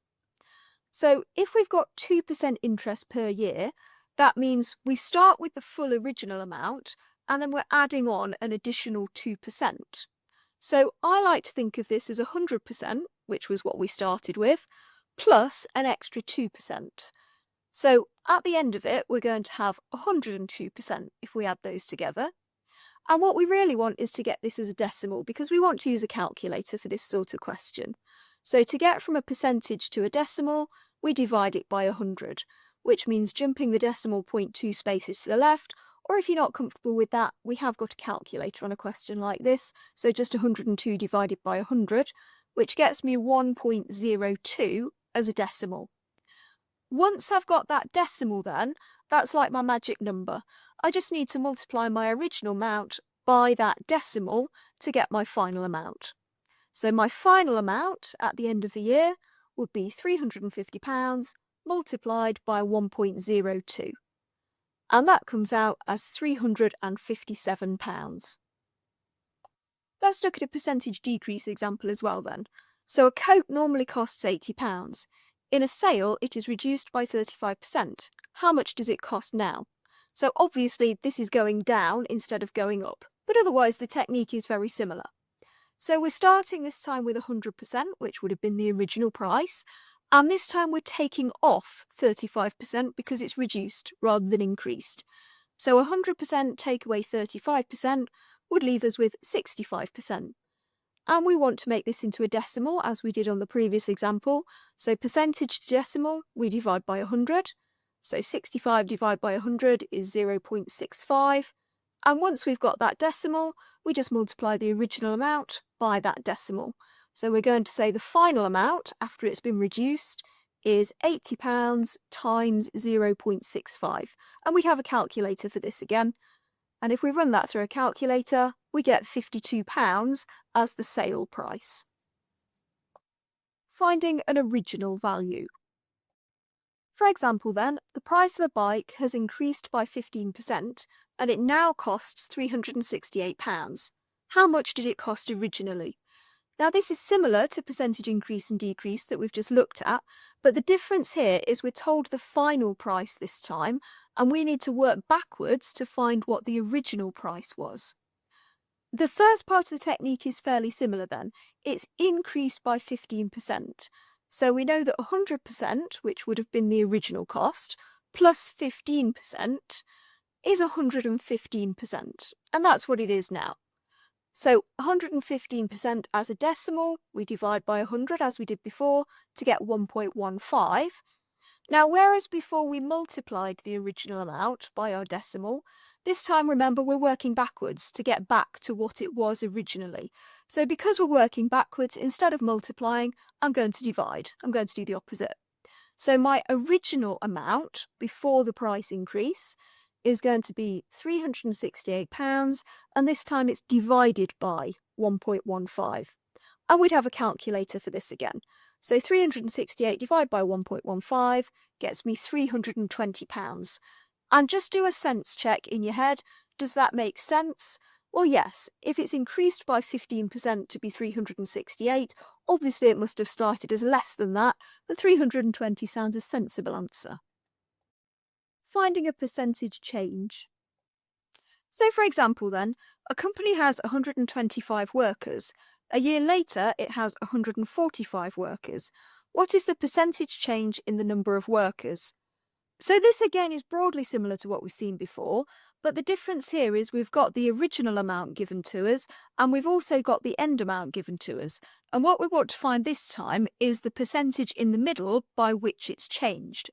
So if we've got 2% interest per year, that means we start with the full original amount and then we're adding on an additional 2%. So I like to think of this as 100%, which was what we started with, plus an extra 2%. So at the end of it, we're going to have 102% if we add those together. And what we really want is to get this as a decimal because we want to use a calculator for this sort of question. So to get from a percentage to a decimal, we divide it by 100, which means jumping the decimal point 2 spaces to the left, or if you're not comfortable with that, we have got a calculator on a question like this, so just 102 divided by 100, which gets me 1.02 as a decimal. Once I've got that decimal then, that's like my magic number. I just need to multiply my original amount by that decimal to get my final amount. So my final amount at the end of the year would be £350 multiplied by 1.02. And that comes out as £357. Let's look at a percentage decrease example as well then. So a coat normally costs £80. In a sale, it is reduced by 35%. How much does it cost now? So obviously this is going down instead of going up, but otherwise the technique is very similar. So we're starting this time with 100%, which would have been the original price, and this time we're taking off 35% because it's reduced rather than increased. So 100% take away 35% would leave us with 65%. And we want to make this into a decimal as we did on the previous example. So percentage to decimal, we divide by 100. So 65 divided by 100 is 0.65. And once we've got that decimal, we just multiply the original amount by that decimal, So we're going to say the final amount after it's been reduced is £80 times 0.65. And we have a calculator for this again. And if we run that through a calculator, we get £52 as the sale price. Finding an original value. For example then, the price of a bike has increased by 15% and it now costs £368. How much did it cost originally? Now this is similar to percentage increase and decrease that we've just looked at, but the difference here is we're told the final price this time, and we need to work backwards to find what the original price was. The first part of the technique is fairly similar then. It's increased by 15%. So we know that 100%, which would have been the original cost, plus 15% is 115%, and that's what it is now. So 115% as a decimal, we divide by 100 as we did before to get 1.15. Now, whereas before we multiplied the original amount by our decimal, this time remember we're working backwards to get back to what it was originally. So because we're working backwards, instead of multiplying, I'm going to divide. I'm going to do the opposite. So my original amount before the price increase is going to be £368, and this time it's divided by 1.15. And we'd have a calculator for this again. So 368 divided by 1.15 gets me £320. And just do a sense check in your head. Does that make sense? Well, yes. If it's increased by 15% to be 368, obviously it must have started as less than that, but 320 sounds a sensible answer. Finding a percentage change. So for example then, a company has 125 workers. A year later, it has 145 workers. What is the percentage change in the number of workers? So this again is broadly similar to what we've seen before, but the difference here is we've got the original amount given to us, and we've also got the end amount given to us. And what we want to find this time is the percentage in the middle by which it's changed.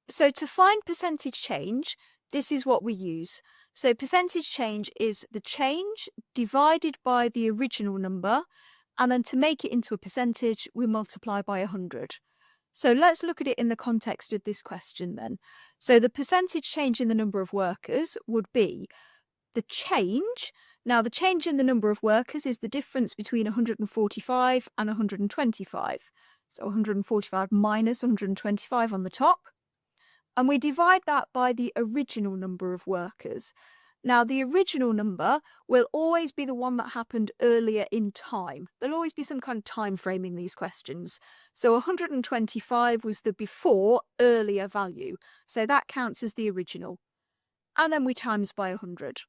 So to find percentage change, this is what we use. So percentage change is the change divided by the original number, and then to make it into a percentage, we multiply by 100. So let's look at it in the context of this question then. So the percentage change in the number of workers would be the change. Now the change in the number of workers is the difference between 145 and 125. So 145 minus 125 on the top. And we divide that by the original number of workers. Now, the original number will always be the one that happened earlier in time. There'll always be some kind of time frame in these questions. So 125 was the before earlier value. So that counts as the original. And then we times by 100.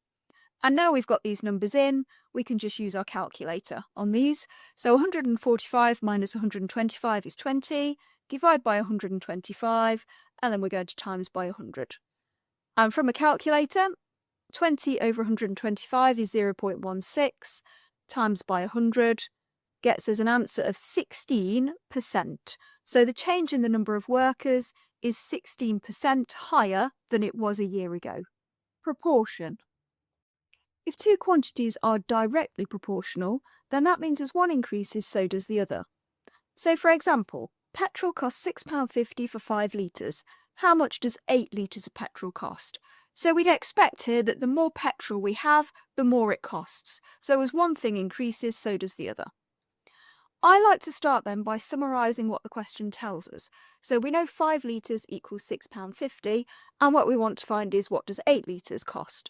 And now we've got these numbers in, we can just use our calculator on these. So 145 minus 125 is 20, divide by 125, and then we're going to times by 100. And from a calculator, 20 over 125 is 0.16, times by 100 gets us an answer of 16%. So the change in the number of workers is 16% higher than it was a year ago. Proportion. If two quantities are directly proportional, then that means as one increases, so does the other. So for example, petrol costs £6.50 for 5 litres. How much does 8 litres of petrol cost? So we'd expect here that the more petrol we have, the more it costs. So as one thing increases, so does the other. I like to start then by summarising what the question tells us. So we know 5 litres equals £6.50, and what we want to find is what does 8 litres cost?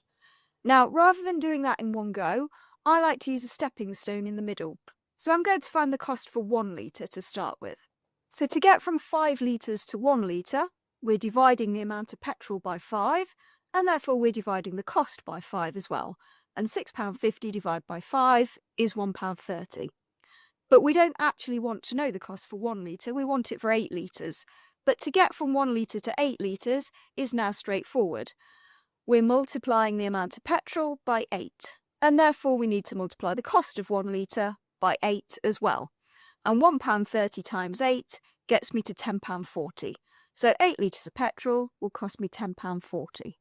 Now, rather than doing that in one go, I like to use a stepping stone in the middle. So I'm going to find the cost for 1 litre to start with. So to get from 5 litres to 1 litre, we're dividing the amount of petrol by 5, and therefore we're dividing the cost by 5 as well. And £6.50 divided by 5 is £1.30. But we don't actually want to know the cost for 1 litre, we want it for 8 litres. But to get from 1 litre to 8 litres is now straightforward. We're multiplying the amount of petrol by 8, and therefore we need to multiply the cost of 1 litre by 8 as well. And £1.30 times 8 gets me to £10.40. So 8 litres of petrol will cost me £10.40.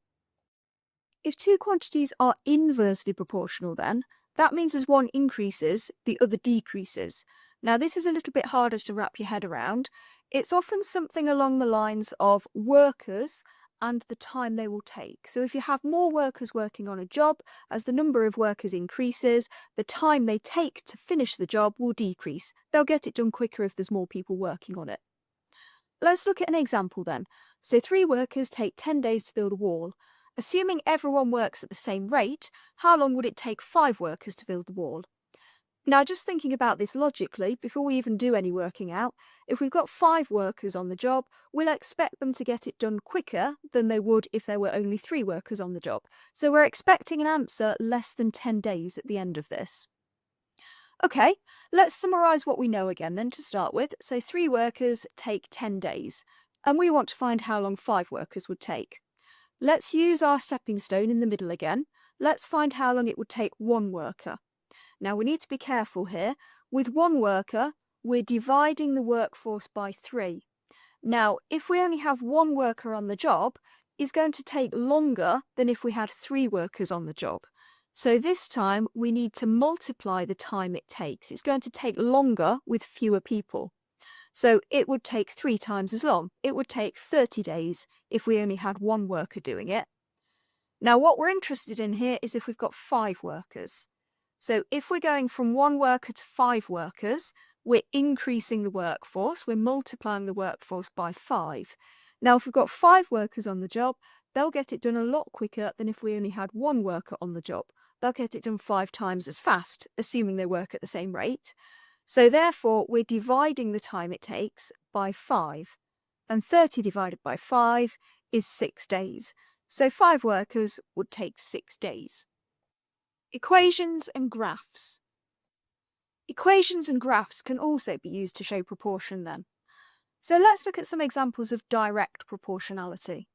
If two quantities are inversely proportional then, that means as one increases, the other decreases. Now this is a little bit harder to wrap your head around. It's often something along the lines of workers and the time they will take. So if you have more workers working on a job, as the number of workers increases, the time they take to finish the job will decrease. They'll get it done quicker if there's more people working on it. Let's look at an example then. So 3 workers take 10 days to build a wall. Assuming everyone works at the same rate, how long would it take 5 workers to build the wall? Now, just thinking about this logically, before we even do any working out, if we've got 5 workers on the job, we'll expect them to get it done quicker than they would if there were only 3 workers on the job. So we're expecting an answer less than 10 days at the end of this. Okay, let's summarise what we know again then to start with. So 3 workers take 10 days, and we want to find how long 5 workers would take. Let's use our stepping stone in the middle again. Let's find how long it would take 1 worker. Now we need to be careful here. With 1 worker, we're dividing the workforce by 3. Now, if we only have 1 worker on the job, it's going to take longer than if we had 3 workers on the job. So this time we need to multiply the time it takes. It's going to take longer with fewer people. So it would take 3 times as long. It would take 30 days if we only had 1 worker doing it. Now what we're interested in here is if we've got 5 workers. So if we're going from 1 worker to 5 workers, we're increasing the workforce. We're multiplying the workforce by 5. Now if we've got 5 workers on the job, they'll get it done a lot quicker than if we only had 1 worker on the job. They'll get it done 5 times as fast, assuming they work at the same rate. So therefore, we're dividing the time it takes by 5. And 30 divided by 5 is 6 days. So 5 workers would take 6 days. Equations and graphs. Equations and graphs can also be used to show proportion then. So let's look at some examples of direct proportionality.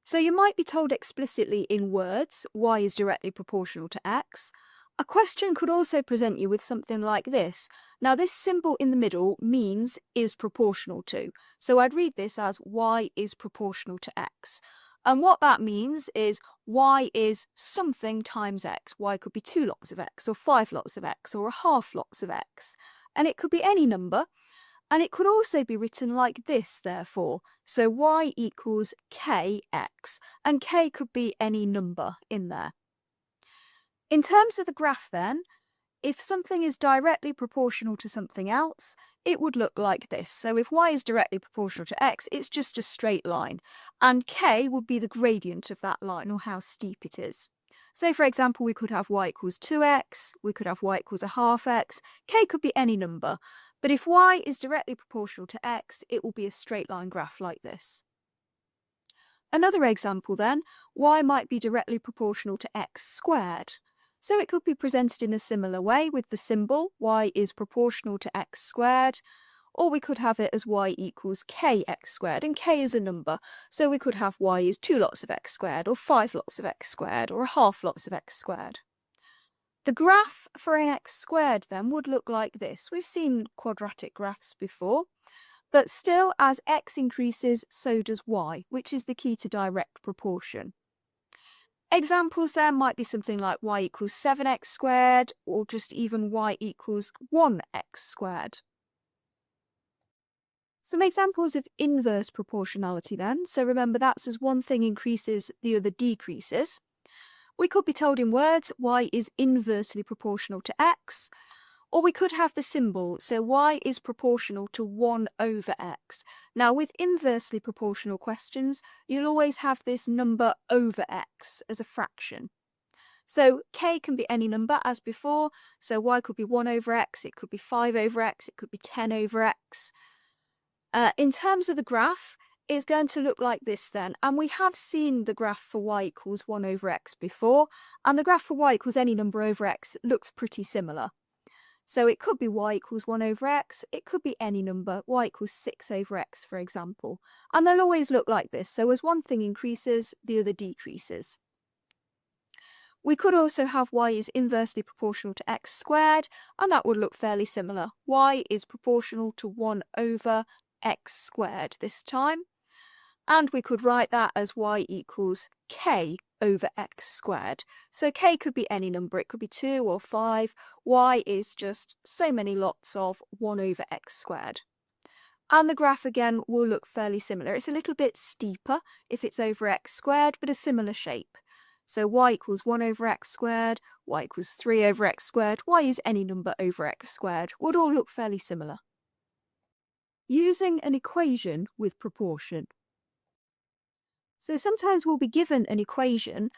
So you might be told explicitly in words, y is directly proportional to x. A question could also present you with something like this. Now this symbol in the middle means is proportional to. So I'd read this as y is proportional to x. And what that means is y is something times x. Y could be 2 lots of x, or 5 lots of x, or a half lots of x. And it could be any number. And it could also be written like this, therefore. So y equals kx, and k could be any number in there. In terms of the graph then, if something is directly proportional to something else, it would look like this. So if y is directly proportional to x, it's just a straight line. And k would be the gradient of that line, or how steep it is. So for example, we could have y equals 2x, we could have y equals a half x, k could be any number. But if y is directly proportional to x, it will be a straight line graph like this. Another example then, y might be directly proportional to x squared. So it could be presented in a similar way with the symbol y is proportional to x squared, or we could have it as y equals kx squared, and k is a number, so we could have y is 2 lots of x squared, or 5 lots of x squared, or a half lots of x squared. The graph for an x squared then would look like this. We've seen quadratic graphs before, but still as x increases, so does y, which is the key to direct proportion. Examples there might be something like y equals 7x squared, or just even y equals 1x squared. Some examples of inverse proportionality then. So remember, that's as one thing increases, the other decreases. We could be told in words y is inversely proportional to x, or we could have the symbol, so y is proportional to 1 over x. Now with inversely proportional questions, you'll always have this number over x as a fraction. So k can be any number as before, so y could be 1 over x, it could be 5 over x, it could be 10 over x. In terms of the graph, it's going to look like this then, and we have seen the graph for y equals 1 over x before, and the graph for y equals any number over x looks pretty similar. So it could be y equals 1 over x, it could be any number, y equals 6 over x for example, and they'll always look like this, so as one thing increases, the other decreases. We could also have y is inversely proportional to x squared, and that would look fairly similar. Y is proportional to 1 over x squared this time. And we could write that as y equals k over x squared. So k could be any number. It could be 2 or 5. Y is just so many lots of 1 over x squared. And the graph again will look fairly similar. It's a little bit steeper if it's over x squared, but a similar shape. So y equals 1 over x squared, y equals 3 over x squared, y is any number over x squared, would all look fairly similar. Using an equation with proportion. So sometimes we'll be given an equation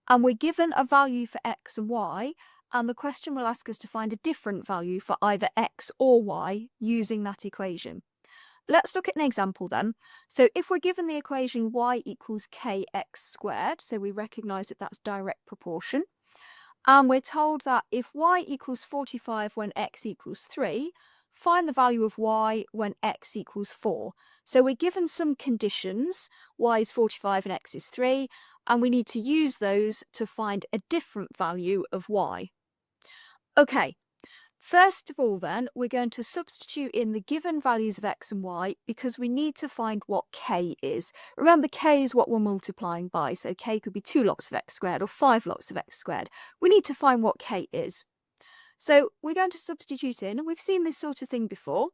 and we're given a value for x and y, and the question will ask us to find a different value for either x or y using that equation. Let's look at an example then. So if we're given the equation y equals kx squared, so we recognise that that's direct proportion, and we're told that if y equals 45 when x equals 3, find the value of y when x equals 4. So we're given some conditions, y is 45 and x is 3, and we need to use those to find a different value of y. Okay. First of all then, we're going to substitute in the given values of x and y because we need to find what k is. Remember, k is what we're multiplying by, so k could be 2 lots of x squared or 5 lots of x squared. We need to find what k is. So we're going to substitute in, and we've seen this sort of thing before.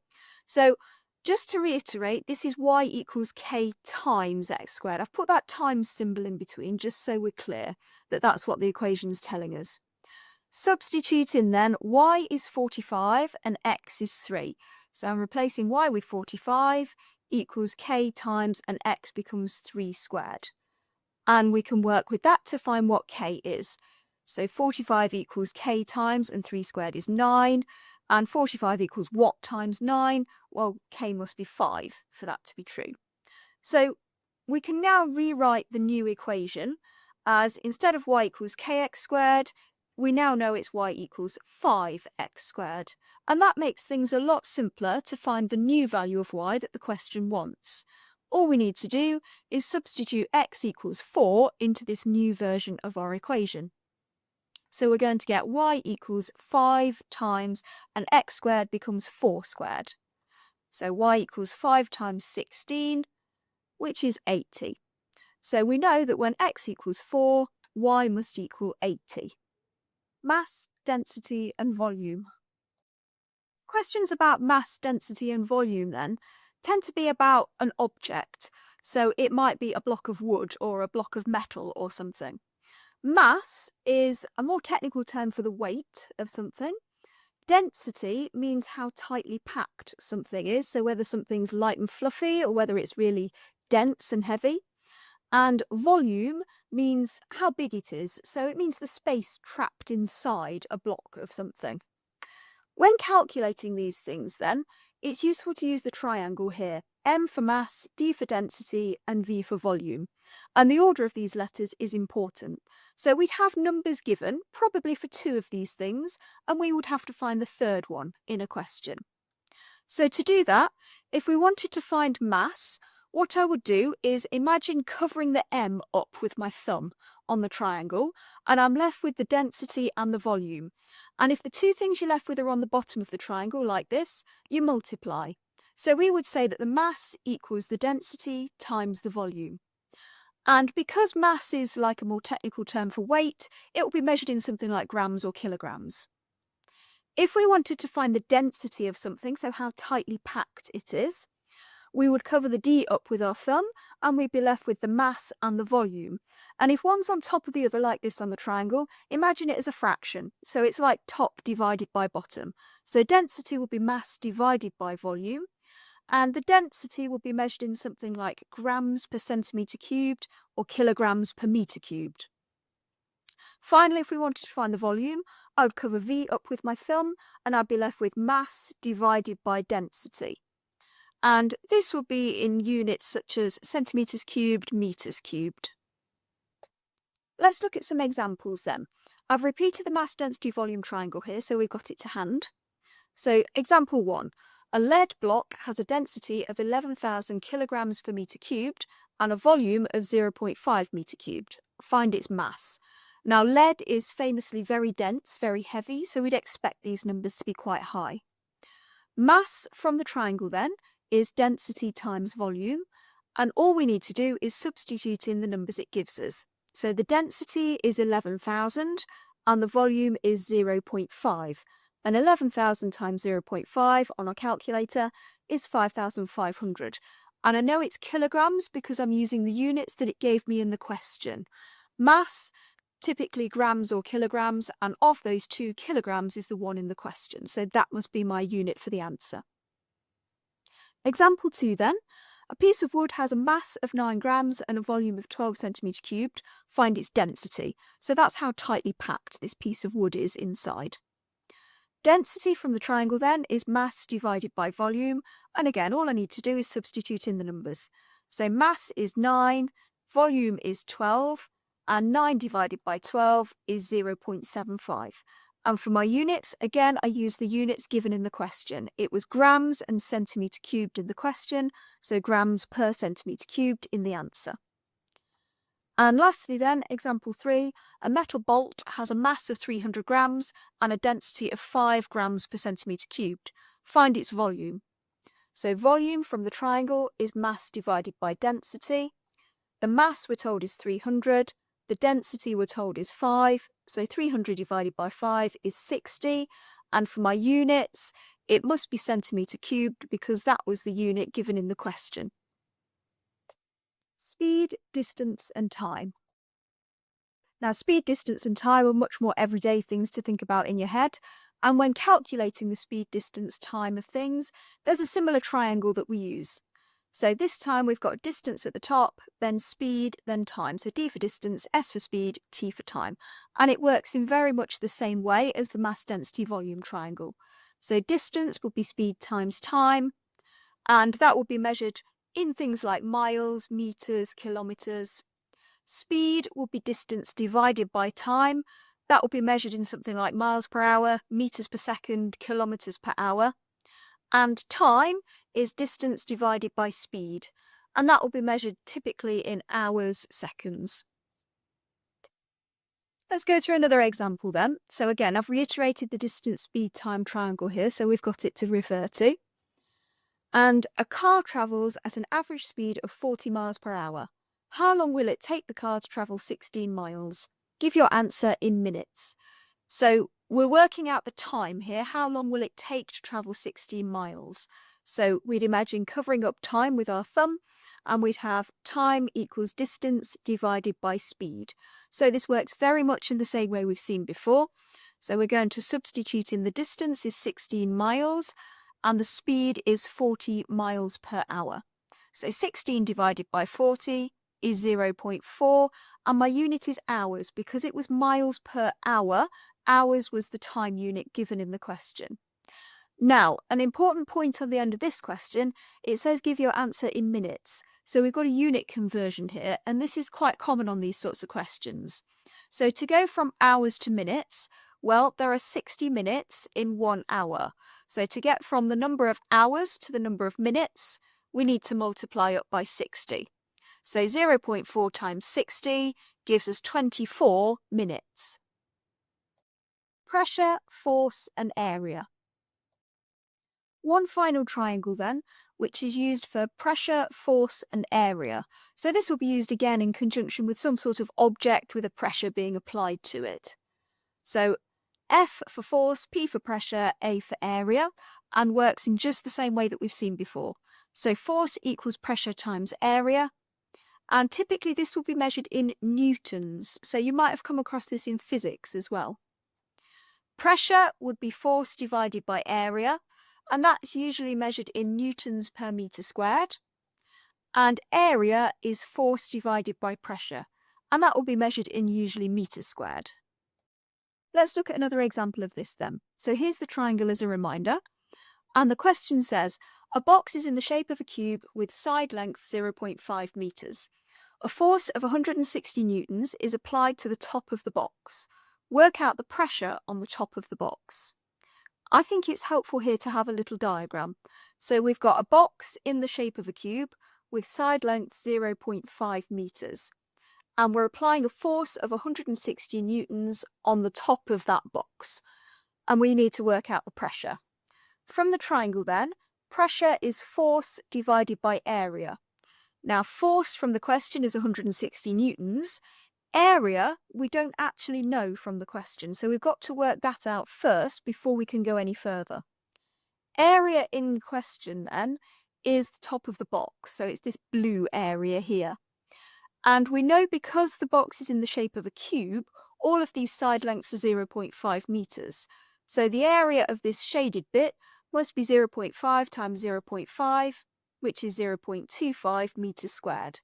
So just to reiterate, this is y equals k times x squared. I've put that times symbol in between just so we're clear that that's what the equation's telling us. Substitute in then, y is 45 and x is 3. So I'm replacing y with 45 equals k times and x becomes 3 squared. And we can work with that to find what k is. So 45 equals k times and 3 squared is 9. And 45 equals what times 9? Well, k must be 5 for that to be true. So we can now rewrite the new equation as instead of y equals kx squared, we now know it's y equals 5x squared. And that makes things a lot simpler to find the new value of y that the question wants. All we need to do is substitute x equals 4 into this new version of our equation. So we're going to get y equals 5 times and x squared becomes 4 squared. So y equals 5 times 16, which is 80. So we know that when x equals 4, y must equal 80. Mass, density and volume. Questions about mass, density and volume then tend to be about an object. So it might be a block of wood or a block of metal or something. Mass is a more technical term for the weight of something. Density means how tightly packed something is, so whether something's light and fluffy or whether it's really dense and heavy. And volume means how big it is, so it means the space trapped inside a block of something. When calculating these things then, it's useful to use the triangle here, M for mass, D for density and V for volume. And the order of these letters is important. So we'd have numbers given, probably for 2 of these things, and we would have to find the third one in a question. So to do that, if we wanted to find mass, what I would do is imagine covering the M up with my thumb on the triangle, and I'm left with the density and the volume. And if the 2 things you're left with are on the bottom of the triangle, like this, you multiply. So we would say that the mass equals the density times the volume. And because mass is like a more technical term for weight, it will be measured in something like grams or kilograms. If we wanted to find the density of something, so how tightly packed it is, we would cover the D up with our thumb and we'd be left with the mass and the volume. And if one's on top of the other like this on the triangle, imagine it as a fraction. So it's like top divided by bottom. So density would be mass divided by volume. And the density would be measured in something like grams per centimetre cubed or kilograms per metre cubed. Finally, if we wanted to find the volume, I would cover V up with my thumb and I'd be left with mass divided by density. And this will be in units such as centimetres cubed, metres cubed. Let's look at some examples then. I've repeated the mass density volume triangle here, so we've got it to hand. So example 1, a lead block has a density of 11,000 kilograms per metre cubed and a volume of 0.5 metre cubed. Find its mass. Now lead is famously very dense, very heavy, so we'd expect these numbers to be quite high. Mass from the triangle then is density times volume, And all we need to do is substitute in the numbers it gives us. So the density is 11,000 and the volume is 0.5. And 11,000 times 0.5 on our calculator is 5,500. And I know it's kilograms because I'm using the units that it gave me in the question. Mass, typically grams or kilograms, and of those 2, kilograms is the one in the question. So that must be my unit for the answer. Example 2 then. A piece of wood has a mass of 9 grams and a volume of 12 centimetres cubed. Find its density. So that's how tightly packed this piece of wood is inside. Density from the triangle then is mass divided by volume. And again, all I need to do is substitute in the numbers. So mass is 9, volume is 12, and 9 divided by 12 is 0.75. And for my units, again, I use the units given in the question. It was grams and centimetre cubed in the question, so grams per centimetre cubed in the answer. And lastly then, example 3, a metal bolt has a mass of 300 grams and a density of 5 grams per centimetre cubed. Find its volume. So volume from the triangle is mass divided by density. The mass we're told is 300. The density we're told is 5, so 300 divided by 5 is 60. And for my units, it must be centimetre cubed because that was the unit given in the question. Speed, distance and time. Now, speed, distance and time are much more everyday things to think about in your head. And when calculating the speed, distance, time of things, there's a similar triangle that we use. So this time we've got distance at the top, then speed, then time. So D for distance, S for speed, T for time. And it works in very much the same way as the mass density volume triangle. So distance will be speed times time, and that will be measured in things like miles, meters, kilometers. Speed will be distance divided by time. That will be measured in something like miles per hour, meters per second, kilometers per hour. And time is distance divided by speed, and that will be measured typically in hours, seconds. Let's go through another example then. So again, I've reiterated the distance, speed, time triangle here, so we've got it to refer to. And a car travels at an average speed of 40 miles per hour. How long will it take the car to travel 16 miles? Give your answer in minutes. So we're working out the time here. How long will it take to travel 16 miles? So we'd imagine covering up time with our thumb, and we'd have time equals distance divided by speed. So this works very much in the same way we've seen before. So we're going to substitute in the distance is 16 miles, and the speed is 40 miles per hour. So 16 divided by 40 is 0.4, and my unit is hours because it was miles per hour. Hours was the time unit given in the question. Now, an important point on the end of this question, it says give your answer in minutes. So we've got a unit conversion here, and this is quite common on these sorts of questions. So to go from hours to minutes, well, there are 60 minutes in 1 hour. So to get from the number of hours to the number of minutes, we need to multiply up by 60. So 0.4 times 60 gives us 24 minutes. Pressure, force and area. One final triangle then, which is used for pressure, force and area. So this will be used again in conjunction with some sort of object with a pressure being applied to it. So F for force, P for pressure, A for area, and works in just the same way that we've seen before. So force equals pressure times area, and typically this will be measured in newtons. So you might have come across this in physics as well. Pressure would be force divided by area, and that's usually measured in newtons per metre squared. And area is force divided by pressure, and that will be measured in usually metres squared. Let's look at another example of this then. So here's the triangle as a reminder, and the question says, a box is in the shape of a cube with side length 0.5 metres. A force of 160 newtons is applied to the top of the box. Work out the pressure on the top of the box. I think it's helpful here to have a little diagram. So we've got a box in the shape of a cube with side length 0.5 metres. And we're applying a force of 160 newtons on the top of that box. And we need to work out the pressure. From the triangle then, pressure is force divided by area. Now, force from the question is 160 newtons. Area, we don't actually know from the question, so we've got to work that out first before we can go any further. Area in question, then, is the top of the box, so it's this blue area here. And we know because the box is in the shape of a cube, all of these side lengths are 0.5 meters. So the area of this shaded bit must be 0.5 times 0.5, which is 0.25 meters squared.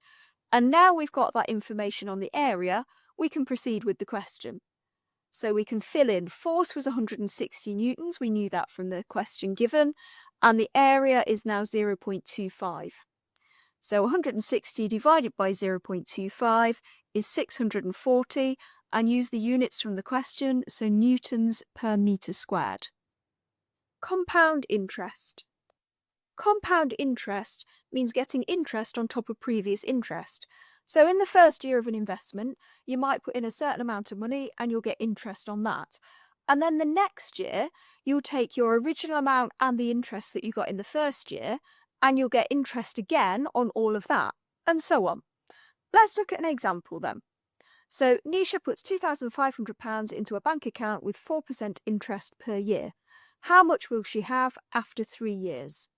And now we've got that information on the area, we can proceed with the question. So we can fill in force was 160 newtons, we knew that from the question given, and the area is now 0.25. So 160 divided by 0.25 is 640, and use the units from the question, so newtons per metre squared. Compound interest. Compound interest means getting interest on top of previous interest. So in the first year of an investment, you might put in a certain amount of money and you'll get interest on that. And then the next year, you'll take your original amount and the interest that you got in the first year, and you'll get interest again on all of that, and so on. Let's look at an example then. So Nisha puts £2,500 into a bank account with 4% interest per year. How much will she have after 3 years?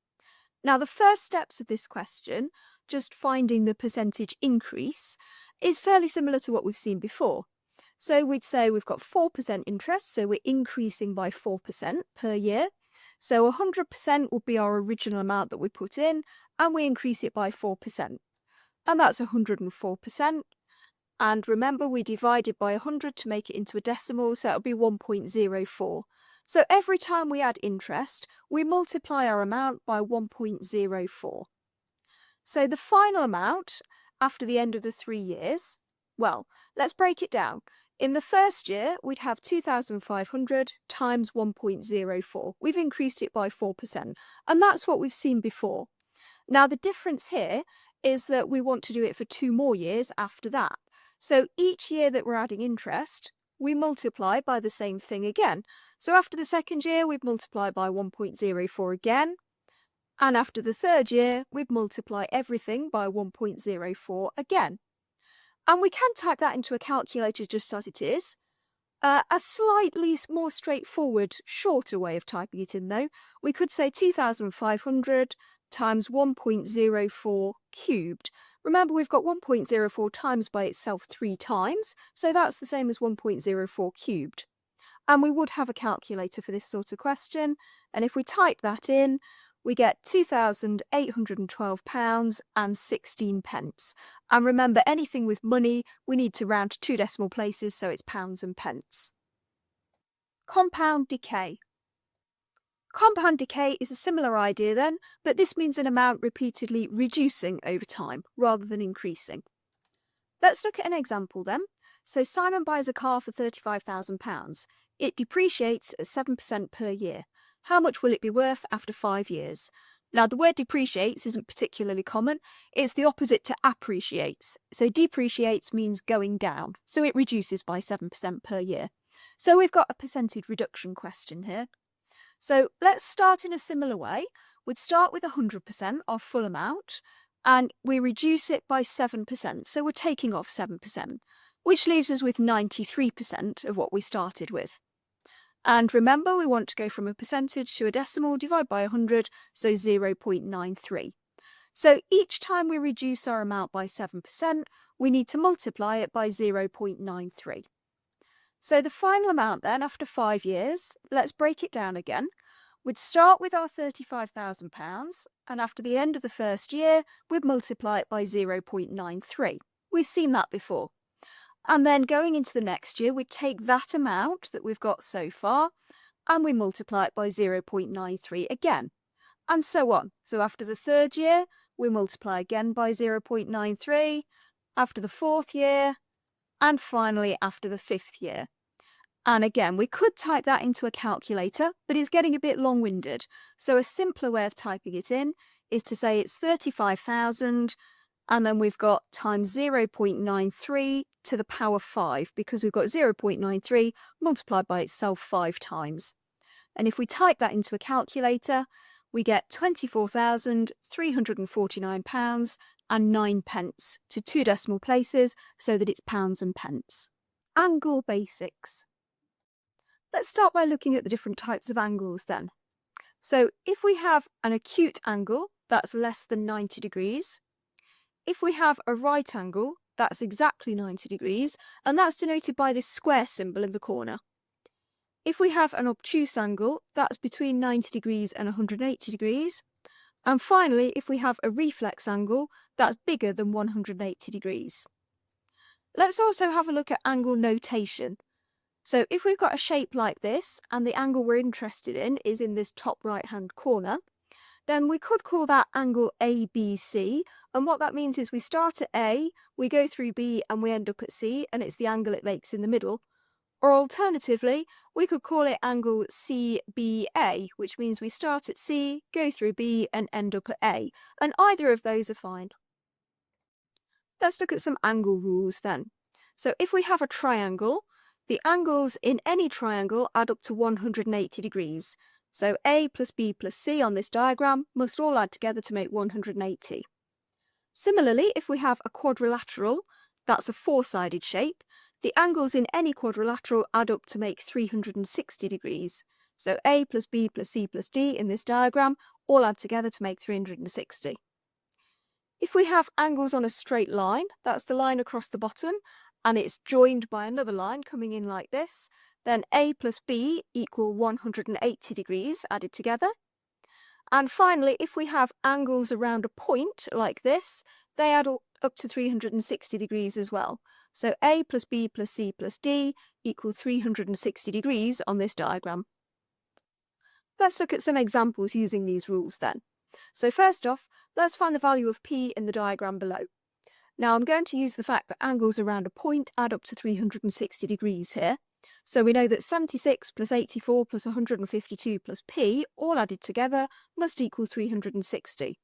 Now, the first steps of this question, just finding the percentage increase, is fairly similar to what we've seen before. So we'd say we've got 4% interest, so we're increasing by 4% per year. So 100% will be our original amount that we put in, and we increase it by 4%. And that's 104%. And remember, we divided by 100 to make it into a decimal, so it'll be 1.04. So every time we add interest, we multiply our amount by 1.04. So the final amount after the end of the 3 years, well, let's break it down. In the first year, we'd have 2,500 times 1.04. We've increased it by 4%, and that's what we've seen before. Now, the difference here is that we want to do it for 2 more years after that. So each year that we're adding interest, we multiply by the same thing again. So after the second year, we'd multiply by 1.04 again. And after the third year, we'd multiply everything by 1.04 again. And we can type that into a calculator just as it is. A slightly more straightforward, shorter way of typing it in, though, we could say 2,500 times 1.04 cubed. Remember, we've got 1.04 times by itself 3 times, so that's the same as 1.04 cubed. And we would have a calculator for this sort of question, and if we type that in, we get £2,812 and 16 pence. And remember, anything with money, we need to round to 2 decimal places, so it's pounds and pence. Compound decay. Compound decay is a similar idea then, but this means an amount repeatedly reducing over time, rather than increasing. Let's look at an example then. So Simon buys a car for £35,000. It depreciates at 7% per year. How much will it be worth after 5 years? Now, the word depreciates isn't particularly common. It's the opposite to appreciates. So depreciates means going down. So it reduces by 7% per year. So we've got a percentage reduction question here. So let's start in a similar way. We'd start with 100%, our full amount, and we reduce it by 7%. So we're taking off 7%, which leaves us with 93% of what we started with. And remember, we want to go from a percentage to a decimal, divide by 100, so 0.93. So each time we reduce our amount by 7%, we need to multiply it by 0.93. So the final amount then, after 5 years, let's break it down again. We'd start with our £35,000, and after the end of the first year, we'd multiply it by 0.93. We've seen that before. And then going into the next year, we take that amount that we've got so far and we multiply it by 0.93 again, and so on. So after the third year, we multiply again by 0.93, after the fourth year, and finally after the fifth year. And again, we could type that into a calculator, but it's getting a bit long-winded. So a simpler way of typing it in is to say it's 35,000, and then we've got times 0.93 to the power 5, because we've got 0.93 multiplied by itself 5 times. And if we type that into a calculator, we get £24,349 and 9 pence to 2 decimal places so that it's pounds and pence. Angle basics. Let's start by looking at the different types of angles then. So if we have an acute angle, that's less than 90 degrees. If we have a right angle, that's exactly 90 degrees, and that's denoted by this square symbol in the corner. If we have an obtuse angle, that's between 90 degrees and 180 degrees. And finally, if we have a reflex angle, that's bigger than 180 degrees. Let's also have a look at angle notation. So if we've got a shape like this, and the angle we're interested in is in this top right-hand corner, then we could call that angle ABC, and what that means is we start at A, we go through B, and we end up at C, and it's the angle it makes in the middle. Or alternatively, we could call it angle CBA, which means we start at C, go through B, and end up at A, and either of those are fine. Let's look at some angle rules then. So if we have a triangle, the angles in any triangle add up to 180 degrees. So A plus B plus C on this diagram must all add together to make 180. Similarly, if we have a quadrilateral, that's a four-sided shape, the angles in any quadrilateral add up to make 360 degrees. So A plus B plus C plus D in this diagram all add together to make 360. If we have angles on a straight line, that's the line across the bottom, and it's joined by another line coming in like this, then A plus B equal 180 degrees added together. And finally, if we have angles around a point like this, they add up to 360 degrees as well. So A plus B plus C plus D equals 360 degrees on this diagram. Let's look at some examples using these rules then. So first off, let's find the value of P in the diagram below. Now I'm going to use the fact that angles around a point add up to 360 degrees here. So we know that 76 plus 84 plus 152 plus P, all added together, must equal 360.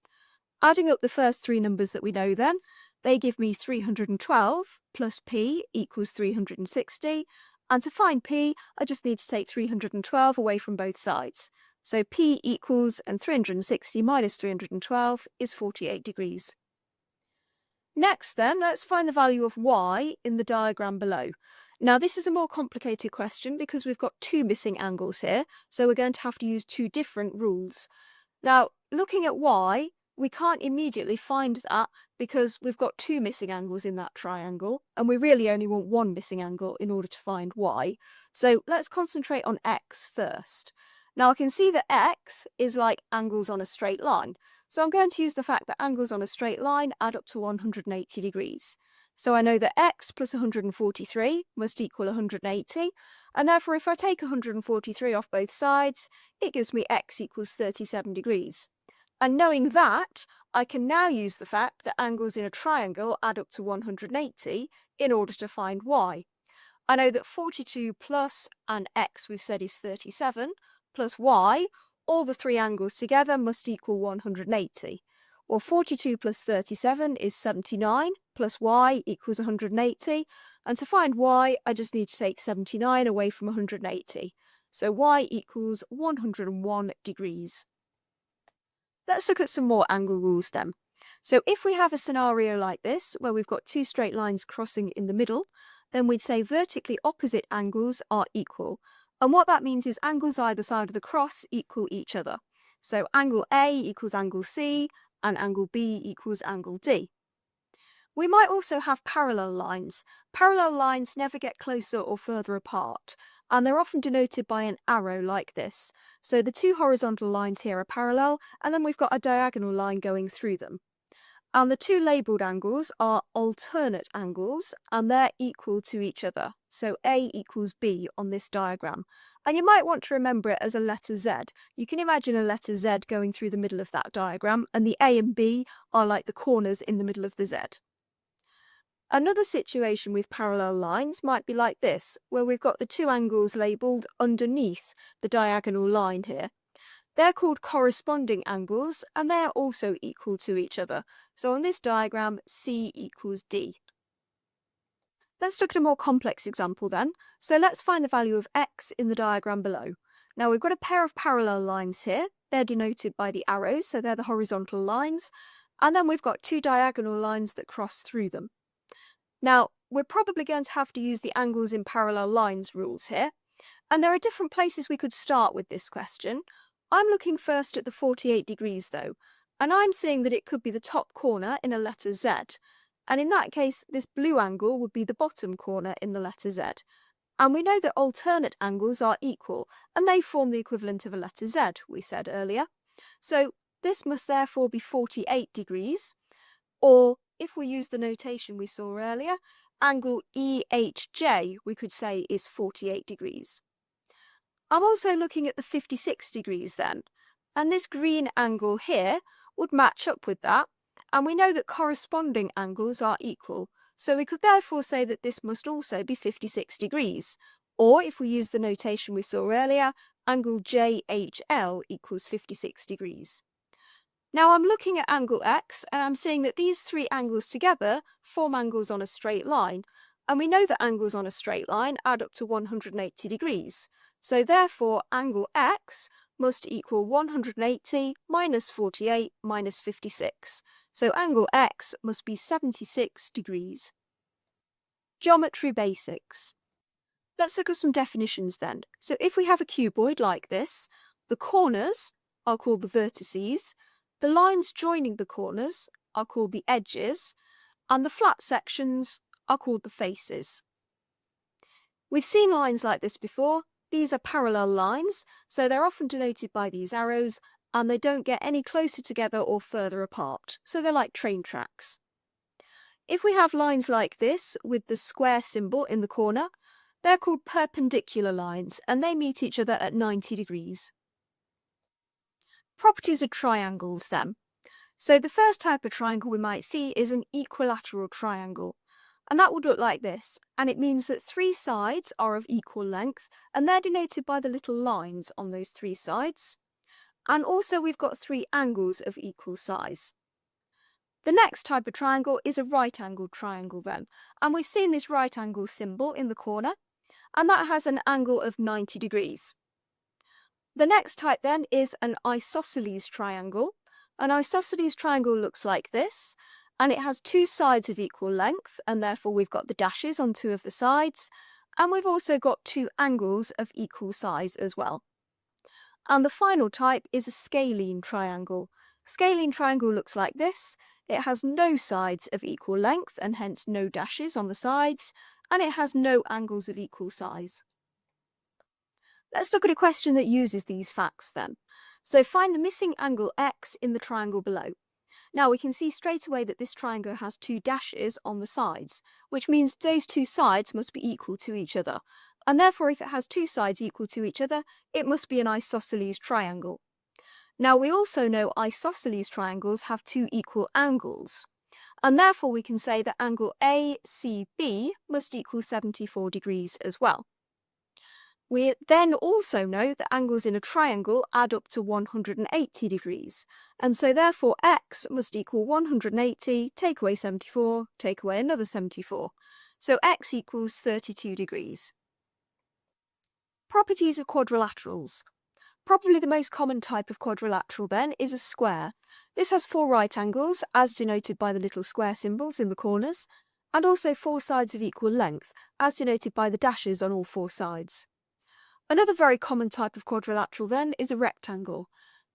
Adding up the first three numbers that we know then, they give me 312 plus P equals 360. And to find P, I just need to take 312 away from both sides. So P equals, and 360 minus 312 is 48 degrees. Next then, let's find the value of Y in the diagram below. Now this is a more complicated question because we've got two missing angles here, so we're going to have to use two different rules. Now, looking at Y, we can't immediately find that because we've got two missing angles in that triangle, and we really only want one missing angle in order to find Y. So let's concentrate on X first. Now I can see that X is like angles on a straight line. So I'm going to use the fact that angles on a straight line add up to 180 degrees. So I know that X plus 143 must equal 180, and therefore if I take 143 off both sides, it gives me X equals 37 degrees. And knowing that, I can now use the fact that angles in a triangle add up to 180 in order to find Y. I know that 42 plus and X we've said is 37, plus Y, all the three angles together must equal 180. Well, 42 plus 37 is 79, plus Y equals 180. And to find Y, I just need to take 79 away from 180. So Y equals 101 degrees. Let's look at some more angle rules then. So if we have a scenario like this, where we've got two straight lines crossing in the middle, then we'd say vertically opposite angles are equal. And what that means is angles either side of the cross equal each other. So angle A equals angle C, and angle B equals angle D. We might also have parallel lines. Parallel lines never get closer or further apart, and they're often denoted by an arrow like this. So the two horizontal lines here are parallel, and then we've got a diagonal line going through them. And the two labelled angles are alternate angles, and they're equal to each other. So A equals B on this diagram. And you might want to remember it as a letter Z. You can imagine a letter Z going through the middle of that diagram, and the A and B are like the corners in the middle of the Z. Another situation with parallel lines might be like this, where we've got the two angles labelled underneath the diagonal line here. They're called corresponding angles, and they're also equal to each other. So on this diagram, C equals D. Let's look at a more complex example then. So let's find the value of X in the diagram below. Now we've got a pair of parallel lines here. They're denoted by the arrows, so they're the horizontal lines. and then we've got two diagonal lines that cross through them. Now, we're probably going to have to use the angles in parallel lines rules here, and there are different places we could start with this question. I'm looking first at the 48 degrees though, and I'm seeing that it could be the top corner in a letter Z, and in that case this blue angle would be the bottom corner in the letter Z. And we know that alternate angles are equal, and they form the equivalent of a letter Z, we said earlier. So this must therefore be 48 degrees, or if we use the notation we saw earlier, angle EHJ we could say is 48 degrees. I'm also looking at the 56 degrees then, and this green angle here would match up with that, and we know that corresponding angles are equal, so we could therefore say that this must also be 56 degrees, or if we use the notation we saw earlier, angle JHL equals 56 degrees. Now I'm looking at angle X, and I'm seeing that these three angles together form angles on a straight line, and we know that angles on a straight line add up to 180 degrees. So therefore, angle X must equal 180 minus 48 minus 56. So angle X must be 76 degrees. Geometry basics. Let's look at some definitions then. So if we have a cuboid like this, the corners are called the vertices, the lines joining the corners are called the edges, and the flat sections are called the faces. We've seen lines like this before. These are parallel lines, so they're often denoted by these arrows, and they don't get any closer together or further apart, so they're like train tracks. If we have lines like this with the square symbol in the corner, they're called perpendicular lines, and they meet each other at 90 degrees. Properties of triangles then. So the first type of triangle we might see is an equilateral triangle. And that would look like this, and it means that three sides are of equal length, and they're denoted by the little lines on those three sides. And also we've got three angles of equal size. The next type of triangle is a right-angled triangle then, and we've seen this right angle symbol in the corner, and that has an angle of 90 degrees. The next type then is an isosceles triangle. An isosceles triangle looks like this, and it has two sides of equal length, and therefore we've got the dashes on two of the sides, and we've also got two angles of equal size as well. And the final type is a scalene triangle. Scalene triangle looks like this. It has no sides of equal length, and hence no dashes on the sides, and it has no angles of equal size. Let's look at a question that uses these facts then. So find the missing angle X in the triangle below. Now we can see straight away that this triangle has two dashes on the sides, which means those two sides must be equal to each other. And therefore if it has two sides equal to each other, it must be an isosceles triangle. Now we also know isosceles triangles have two equal angles, and therefore we can say that angle ACB must equal 74 degrees as well. We then also know that angles in a triangle add up to 180 degrees, and so therefore X must equal 180, take away 74, take away another 74. So X equals 32 degrees. Properties of quadrilaterals. Probably the most common type of quadrilateral then is a square. This has four right angles, as denoted by the little square symbols in the corners, and also four sides of equal length, as denoted by the dashes on all four sides. Another very common type of quadrilateral then is a rectangle.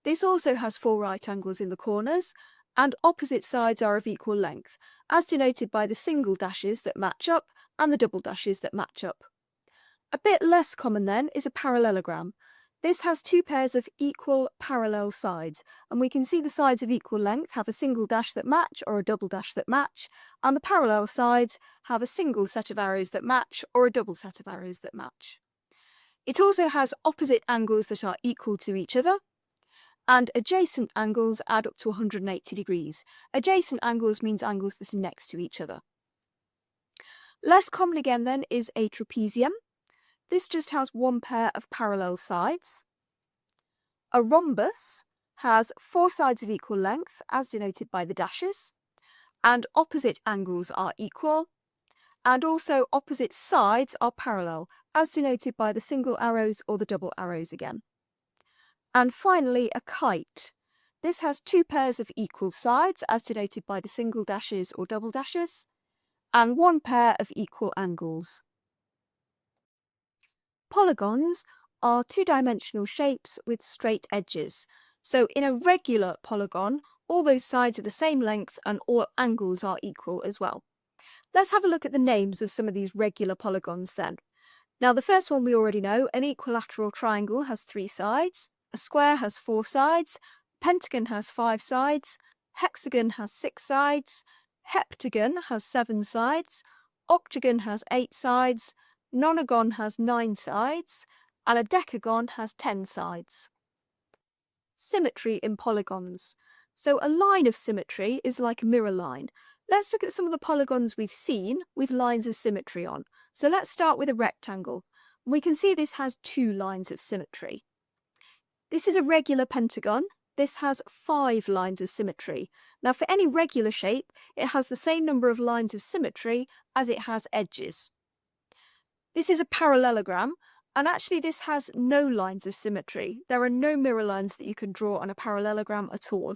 This also has four right angles in the corners, and opposite sides are of equal length, as denoted by the single dashes that match up and the double dashes that match up. A bit less common then is a parallelogram. This has two pairs of equal parallel sides, and we can see the sides of equal length have a single dash that match or a double dash that match, and the parallel sides have a single set of arrows that match or a double set of arrows that match. It also has opposite angles that are equal to each other, and adjacent angles add up to 180 degrees. Adjacent angles means angles that are next to each other. Less common again then is a trapezium. This just has one pair of parallel sides. A rhombus has four sides of equal length, as denoted by the dashes, and opposite angles are equal, and also opposite sides are parallel, as denoted by the single arrows or the double arrows again. And finally, a kite. This has two pairs of equal sides, as denoted by the single dashes or double dashes, and one pair of equal angles. Polygons are two-dimensional shapes with straight edges. So in a regular polygon, all those sides are the same length and all angles are equal as well. Let's have a look at the names of some of these regular polygons then. Now the first one we already know, an equilateral triangle has 3 sides, a square has 4 sides, pentagon has 5 sides, hexagon has 6 sides, heptagon has 7 sides, octagon has 8 sides, nonagon has 9 sides, and a decagon has 10 sides. Symmetry in polygons. So a line of symmetry is like a mirror line. Let's look at some of the polygons we've seen with lines of symmetry on. So let's start with a rectangle. We can see this has 2 lines of symmetry. This is a regular pentagon. This has 5 lines of symmetry. Now for any regular shape, it has the same number of lines of symmetry as it has edges. This is a parallelogram, and actually this has no lines of symmetry. There are no mirror lines that you can draw on a parallelogram at all.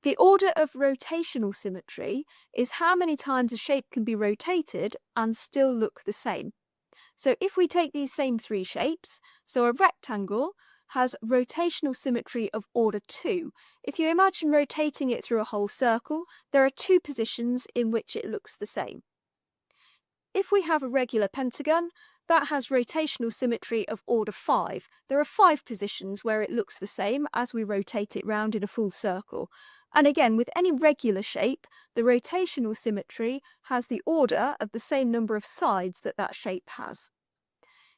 The order of rotational symmetry is how many times a shape can be rotated and still look the same. So if we take these same 3 shapes, so a rectangle has rotational symmetry of order 2. If you imagine rotating it through a whole circle, there are 2 positions in which it looks the same. If we have a regular pentagon, that has rotational symmetry of order 5. There are 5 positions where it looks the same as we rotate it round in a full circle. And again, with any regular shape, the rotational symmetry has the order of the same number of sides that that shape has.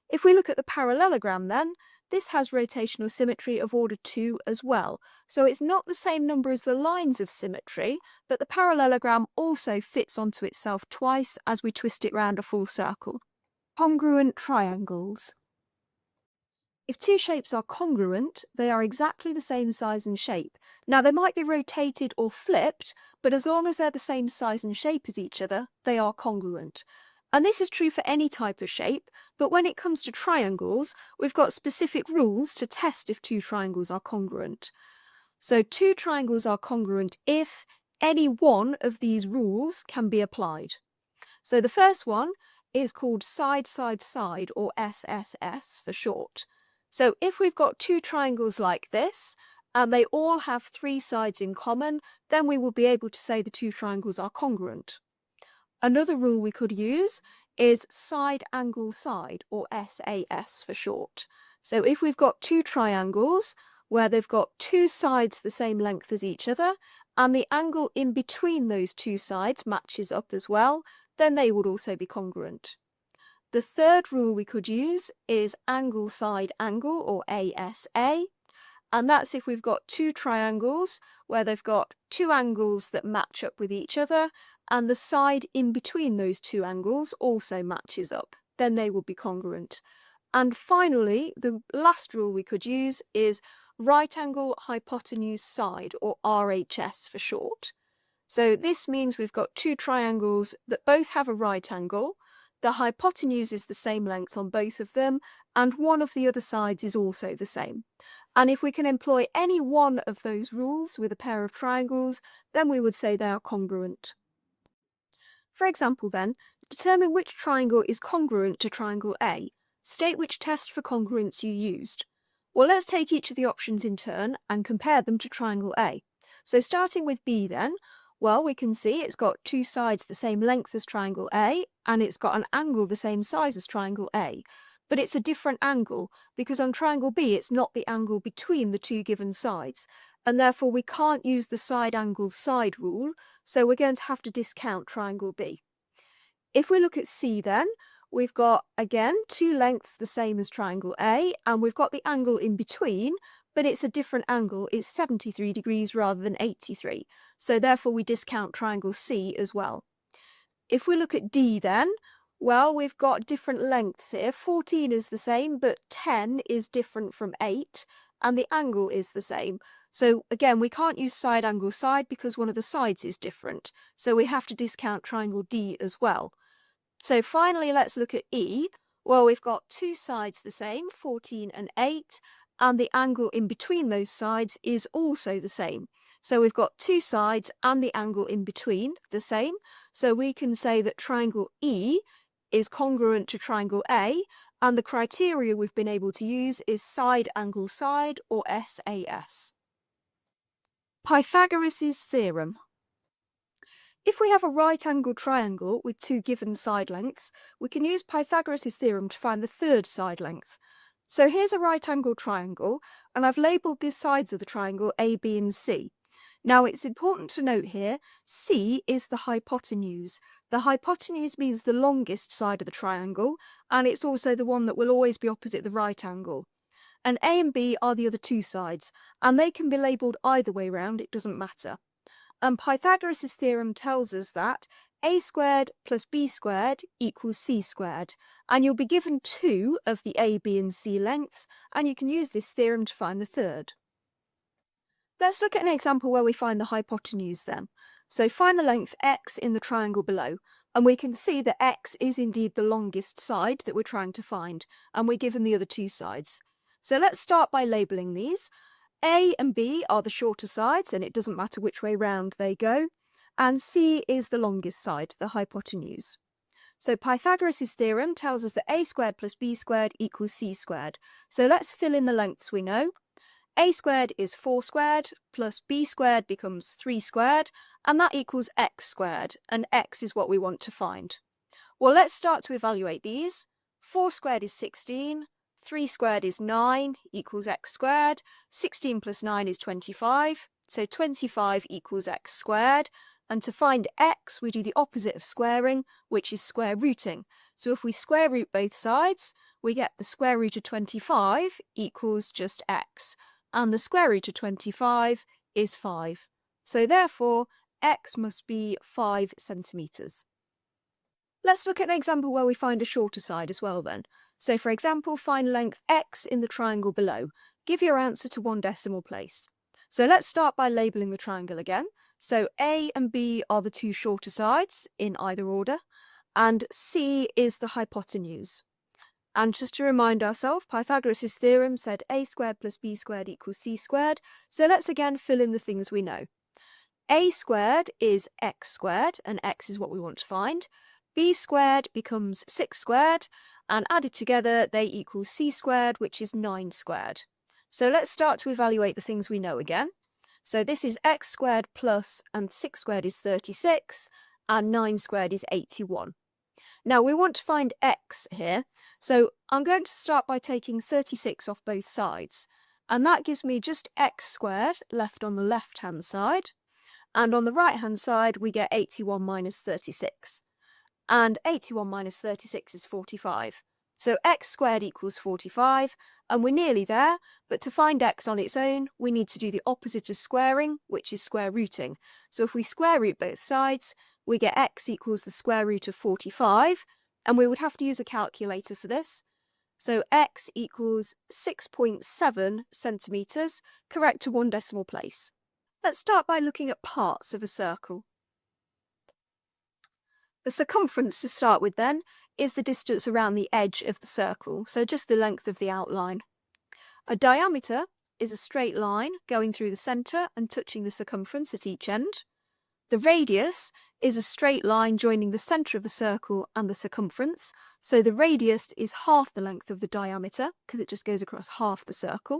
If we look at the parallelogram then, this has rotational symmetry of order 2 as well. So it's not the same number as the lines of symmetry, but the parallelogram also fits onto itself twice as we twist it round a full circle. Congruent triangles. If 2 shapes are congruent, they are exactly the same size and shape. Now they might be rotated or flipped, but as long as they're the same size and shape as each other, they are congruent. And this is true for any type of shape, but when it comes to triangles, we've got specific rules to test if 2 triangles are congruent. So 2 triangles are congruent if any one of these rules can be applied. So the first one is called side-side-side, or SSS for short. So if we've got 2 triangles like this, and they all have 3 sides in common, then we will be able to say the 2 triangles are congruent. Another rule we could use is side-angle-side, or SAS for short. So if we've got 2 triangles where they've got 2 sides the same length as each other, and the angle in between those 2 sides matches up as well, then they would also be congruent. The third rule we could use is angle-side-angle, or ASA, and that's if we've got 2 triangles where they've got 2 angles that match up with each other, and the side in between those 2 angles also matches up, then they will be congruent. And finally, the last rule we could use is right angle hypotenuse side, or RHS for short. So this means we've got 2 triangles that both have a right angle, the hypotenuse is the same length on both of them, and one of the other sides is also the same. And if we can employ any one of those rules with a pair of triangles, then we would say they are congruent. For example then, determine which triangle is congruent to triangle A. State which test for congruence you used. Well, let's take each of the options in turn and compare them to triangle A. So starting with B then, well, we can see it's got 2 sides the same length as triangle A, and it's got an angle the same size as triangle A. But it's a different angle, because on triangle B it's not the angle between the 2 given sides, and therefore we can't use the side angle side rule, so we're going to have to discount triangle B. If we look at C then, we've got, again, 2 lengths the same as triangle A, and we've got the angle in between, but it's a different angle. It's 73 degrees rather than 83. So therefore we discount triangle C as well. If we look at D then, well, we've got different lengths here. 14 is the same, but 10 is different from 8, and the angle is the same. So again, we can't use side angle side because one of the sides is different. So we have to discount triangle D as well. So finally, let's look at E. Well, we've got 2 sides the same, 14 and 8, and the angle in between those sides is also the same. So we've got two sides and the angle in between the same. So we can say that triangle E is congruent to triangle A, and the criteria we've been able to use is side angle side, or SAS. Pythagoras' theorem. If we have a right-angled triangle with two given side lengths, we can use Pythagoras' theorem to find the third side length. So here's a right-angled triangle, and I've labelled the sides of the triangle A, B and C. Now it's important to note here, C is the hypotenuse. The hypotenuse means the longest side of the triangle, and it's also the one that will always be opposite the right angle. And A and B are the other two sides, and they can be labelled either way round, it doesn't matter. And Pythagoras' theorem tells us that a squared plus b squared equals c squared, and you'll be given two of the a, b and c lengths, and you can use this theorem to find the third. Let's look at an example where we find the hypotenuse then. So find the length x in the triangle below, and we can see that x is indeed the longest side that we're trying to find, and we're given the other two sides. So let's start by labelling these. A and B are the shorter sides, and it doesn't matter which way round they go, and C is the longest side, the hypotenuse. So Pythagoras' theorem tells us that a squared plus b squared equals c squared. So let's fill in the lengths we know. A squared is 4 squared, plus b squared becomes 3 squared, and that equals x squared, and x is what we want to find. Well, let's start to evaluate these. 4 squared is 16, 3 squared is 9, equals x squared, 16 plus 9 is 25, so 25 equals x squared, and to find x we do the opposite of squaring, which is square rooting. So if we square root both sides, we get the square root of 25 equals just x, and the square root of 25 is 5. So therefore, x must be 5 centimetres. Let's look at an example where we find a shorter side as well then. So for example, find length x in the triangle below. Give your answer to one decimal place. So let's start by labelling the triangle again. So A and B are the two shorter sides in either order, and C is the hypotenuse. And just to remind ourselves, Pythagoras' theorem said a squared plus b squared equals c squared. So let's again fill in the things we know. A squared is x squared, and x is what we want to find. B squared becomes 6 squared, and added together they equal c squared, which is 9 squared. So let's start to evaluate the things we know again. So this is x squared plus, and 6 squared is 36, and 9 squared is 81. Now we want to find x here, so I'm going to start by taking 36 off both sides, and that gives me just x squared left on the left-hand side, and on the right-hand side we get 81 minus 36. And 81 minus 36 is 45. So x squared equals 45, and we're nearly there, but to find x on its own, we need to do the opposite of squaring, which is square rooting. So if we square root both sides, we get x equals the square root of 45, and we would have to use a calculator for this. So x equals 6.7 centimetres, correct to one decimal place. Let's start by looking at parts of a circle. The circumference to start with then is the distance around the edge of the circle, so just the length of the outline. A diameter is a straight line going through the centre and touching the circumference at each end. The radius is a straight line joining the centre of the circle and the circumference, so the radius is half the length of the diameter because it just goes across half the circle.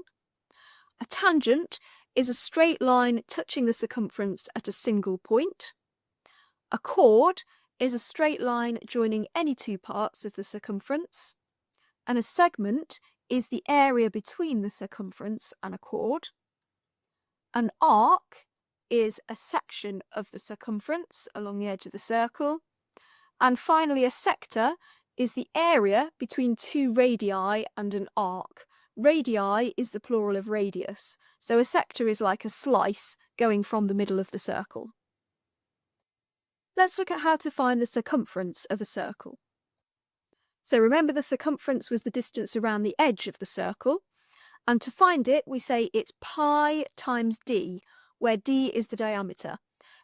A tangent is a straight line touching the circumference at a single point. A chord is a straight line joining any two parts of the circumference, and a segment is the area between the circumference and a chord. An arc is a section of the circumference along the edge of the circle, and finally a sector is the area between two radii and an arc. Radii is the plural of radius, so a sector is like a slice going from the middle of the circle. Let's look at how to find the circumference of a circle. So remember, the circumference was the distance around the edge of the circle, and to find it we say it's pi times d, where d is the diameter.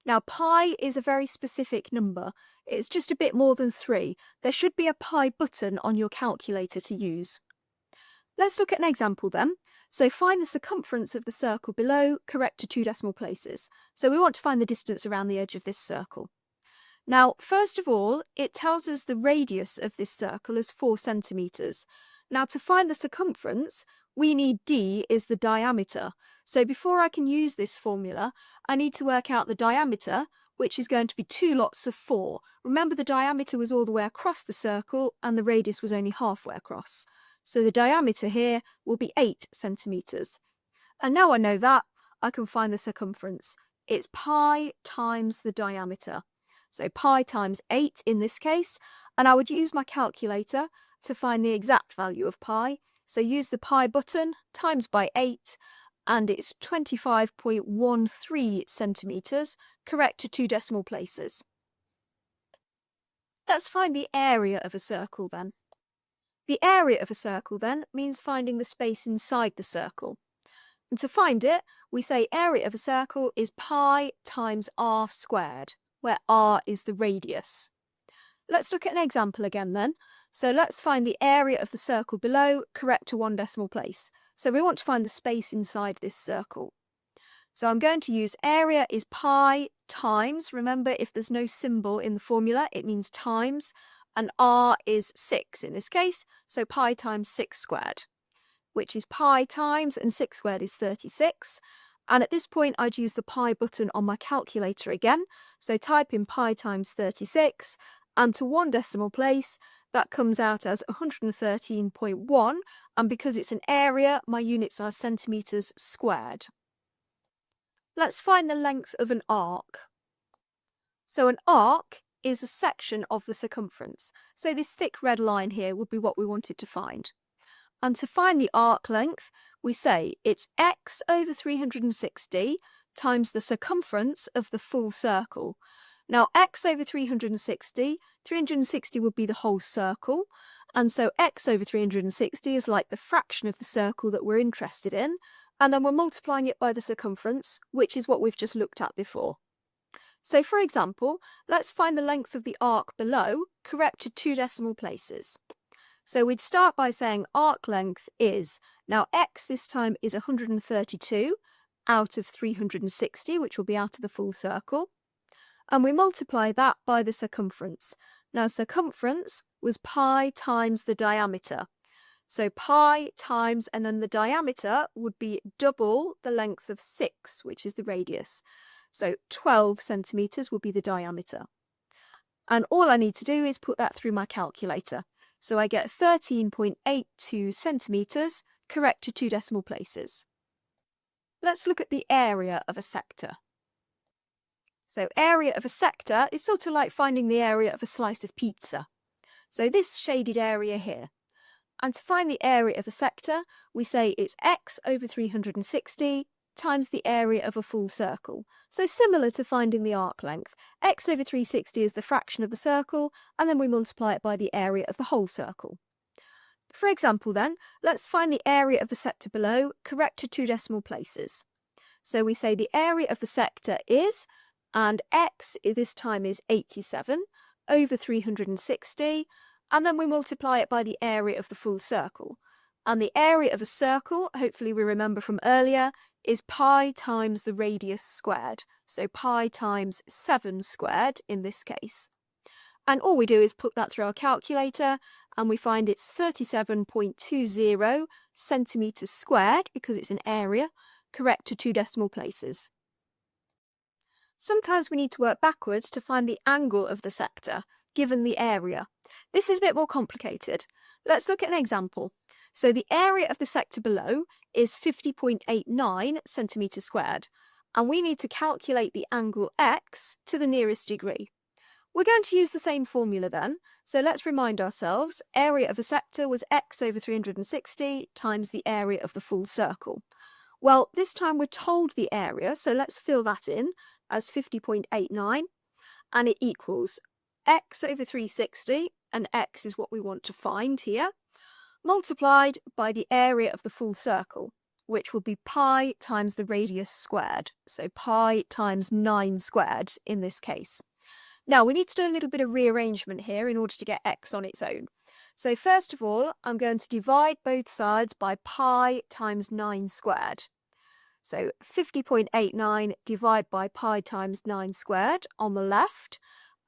Now pi is a very specific number, it's just a bit more than 3. There should be a pi button on your calculator to use. Let's look at an example then. So find the circumference of the circle below, correct to 2 decimal places. So we want to find the distance around the edge of this circle. Now, first of all, it tells us the radius of this circle is 4 centimetres. Now, to find the circumference, we need d is the diameter. So before I can use this formula, I need to work out the diameter, which is going to be 2 lots of 4. Remember, the diameter was all the way across the circle and the radius was only halfway across. So the diameter here will be 8 centimetres. And now I know that, I can find the circumference. It's pi times the diameter. So pi times 8 in this case, and I would use my calculator to find the exact value of pi. So use the pi button, times by 8, and it's 25.13 centimetres, correct to 2 decimal places. Let's find the area of a circle then. The area of a circle then means finding the space inside the circle. And to find it, we say area of a circle is pi times r squared, where r is the radius. Let's look at an example again then. So let's find the area of the circle below, correct to 1 decimal place. So we want to find the space inside this circle. So I'm going to use area is pi times, remember if there's no symbol in the formula, it means times, and r is 6 in this case, so pi times 6 squared, which is pi times, and 6 squared is 36. And at this point, I'd use the pi button on my calculator again. So type in pi times 36, and to 1 decimal place, that comes out as 113.1. And because it's an area, my units are centimetres squared. Let's find the length of an arc. So an arc is a section of the circumference. So this thick red line here would be what we wanted to find. And to find the arc length, we say it's x over 360 times the circumference of the full circle. Now x over 360 would be the whole circle, and so x over 360 is like the fraction of the circle that we're interested in, and then we're multiplying it by the circumference, which is what we've just looked at before. So for example, let's find the length of the arc below, correct to 2 decimal places. So we'd start by saying arc length is, now x this time is 132 out of 360, which will be out of the full circle. And we multiply that by the circumference. Now circumference was pi times the diameter. So pi times, and then the diameter would be double the length of 6, which is the radius. So 12 centimetres will be the diameter. And all I need to do is put that through my calculator. So I get 13.82 centimetres, correct to 2 decimal places. Let's look at the area of a sector. So area of a sector is sort of like finding the area of a slice of pizza. So this shaded area here. And to find the area of a sector, we say it's x over 360 times the area of a full circle. So similar to finding the arc length, x over 360 is the fraction of the circle, and then we multiply it by the area of the whole circle. For example then, let's find the area of the sector below, correct to 2 decimal places. So we say the area of the sector is, and x this time is 87 over 360, and then we multiply it by the area of the full circle. And the area of a circle, hopefully we remember from earlier, is pi times the radius squared. So pi times 7 squared in this case. And all we do is put that through our calculator, and we find it's 37.20 centimetres squared, because it's an area, correct to 2 decimal places. Sometimes we need to work backwards to find the angle of the sector, given the area. This is a bit more complicated. Let's look at an example. So the area of the sector below is 50.89 centimetres squared, and we need to calculate the angle x to the nearest degree. We're going to use the same formula then, so let's remind ourselves, area of a sector was x over 360 times the area of the full circle. Well, this time we're told the area, so let's fill that in as 50.89, and it equals x over 360, and x is what we want to find here, multiplied by the area of the full circle, which will be pi times the radius squared, so pi times 9 squared in this case. Now we need to do a little bit of rearrangement here in order to get x on its own. So first of all, I'm going to divide both sides by pi times 9 squared. So 50.89 divided by pi times 9 squared on the left.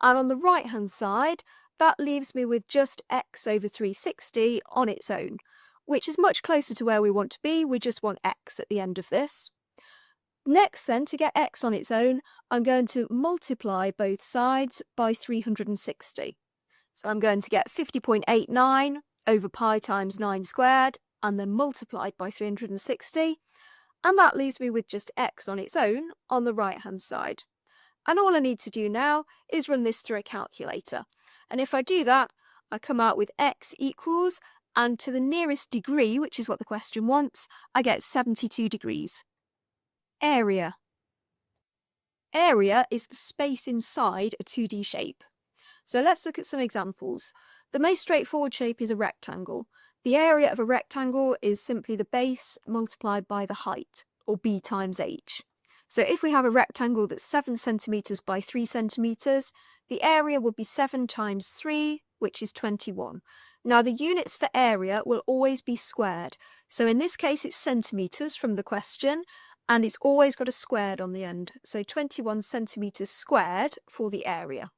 And on the right-hand side, that leaves me with just x over 360 on its own, which is much closer to where we want to be. We just want x at the end of this. Next then, to get x on its own, I'm going to multiply both sides by 360. So I'm going to get 50.89 over pi times 9 squared, and then multiplied by 360. And that leaves me with just x on its own on the right-hand side. And all I need to do now is run this through a calculator. And if I do that, I come out with x equals, and to the nearest degree, which is what the question wants, I get 72 degrees. Area. Area is the space inside a 2D shape. So let's look at some examples. The most straightforward shape is a rectangle. The area of a rectangle is simply the base multiplied by the height, or b times h. So if we have a rectangle that's 7 centimetres by 3 centimetres, the area would be 7 times 3, which is 21. Now the units for area will always be squared. So in this case it's centimetres from the question, and it's always got a squared on the end. So 21 centimetres squared for the area.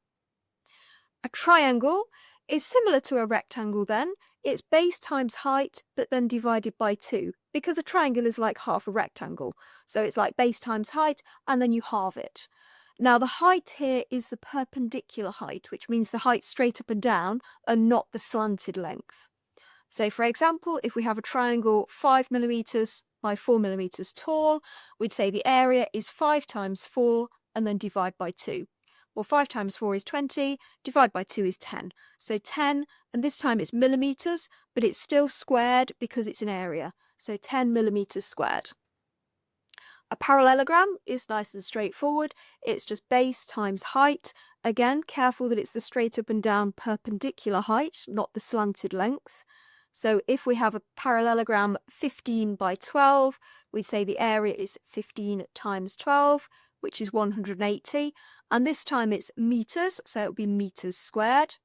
A triangle is similar to a rectangle then. It's base times height, but then divided by 2, because a triangle is like half a rectangle. So it's like base times height, and then you halve it. Now the height here is the perpendicular height, which means the height straight up and down, and not the slanted length. So for example, if we have a triangle 5 millimetres by 4 millimetres tall, we'd say the area is 5 times 4, and then divide by 2. Well, 5 times 4 is 20, divide by 2 is 10. So 10, and this time it's millimetres, but it's still squared because it's an area. So 10 millimetres squared. A parallelogram is nice and straightforward. It's just base times height. Again, careful that it's the straight up and down perpendicular height, not the slanted length. So if we have a parallelogram 15 by 12, we'd say the area is 15 times 12, which is 180. And this time it's metres, so it would be metres squared.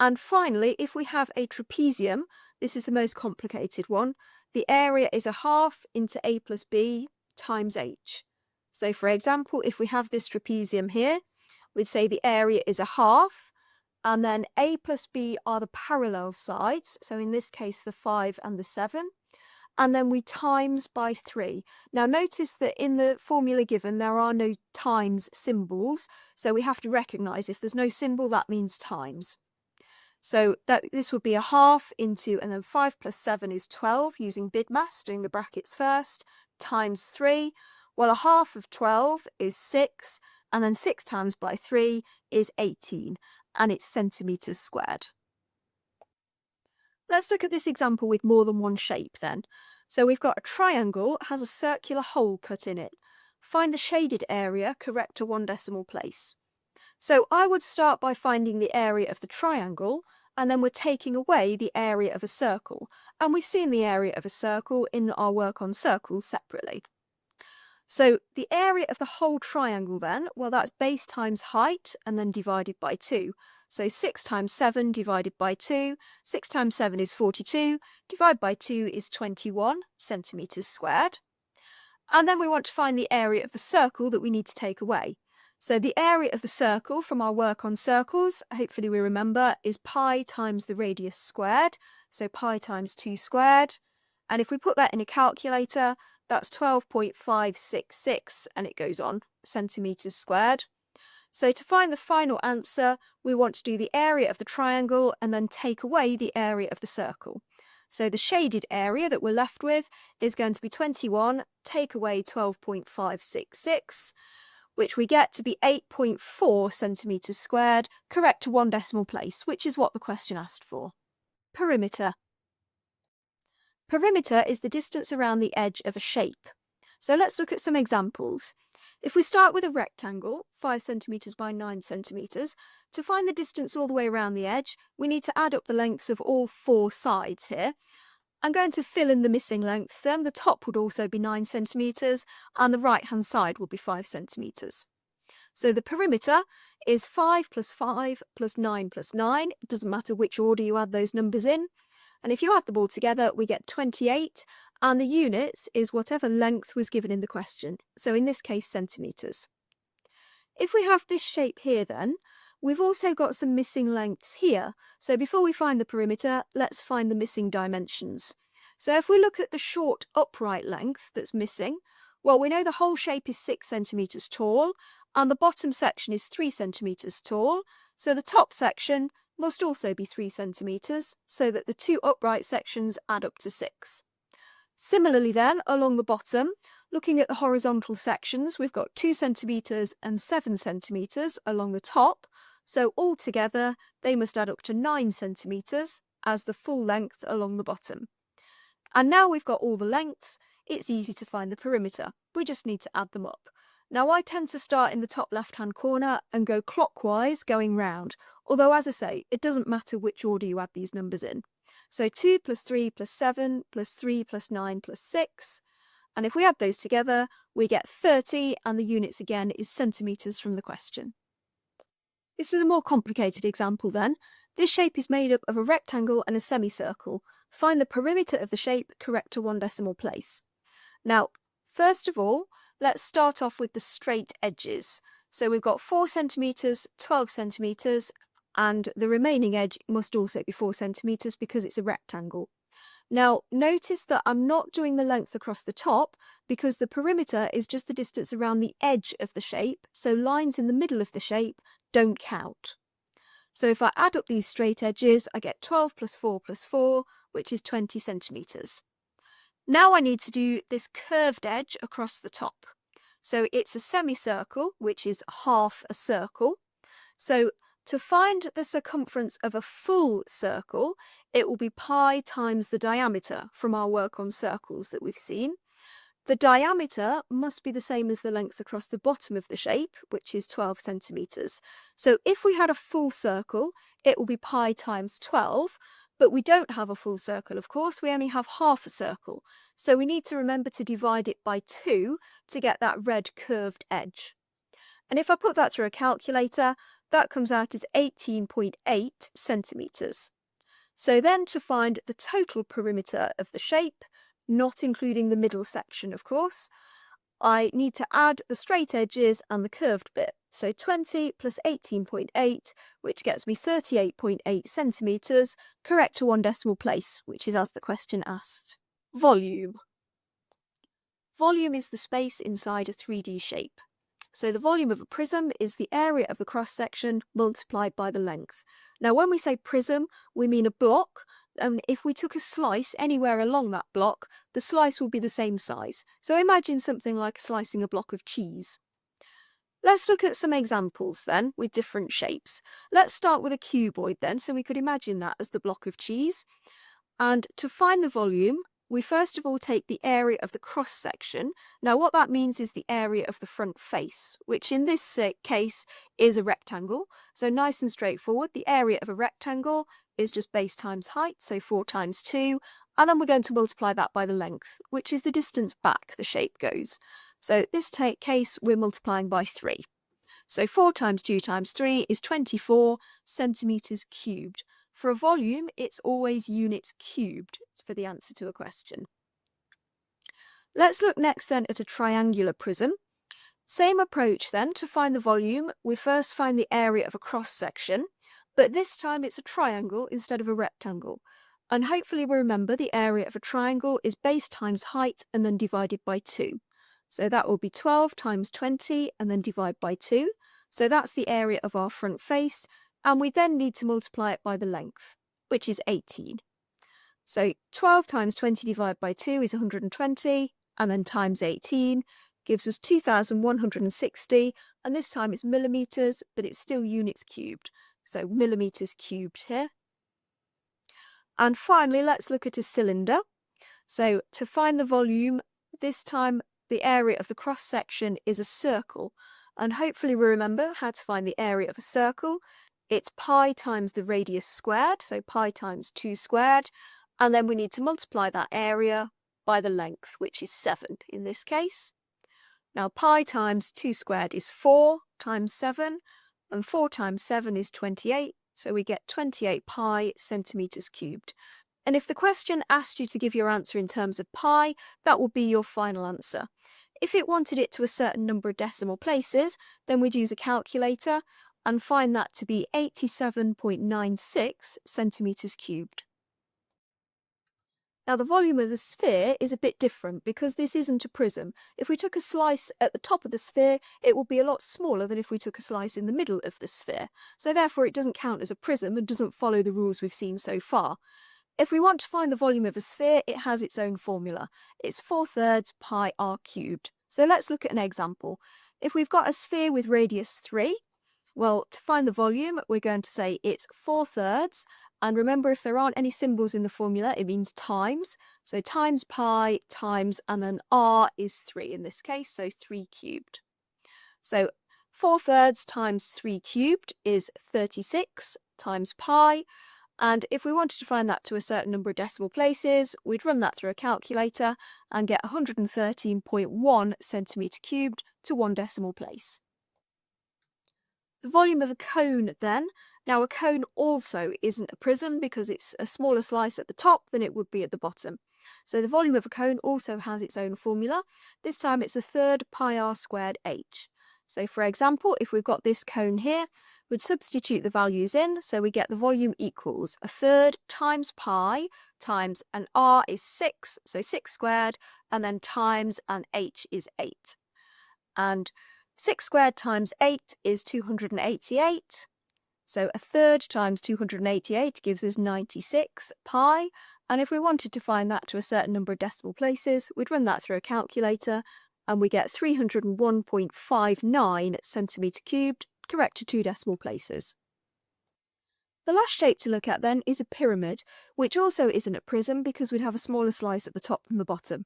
And finally, if we have a trapezium, this is the most complicated one, the area is a half into a plus b times h. So for example, if we have this trapezium here, we'd say the area is a half, and then a plus b are the parallel sides, so in this case the 5 and the 7, and then we times by 3. Now notice that in the formula given there are no times symbols, so we have to recognise if there's no symbol that means times. So this would be a half into, and then 5 plus 7 is 12, using BIDMAS, doing the brackets first, times 3. Well, a half of 12 is 6, and then 6 times by 3 is 18, and it's centimetres squared. Let's look at this example with more than one shape then. So we've got a triangle, has a circular hole cut in it. Find the shaded area correct to 1 decimal place. So I would start by finding the area of the triangle, and then we're taking away the area of a circle. And we've seen the area of a circle in our work on circles separately. So the area of the whole triangle then, well, that's base times height and then divided by 2. So 6 times 7 divided by 2, 6 times 7 is 42, divided by 2 is 21 centimetres squared. And then we want to find the area of the circle that we need to take away. So the area of the circle from our work on circles, hopefully we remember, is pi times the radius squared, so pi times 2 squared. And if we put that in a calculator, that's 12.566, and it goes on, centimetres squared. So to find the final answer, we want to do the area of the triangle and then take away the area of the circle. So the shaded area that we're left with is going to be 21, take away 12.566, which we get to be 8.4 centimetres squared, correct to 1 decimal place, which is what the question asked for. Perimeter. Perimeter is the distance around the edge of a shape. So let's look at some examples. If we start with a rectangle, 5 centimetres by 9 centimetres, to find the distance all the way around the edge, we need to add up the lengths of all 4 sides here. I'm going to fill in the missing lengths then. The top would also be 9 centimetres, and the right-hand side will be 5 centimetres. So the perimeter is 5 plus 5 plus 9 plus 9. It doesn't matter which order you add those numbers in. And if you add them all together, we get 28. And the units is whatever length was given in the question. So in this case, centimetres. If we have this shape here then, we've also got some missing lengths here. So before we find the perimeter, let's find the missing dimensions. So if we look at the short upright length that's missing, well, we know the whole shape is 6 centimetres tall, and the bottom section is 3 centimetres tall, so the top section must also be 3 centimetres, so that the two upright sections add up to 6. Similarly then, along the bottom, looking at the horizontal sections, we've got 2 centimetres and 7 centimetres along the top, so altogether they must add up to 9 centimetres as the full length along the bottom. And now we've got all the lengths, it's easy to find the perimeter. We just need to add them up. Now I tend to start in the top left-hand corner and go clockwise going round, although as I say, it doesn't matter which order you add these numbers in. So 2 plus 3 plus 7 plus 3 plus 9 plus 6. And if we add those together, we get 30, and the units again is centimetres from the question. This is a more complicated example then. This shape is made up of a rectangle and a semicircle. Find the perimeter of the shape correct to 1 decimal place. Now, first of all, let's start off with the straight edges. So we've got 4 centimetres, 12 centimetres, and the remaining edge must also be 4 centimetres because it's a rectangle. Now, notice that I'm not doing the length across the top because the perimeter is just the distance around the edge of the shape, so lines in the middle of the shape don't count. So if I add up these straight edges, I get 12 plus 4 plus 4, which is 20 centimetres. Now I need to do this curved edge across the top. So it's a semicircle, which is half a circle. So to find the circumference of a full circle, it will be pi times the diameter from our work on circles that we've seen. The diameter must be the same as the length across the bottom of the shape, which is 12 centimetres. So if we had a full circle, it will be pi times 12, but we don't have a full circle, of course, we only have half a circle. So we need to remember to divide it by 2 to get that red curved edge. And if I put that through a calculator, that comes out as 18.8 centimetres. So then to find the total perimeter of the shape, not including the middle section, of course, I need to add the straight edges and the curved bit. So 20 plus 18.8, which gets me 38.8 centimetres, correct to 1 decimal place, which is as the question asked. Volume. Volume is the space inside a 3D shape. So the volume of a prism is the area of the cross-section multiplied by the length. Now when we say prism, we mean a block, and if we took a slice anywhere along that block, the slice will be the same size. So imagine something like slicing a block of cheese. Let's look at some examples then with different shapes. Let's start with a cuboid then, so we could imagine that as the block of cheese. And to find the volume, we first of all take the area of the cross-section. Now what that means is the area of the front face, which in this case is a rectangle. So nice and straightforward, the area of a rectangle is just base times height, so 4 times 2, and then we're going to multiply that by the length, which is the distance back the shape goes. So this case we're multiplying by 3. So 4 times 2 times 3 is 24 centimetres cubed. For a volume, it's always units cubed for the answer to a question. Let's look next then at a triangular prism. Same approach then, to find the volume, we first find the area of a cross-section, but this time it's a triangle instead of a rectangle. And hopefully we remember the area of a triangle is base times height and then divided by 2. So that will be 12 times 20 and then divide by 2. So that's the area of our front face, and we then need to multiply it by the length, which is 18. So 12 times 20 divided by 2 is 120, and then times 18 gives us 2,160, and this time it's millimetres, but it's still units cubed. So millimetres cubed here. And finally, let's look at a cylinder. So to find the volume, this time the area of the cross-section is a circle, and hopefully we remember how to find the area of a circle. It's pi times the radius squared, so pi times 2 squared, and then we need to multiply that area by the length, which is 7 in this case. Now pi times 2 squared is 4 times 7, and 4 times 7 is 28, so we get 28 pi centimetres cubed. And if the question asked you to give your answer in terms of pi, that will be your final answer. If it wanted it to a certain number of decimal places, then we'd use a calculator and find that to be 87.96 centimetres cubed. Now the volume of the sphere is a bit different because this isn't a prism. If we took a slice at the top of the sphere, it will be a lot smaller than if we took a slice in the middle of the sphere. So therefore it doesn't count as a prism and doesn't follow the rules we've seen so far. If we want to find the volume of a sphere, it has its own formula. It's 4/3 pi r cubed. So let's look at an example. If we've got a sphere with radius 3, well, to find the volume, we're going to say it's 4/3. And remember, if there aren't any symbols in the formula, it means times. So times pi times, and then r is 3 in this case, so 3 cubed. So 4/3 times 3 cubed is 36 times pi. And if we wanted to find that to a certain number of decimal places, we'd run that through a calculator and get 113.1 centimetre cubed to 1 decimal place. The volume of a cone then. Now a cone also isn't a prism because it's a smaller slice at the top than it would be at the bottom. So the volume of a cone also has its own formula. This time it's 1/3 pi r squared h. So for example, if we've got this cone here, we'd substitute the values in, so we get the volume equals 1/3 times pi times, and r is 6, so 6 squared, and then times, and h is 8. And 6 squared times 8 is 288. So 1/3 times 288 gives us 96 pi, and if we wanted to find that to a certain number of decimal places, we'd run that through a calculator, and we get 301.59 centimetre cubed, correct to 2 decimal places. The last shape to look at then is a pyramid, which also isn't a prism because we'd have a smaller slice at the top than the bottom.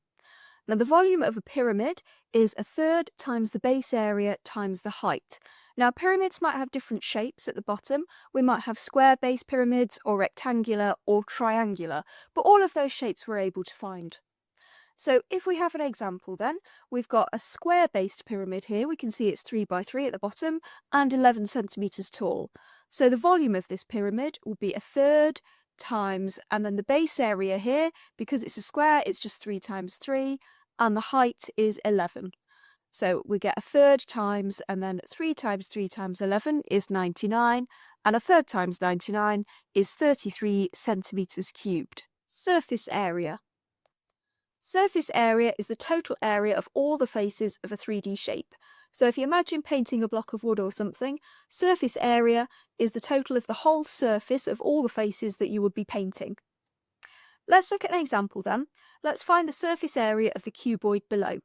Now the volume of a pyramid is 1/3 times the base area times the height. Now pyramids might have different shapes at the bottom. We might have square base pyramids or rectangular or triangular, but all of those shapes we're able to find. So if we have an example then, we've got a square based pyramid here. We can see it's 3 by 3 at the bottom and 11 centimetres tall. So the volume of this pyramid will be 1/3 times, and then the base area here, because it's a square, it's just 3 times 3, and the height is 11. So we get 1/3 times, and then 3 times 3 times 11 is 99, and 1/3 times 99 is 33 centimetres cubed. Surface area. Surface area is the total area of all the faces of a 3D shape. So if you imagine painting a block of wood or something, surface area is the total of the whole surface of all the faces that you would be painting. Let's look at an example then. Let's find the surface area of the cuboid below.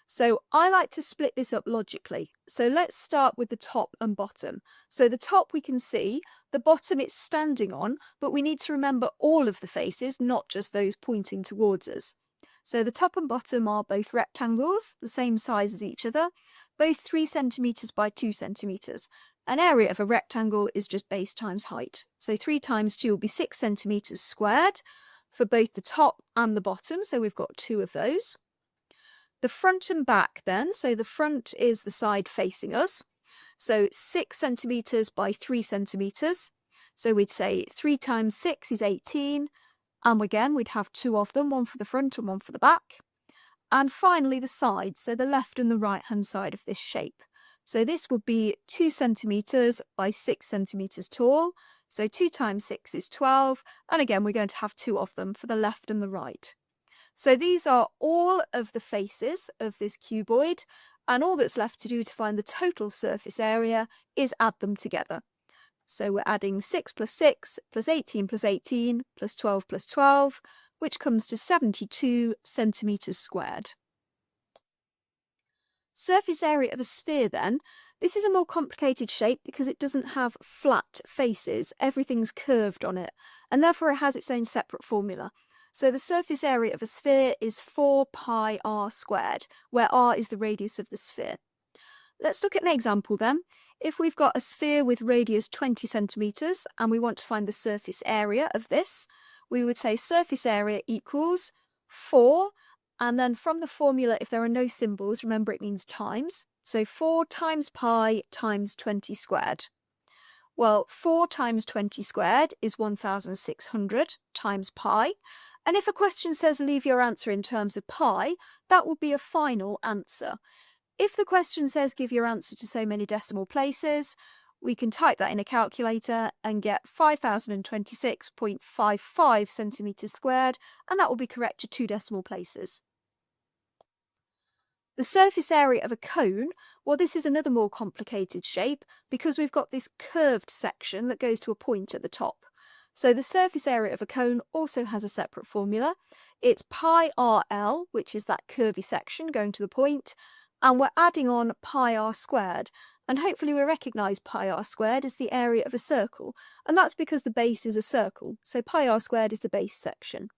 So I like to split this up logically. So let's start with the top and bottom. So the top we can see, the bottom it's standing on, but we need to remember all of the faces, not just those pointing towards us. So the top and bottom are both rectangles, the same size as each other, both 3 centimetres by 2 centimetres. An area of a rectangle is just base times height. So 3 times 2 will be 6 centimetres squared for both the top and the bottom, so we've got 2 of those. The front and back then, so the front is the side facing us, so 6 centimetres by 3 centimetres. So we'd say 3 times 6 is 18, and again we'd have 2 of them, one for the front and one for the back. And finally the sides, so the left and the right hand side of this shape. So this would be 2 centimetres by 6 centimetres tall, so 2 times 6 is 12, and again we're going to have 2 of them for the left and the right. So these are all of the faces of this cuboid, and all that's left to do to find the total surface area is add them together. So we're adding 6 plus 6 plus 18 plus 18 plus 12 plus 12, which comes to 72 centimetres squared. Surface area of a sphere then. This is a more complicated shape because it doesn't have flat faces, everything's curved on it, and therefore it has its own separate formula. So the surface area of a sphere is 4 pi r squared, where r is the radius of the sphere. Let's look at an example then. If we've got a sphere with radius 20 centimetres and we want to find the surface area of this, we would say surface area equals 4, And then from the formula, if there are no symbols, remember it means times. So 4 times pi times 20 squared. Well, 4 times 20 squared is 1,600 times pi. And if a question says leave your answer in terms of pi, that would be a final answer. If the question says give your answer to so many decimal places, we can type that in a calculator and get 5,026.55 centimetres squared, and that will be correct to 2 decimal places. The surface area of a cone, well, this is another more complicated shape because we've got this curved section that goes to a point at the top. So the surface area of a cone also has a separate formula. It's pi RL, which is that curvy section going to the point, and we're adding on pi r squared. And hopefully we recognise pi r squared as the area of a circle, and that's because the base is a circle, so pi r squared is the base section.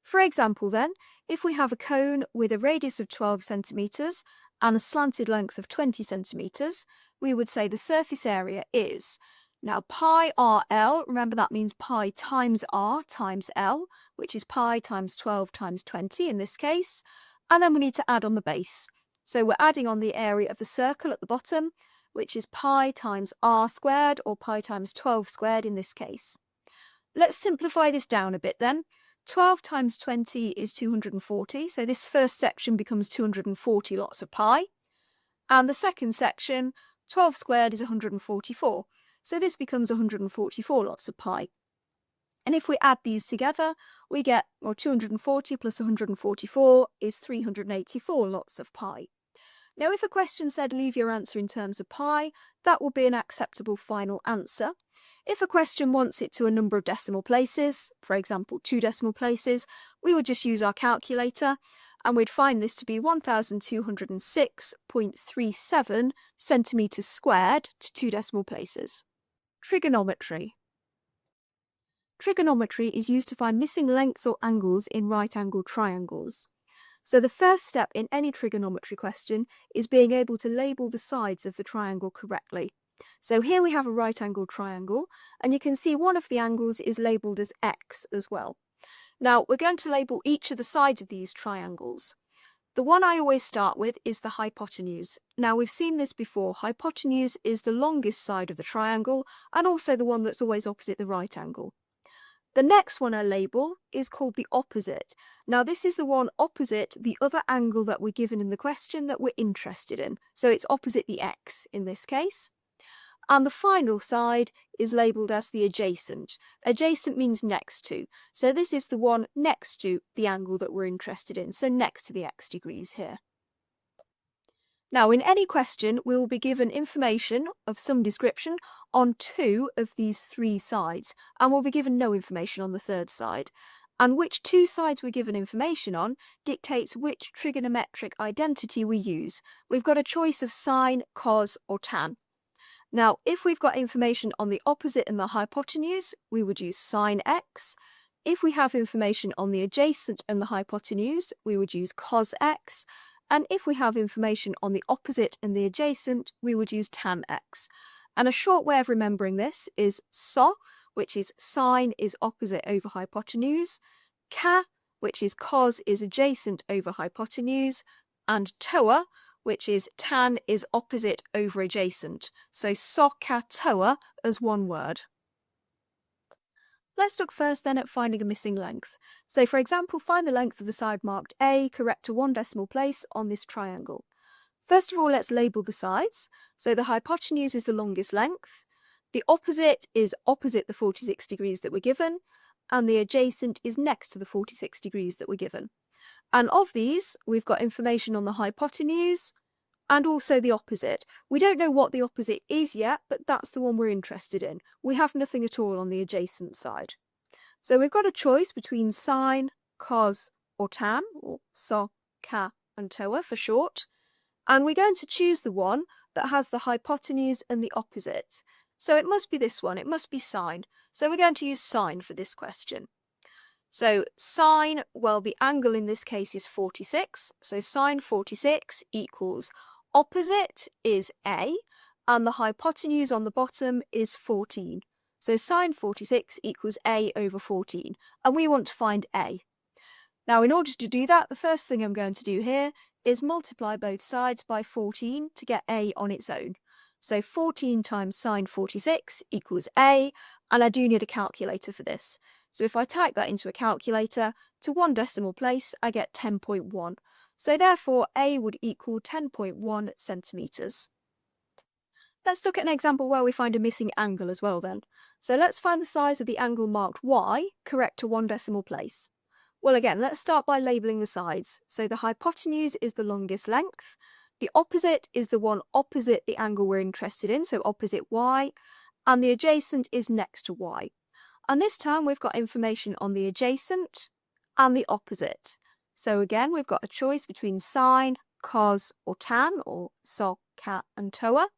For example then, if we have a cone with a radius of 12 centimetres and a slanted length of 20 centimetres, we would say the surface area is, now pi RL, remember that means pi times r times L, which is pi times 12 times 20 in this case, and then we need to add on the base. So we're adding on the area of the circle at the bottom, which is pi times r squared, or pi times 12 squared in this case. Let's simplify this down a bit then. 12 times 20 is 240, so this first section becomes 240 lots of pi. And the second section, 12 squared is 144, so this becomes 144 lots of pi. And if we add these together, we get, well, 240 plus 144 is 384 lots of pi. Now, if a question said leave your answer in terms of pi, that will be an acceptable final answer. If a question wants it to a number of decimal places, for example 2 decimal places, we would just use our calculator and we'd find this to be 1,206.37 centimetres squared to 2 decimal places. Trigonometry. Trigonometry is used to find missing lengths or angles in right-angled triangles. So the first step in any trigonometry question is being able to label the sides of the triangle correctly. So here we have a right-angled triangle, and you can see one of the angles is labelled as x as well. Now we're going to label each of the sides of these triangles. The one I always start with is the hypotenuse. Now we've seen this before. Hypotenuse is the longest side of the triangle and also the one that's always opposite the right angle. The next one I label is called the opposite. Now this is the one opposite the other angle that we're given in the question that we're interested in. So it's opposite the x in this case. And the final side is labelled as the adjacent. Adjacent means next to. So this is the one next to the angle that we're interested in. So next to the x degrees here. Now in any question we will be given information of some description on 2 of these 3 sides, and we'll be given no information on the third side. And which 2 sides we're given information on dictates which trigonometric identity we use. We've got a choice of sine, cos or tan. Now if we've got information on the opposite and the hypotenuse, we would use sine x. If we have information on the adjacent and the hypotenuse, we would use cos x. And if we have information on the opposite and the adjacent, we would use tan x. And a short way of remembering this is SO, which is sine is opposite over hypotenuse, Ca, which is cos is adjacent over hypotenuse, and TOA, which is tan is opposite over adjacent. So SO, Ca, TOA as one word. Let's look first then at finding a missing length. So for example, find the length of the side marked A correct to 1 decimal place on this triangle. First of all, let's label the sides. So the hypotenuse is the longest length, the opposite is opposite the 46 degrees that we're given, and the adjacent is next to the 46 degrees that we're given. And of these, we've got information on the hypotenuse and also the opposite. We don't know what the opposite is yet, but that's the one we're interested in. We have nothing at all on the adjacent side. So we've got a choice between sine, cos or tan, or SO, Ca and TOA for short. And we're going to choose the one that has the hypotenuse and the opposite. So it must be this one, it must be sine. So we're going to use sine for this question. So sine, well, the angle in this case is 46. So sine 46 equals opposite is A, and the hypotenuse on the bottom is 14. So sine 46 equals A over 14, and we want to find A. Now, in order to do that, the first thing I'm going to do here is multiply both sides by 14 to get a on its own. So 14 times sine 46 equals a, and I do need a calculator for this. So if I type that into a calculator, to one decimal place, I get 10.1. So therefore, a would equal 10.1 centimetres. Let's look at an example where we find a missing angle as well then. So let's find the size of the angle marked y, correct to one decimal place. Well, again, let's start by labelling the sides. So the hypotenuse is the longest length. The opposite is the one opposite the angle we're interested in, so opposite y. And the adjacent is next to y. And this time we've got information on the adjacent and the opposite. So again, we've got a choice between sine, cos, or tan, or soc, cat, and toa.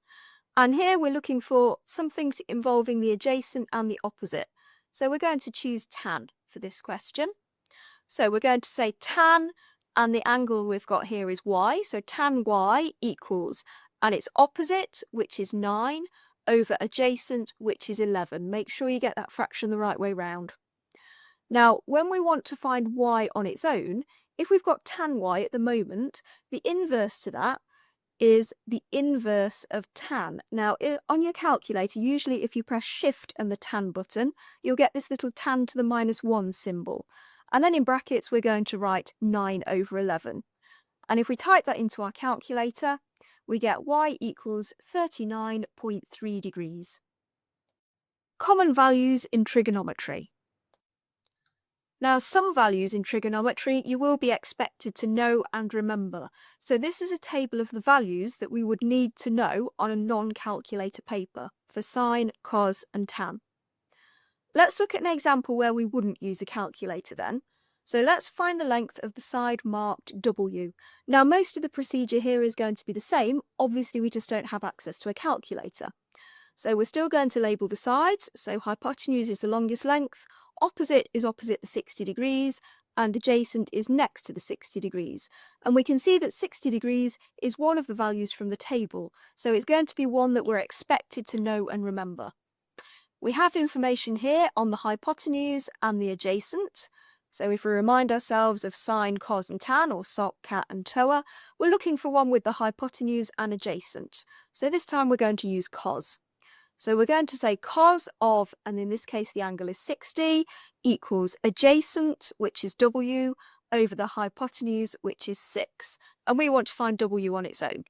And here we're looking for something involving the adjacent and the opposite. So we're going to choose tan for this question. So we're going to say tan, and the angle we've got here is y. So tan y equals, and its opposite, which is 9, over adjacent, which is 11. Make sure you get that fraction the right way round. Now, when we want to find y on its own, if we've got tan y at the moment, the inverse to that is the inverse of tan. Now, on your calculator, usually if you press shift and the tan button, you'll get this little tan to the -1 symbol. And then in brackets, we're going to write 9 over 11. And if we type that into our calculator, we get y equals 39.3 degrees. Common values in trigonometry. Now, some values in trigonometry you will be expected to know and remember. So this is a table of the values that we would need to know on a non-calculator paper for sine, cos, and tan. Let's look at an example where we wouldn't use a calculator then. So let's find the length of the side marked W. Now, most of the procedure here is going to be the same. Obviously, we just don't have access to a calculator. So we're still going to label the sides. So hypotenuse is the longest length, opposite is opposite the 60 degrees, and adjacent is next to the 60 degrees. And we can see that 60 degrees is one of the values from the table. So it's going to be one that we're expected to know and remember. We have information here on the hypotenuse and the adjacent. So if we remind ourselves of sine, cos, and tan, or soc, cat, and toa, we're looking for one with the hypotenuse and adjacent. So this time we're going to use cos. So we're going to say cos of, and in this case the angle is 60, equals adjacent, which is W, over the hypotenuse, which is 6. And we want to find W on its own.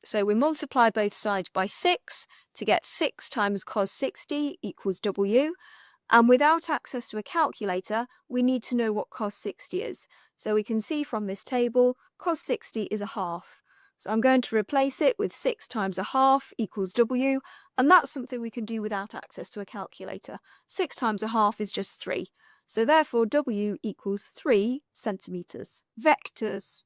So we multiply both sides by 6 to get 6 times cos 60 equals W. And without access to a calculator, we need to know what cos 60 is. So we can see from this table, cos 60 is a half. So I'm going to replace it with 6 times a half equals W. And that's something we can do without access to a calculator. 6 times a half is just 3. So therefore, W equals 3 centimetres. Vectors.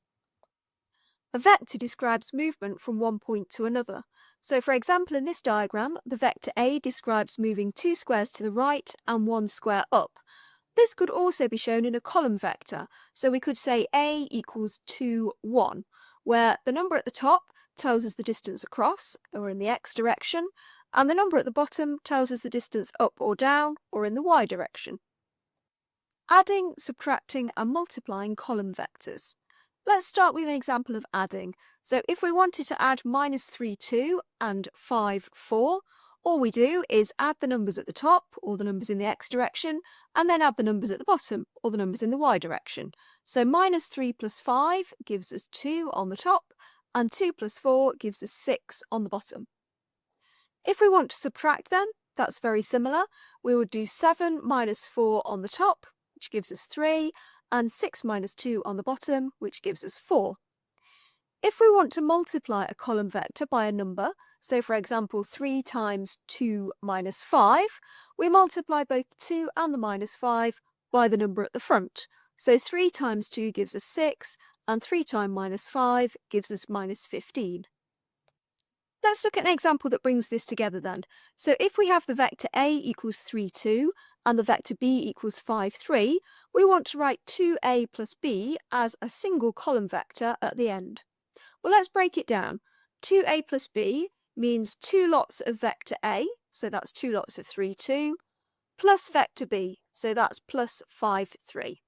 A vector describes movement from one point to another. So for example, in this diagram, the vector A describes moving 2 squares to the right and 1 square up. This could also be shown in a column vector. So we could say A equals 2, 1, where the number at the top tells us the distance across, or in the x direction, and the number at the bottom tells us the distance up or down, or in the y direction. Adding, subtracting, and multiplying column vectors. Let's start with an example of adding. So if we wanted to add -3, 2 and 5, 4, all we do is add the numbers at the top, or the numbers in the x direction, and then add the numbers at the bottom, or the numbers in the y direction. So -3 plus 5 gives us 2 on the top, and 2 plus 4 gives us 6 on the bottom. If we want to subtract then, that's very similar. We would do 7 minus 4 on the top, which gives us 3, and 6 minus 2 on the bottom, which gives us 4. If we want to multiply a column vector by a number, so for example 3 times 2 minus 5, we multiply both 2 and the -5 by the number at the front. So 3 times 2 gives us 6, and 3 times -5 gives us -15. Let's look at an example that brings this together then. So if we have the vector A equals 3, 2, and the vector B equals 5, 3, we want to write 2A plus B as a single column vector at the end. Well, let's break it down. 2A plus B means 2 lots of vector A, so that's 2 lots of 3, 2, plus vector B, so that's plus 5, 3.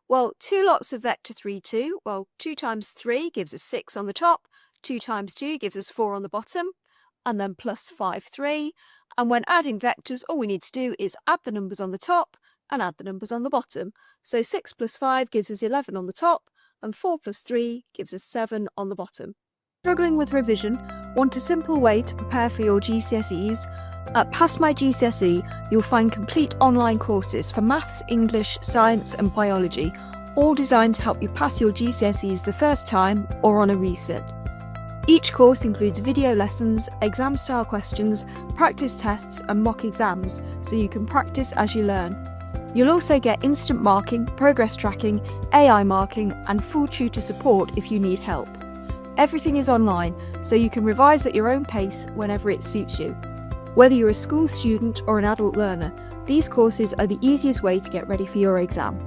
Well, two lots of vector 3, 2. Well, 2 times 3 gives us 6 on the top, 2 times 2 gives us 4 on the bottom, and then plus 5, 3. And when adding vectors, all we need to do is add the numbers on the top and add the numbers on the bottom. So 6 plus 5 gives us 11 on the top, and 4 plus 3 gives us 7 on the bottom. Struggling with revision? Want a simple way to prepare for your GCSEs? At Pass GCSE, you'll find complete online courses for maths, English, science and biology, all designed to help you pass your GCSEs the first time or on a resit. Each course includes video lessons, exam-style questions, practice tests and mock exams, so you can practice as you learn. You'll also get instant marking, progress tracking, AI marking and full tutor support if you need help. Everything is online, so you can revise at your own pace whenever it suits you. Whether you're a school student or an adult learner, these courses are the easiest way to get ready for your exam.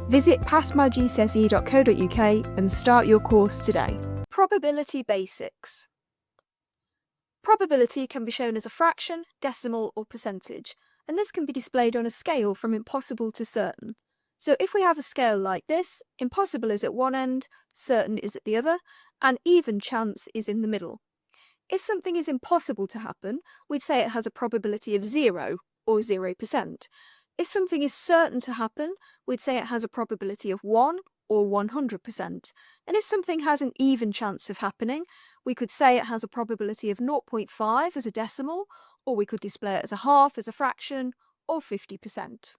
Visit passmygcse.co.uk and start your course today. Probability basics. Probability can be shown as a fraction, decimal or percentage, and this can be displayed on a scale from impossible to certain. So if we have a scale like this, impossible is at one end, certain is at the other, and even chance is in the middle. If something is impossible to happen, we'd say it has a probability of 0 or 0%. If something is certain to happen, we'd say it has a probability of 1 or 100%. And if something has an even chance of happening, we could say it has a probability of 0.5 as a decimal, or we could display it as a half, as a fraction, or 50%.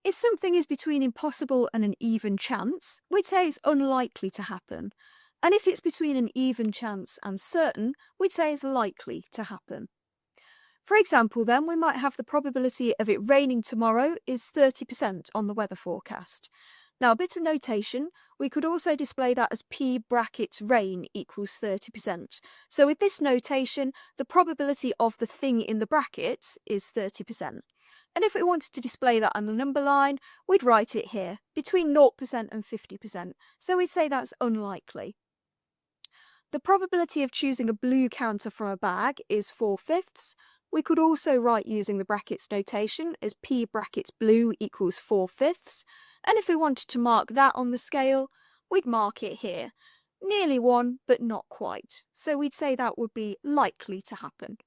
If something is between impossible and an even chance, we'd say it's unlikely to happen. And if it's between an even chance and certain, we'd say it's likely to happen. For example, then, we might have the probability of it raining tomorrow is 30% on the weather forecast. Now, a bit of notation, we could also display that as P brackets rain equals 30%. So with this notation, the probability of the thing in the brackets is 30%. And if we wanted to display that on the number line, we'd write it here, between 0% and 50%. So we'd say that's unlikely. The probability of choosing a blue counter from a bag is 4/5. We could also write using the brackets notation as P brackets blue equals 4/5. And if we wanted to mark that on the scale, we'd mark it here. Nearly 1, but not quite. So we'd say that would be likely to happen.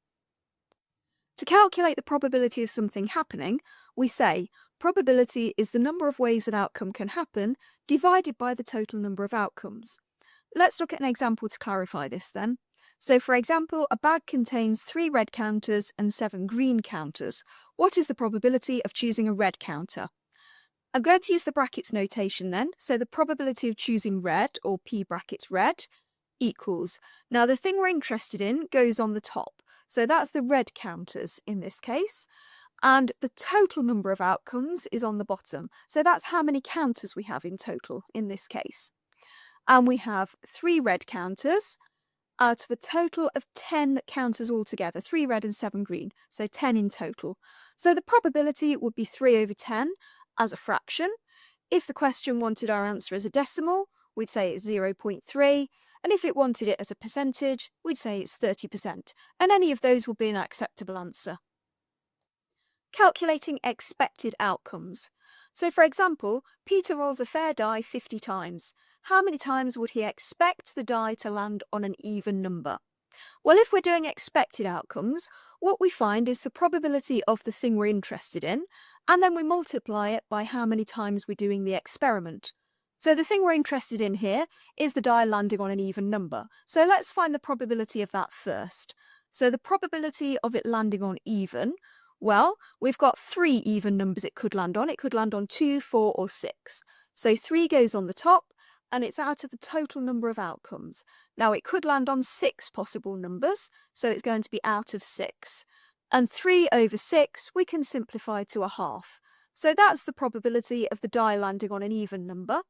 To calculate the probability of something happening, we say probability is the number of ways an outcome can happen divided by the total number of outcomes. Let's look at an example to clarify this then. So for example, a bag contains 3 red counters and 7 green counters. What is the probability of choosing a red counter? I'm going to use the brackets notation then. So the probability of choosing red, or P brackets red, equals. Now the thing we're interested in goes on the top. So that's the red counters in this case. And the total number of outcomes is on the bottom. So that's how many counters we have in total in this case. And we have 3 red counters out of a total of 10 counters altogether, 3 red and 7 green, so 10 in total. So the probability would be 3/10 as a fraction. If the question wanted our answer as a decimal, we'd say it's 0.3, and if it wanted it as a percentage, we'd say it's 30%, and any of those would be an acceptable answer. Calculating expected outcomes. So for example, Peter rolls a fair die 50 times. How many times would he expect the die to land on an even number? Well, if we're doing expected outcomes, what we find is the probability of the thing we're interested in, and then we multiply it by how many times we're doing the experiment. So the thing we're interested in here is the die landing on an even number. So let's find the probability of that first. So the probability of it landing on even, well, we've got 3 even numbers it could land on. It could land on 2, 4 or 6. So 3 goes on the top, and it's out of the total number of outcomes. Now it could land on 6 possible numbers, so it's going to be out of 6. And 3/6 we can simplify to a half. So that's the probability of the die landing on an even number.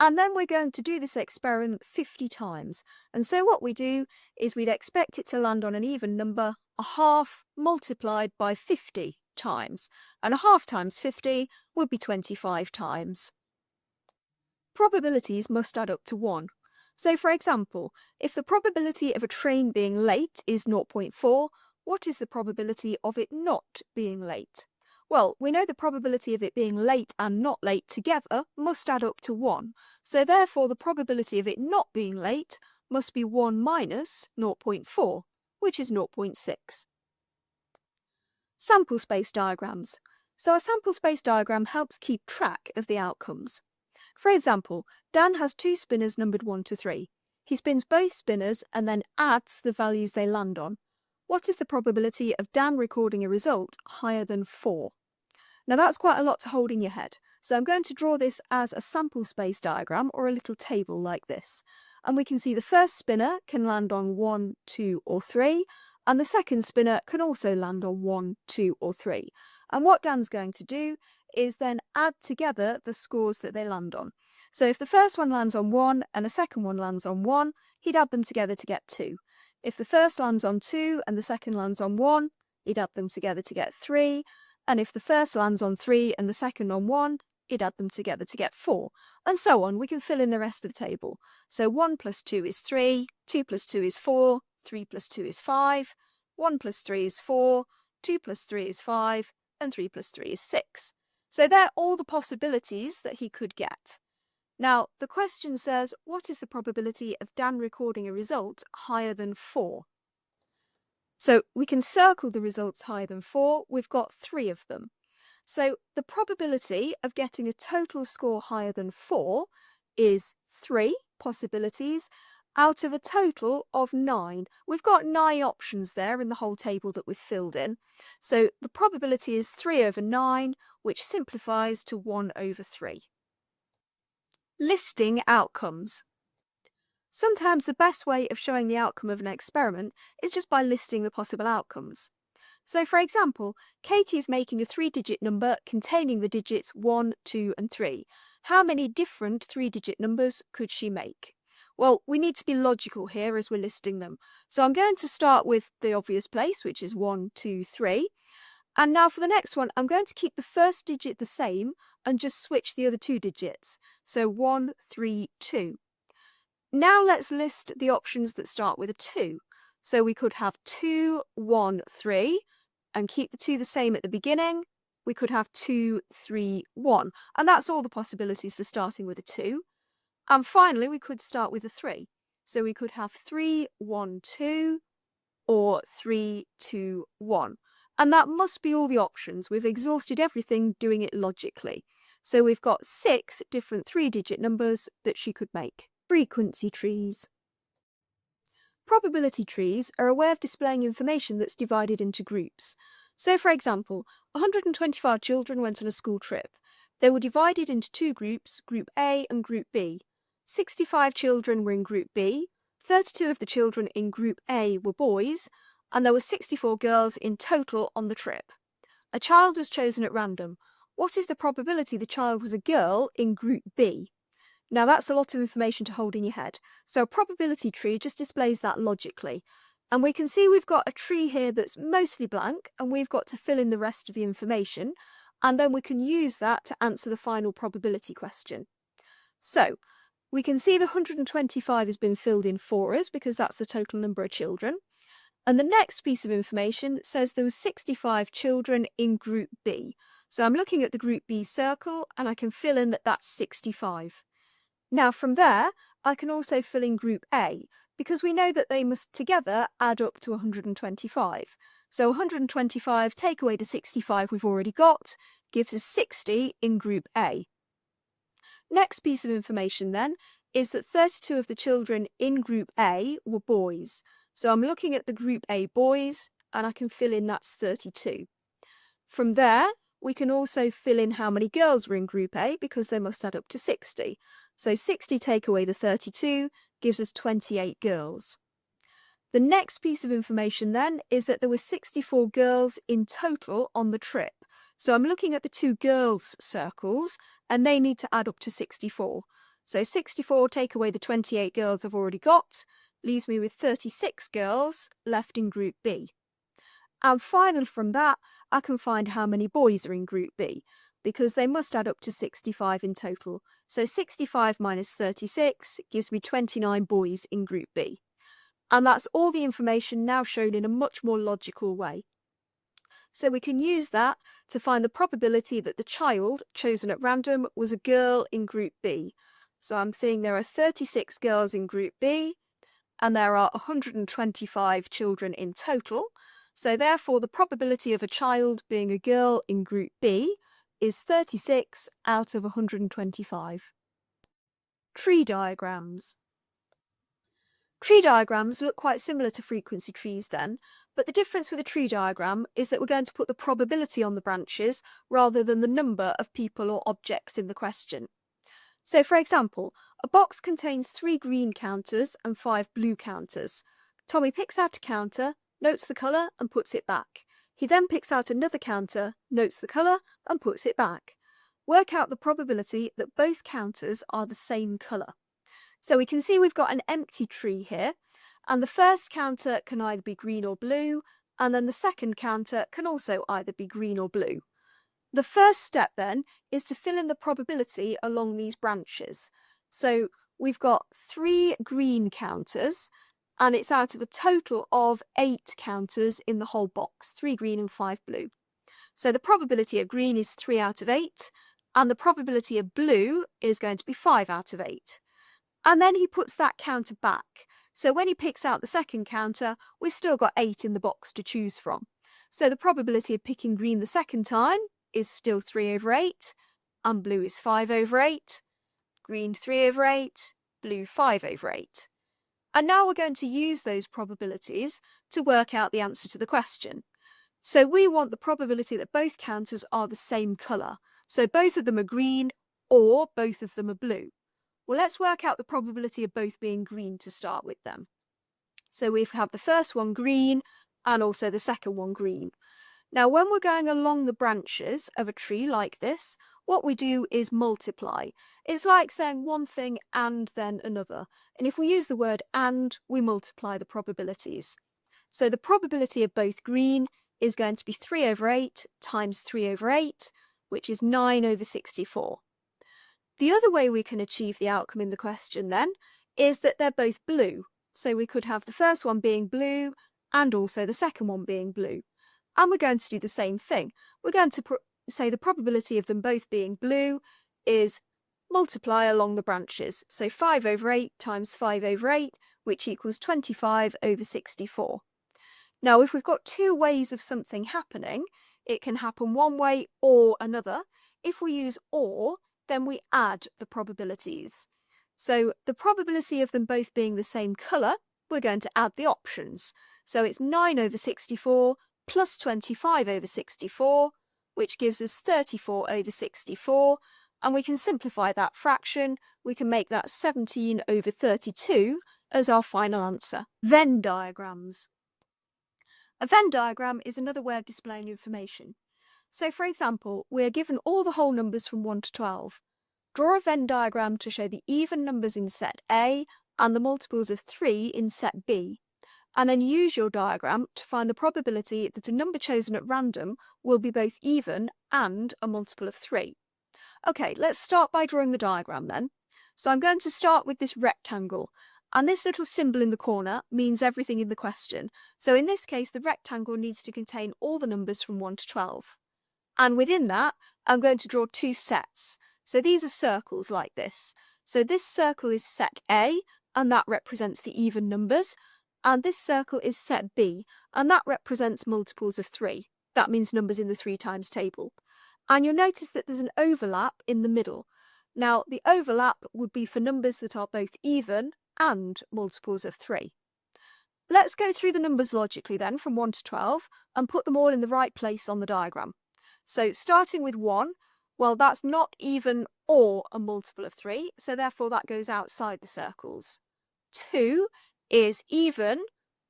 And then we're going to do this experiment 50 times. And so what we do is we'd expect it to land on an even number, a half multiplied by 50 times. And a half times 50 would be 25 times. Probabilities must add up to 1. So for example, if the probability of a train being late is 0.4, what is the probability of it not being late? Well, we know the probability of it being late and not late together must add up to 1. So therefore the probability of it not being late must be 1 minus 0.4, which is 0.6. Sample space diagrams. So a sample space diagram helps keep track of the outcomes. For example, Dan has 2 spinners numbered 1 to 3. He spins both spinners and then adds the values they land on. What is the probability of Dan recording a result higher than 4? Now that's quite a lot to hold in your head, so I'm going to draw this as a sample space diagram or a little table like this. And we can see the first spinner can land on 1, 2 or 3, and the second spinner can also land on 1, 2 or 3. And what Dan's going to do is then add together the scores that they land on. So if the first one lands on 1 and the second one lands on 1, he'd add them together to get 2. If the first lands on 2 and the second lands on 1, he'd add them together to get 3. And if the first lands on 3 and the second on 1, he'd add them together to get 4. And so on, we can fill in the rest of the table. So 1 plus 2 is 3, 2 plus 2 is 4, 3 plus 2 is 5, 1 plus 3 is 4, 2 plus 3 is 5, and 3 plus 3 is 6. So they're all the possibilities that he could get. Now, the question says, what is the probability of Dan recording a result higher than 4? So we can circle the results higher than 4. We've got 3 of them. So the probability of getting a total score higher than 4 is 3 possibilities out of a total of 9. We've got 9 options there in the whole table that we've filled in. So the probability is 3 over 9, which simplifies to 1 over 3. Listing outcomes. Sometimes the best way of showing the outcome of an experiment is just by listing the possible outcomes. So for example, Katie is making a 3-digit number containing the digits 1, 2 and 3. How many different 3-digit numbers could she make? Well, we need to be logical here as we're listing them. So I'm going to start with the obvious place, which is 1, 2, 3. And now for the next one, I'm going to keep the first digit the same and just switch the other 2 digits. So 1, 3, 2. Now let's list the options that start with a 2. So we could have 2, 1, 3 and keep the 2 the same at the beginning. We could have 2, 3, 1. And that's all the possibilities for starting with a 2. And finally, we could start with a 3. So we could have 3, 1, 2 or 3, 2, 1. And that must be all the options. We've exhausted everything doing it logically. So we've got 6 different 3-digit numbers that she could make. Frequency trees. Probability trees are a way of displaying information that's divided into groups. So for example, 125 children went on a school trip. They were divided into 2 groups, Group A and Group B. 65 children were in Group B, 32 of the children in Group A were boys, and there were 64 girls in total on the trip. A child was chosen at random. What is the probability the child was a girl in Group B? Now that's a lot of information to hold in your head. So a probability tree just displays that logically. And we can see we've got a tree here that's mostly blank, and we've got to fill in the rest of the information. And then we can use that to answer the final probability question. So we can see the 125 has been filled in for us because that's the total number of children. And the next piece of information says there were 65 children in Group B. So I'm looking at the Group B circle and I can fill in that that's 65. Now from there, I can also fill in Group A because we know that they must together add up to 125. So 125 take away the 65 we've already got gives us 60 in Group A. Next piece of information then is that 32 of the children in Group A were boys. So I'm looking at the Group A boys and I can fill in that's 32. From there, we can also fill in how many girls were in Group A because they must add up to 60. So 60 take away the 32 gives us 28 girls. The next piece of information then is that there were 64 girls in total on the trip. So I'm looking at the 2 girls circles and they need to add up to 64. So 64 take away the 28 girls I've already got, leaves me with 36 girls left in Group B. And finally from that, I can find how many boys are in Group B, because they must add up to 65 in total. So 65 minus 36 gives me 29 boys in Group B. And that's all the information now shown in a much more logical way. So we can use that to find the probability that the child chosen at random was a girl in group B. So I'm seeing there are 36 girls in group B, and there are 125 children in total. So therefore, the probability of a child being a girl in group B is 36 out of 125. Tree diagrams. Tree diagrams look quite similar to frequency trees then, but the difference with a tree diagram is that we're going to put the probability on the branches rather than the number of people or objects in the question. So for example, a box contains 3 green counters and 5 blue counters. Tommy picks out a counter, notes the colour and puts it back. He then picks out another counter, notes the colour and puts it back. Work out the probability that both counters are the same colour. So we can see we've got an empty tree here, and the first counter can either be green or blue, and then the second counter can also either be green or blue. The first step then is to fill in the probability along these branches. So we've got 3 green counters, and it's out of a total of 8 counters in the whole box, 3 green and 5 blue. So the probability of green is 3 out of 8, and the probability of blue is going to be 5 out of 8. And then he puts that counter back. So when he picks out the second counter, we've still got 8 in the box to choose from. So the probability of picking green the second time is still 3 over 8, and blue is 5 over 8, green 3 over 8, blue 5 over 8. And now we're going to use those probabilities to work out the answer to the question. So we want the probability that both counters are the same colour. So both of them are green or both of them are blue. Well, let's work out the probability of both being green to start with them. So we have the first one green and also the second one green. Now, when we're going along the branches of a tree like this, what we do is multiply. It's like saying one thing and then another. And if we use the word and, we multiply the probabilities. So the probability of both green is going to be 3 over 8 times 3 over 8, which is 9 over 64. The other way we can achieve the outcome in the question then is that they're both blue. So we could have the first one being blue and also the second one being blue. And we're going to do the same thing. We're going to say the probability of them both being blue is multiply along the branches. So 5 over 8 times 5 over 8, which equals 25 over 64. Now, if we've got 2 ways of something happening, it can happen one way or another. If we use or, then we add the probabilities. So the probability of them both being the same colour, we're going to add the options. So it's 9 over 64 plus 25 over 64, which gives us 34 over 64, and we can simplify that fraction. We can make that 17 over 32 as our final answer. Venn diagrams. A Venn diagram is another way of displaying information. So for example, we are given all the whole numbers from 1 to 12. Draw a Venn diagram to show the even numbers in set A and the multiples of 3 in set B, and then use your diagram to find the probability that a number chosen at random will be both even and a multiple of 3. Okay, let's start by drawing the diagram then. So I'm going to start with this rectangle, and this little symbol in the corner means everything in the question. So in this case, the rectangle needs to contain all the numbers from 1 to 12. And within that, I'm going to draw 2 sets. So these are circles like this. So this circle is set A, and that represents the even numbers. And this circle is set B, and that represents multiples of 3. That means numbers in the 3 times table. And you'll notice that there's an overlap in the middle. Now, the overlap would be for numbers that are both even and multiples of 3. Let's go through the numbers logically then from 1 to 12 and put them all in the right place on the diagram. So starting with 1, well, that's not even or a multiple of 3, so therefore that goes outside the circles. 2 is even,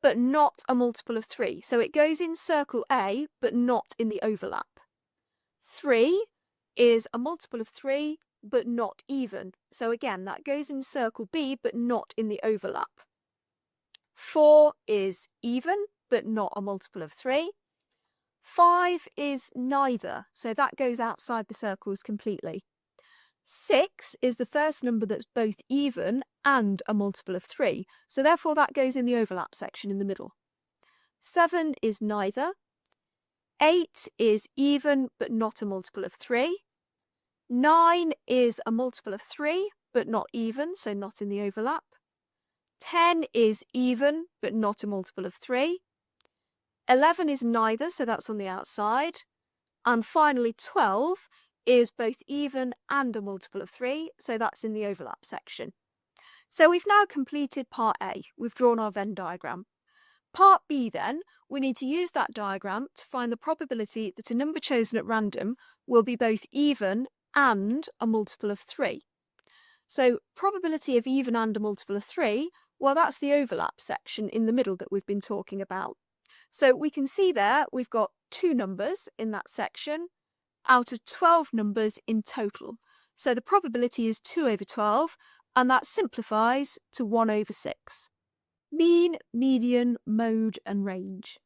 but not a multiple of 3, so it goes in circle A, but not in the overlap. 3 is a multiple of 3, but not even, so again, that goes in circle B, but not in the overlap. 4 is even, but not a multiple of 3. 5 is neither, so that goes outside the circles completely. 6 is the first number that's both even and a multiple of 3, so therefore that goes in the overlap section in the middle. 7 is neither. 8 is even but not a multiple of 3. 9 is a multiple of 3 but not even, so not in the overlap. 10 is even but not a multiple of 3. 11 is neither, so that's on the outside. And finally 12 is both even and a multiple of 3, so that's in the overlap section. So we've now completed part A. We've drawn our Venn diagram. Part B then, we need to use that diagram to find the probability that a number chosen at random will be both even and a multiple of 3. So probability of even and a multiple of 3, well, that's the overlap section in the middle that we've been talking about. So we can see there we've got 2 numbers in that section out of 12 numbers in total. So the probability is 2 over 12, and that simplifies to 1 over 6. Mean, median, mode, and range.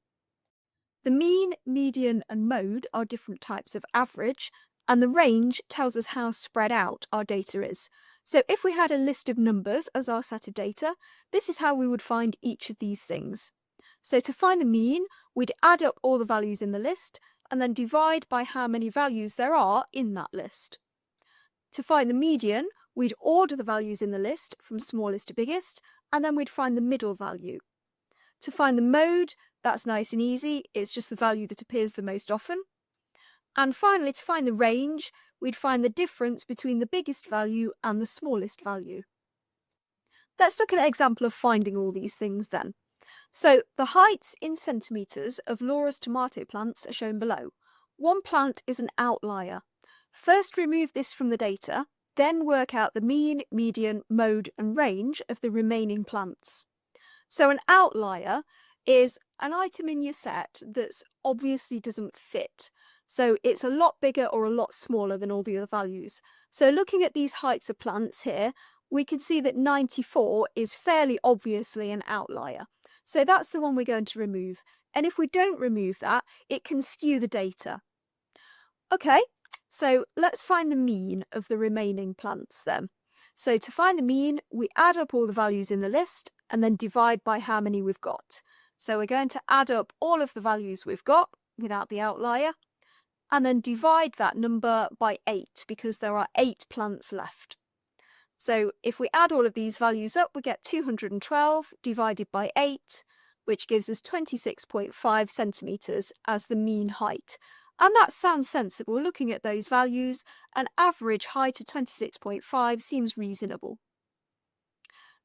The mean, median, and mode are different types of average, and the range tells us how spread out our data is. So if we had a list of numbers as our set of data, this is how we would find each of these things. So to find the mean, we'd add up all the values in the list and then divide by how many values there are in that list. To find the median, we'd order the values in the list from smallest to biggest, and then we'd find the middle value. To find the mode, that's nice and easy, it's just the value that appears the most often. And finally, to find the range, we'd find the difference between the biggest value and the smallest value. Let's look at an example of finding all these things then. So the heights in centimetres of Laura's tomato plants are shown below. One plant is an outlier. First remove this from the data, then work out the mean, median, mode and range of the remaining plants. So an outlier is an item in your set that obviously doesn't fit. So it's a lot bigger or a lot smaller than all the other values. So looking at these heights of plants here, we can see that 94 is fairly obviously an outlier. So that's the one we're going to remove. And if we don't remove that, it can skew the data. Okay, so let's find the mean of the remaining plants then. So to find the mean, we add up all the values in the list and then divide by how many we've got. So we're going to add up all of the values we've got without the outlier and then divide that number by 8 because there are 8 plants left. So if we add all of these values up, we get 212 divided by 8, which gives us 26.5 centimetres as the mean height. And that sounds sensible. Looking at those values, an average height of 26.5 seems reasonable.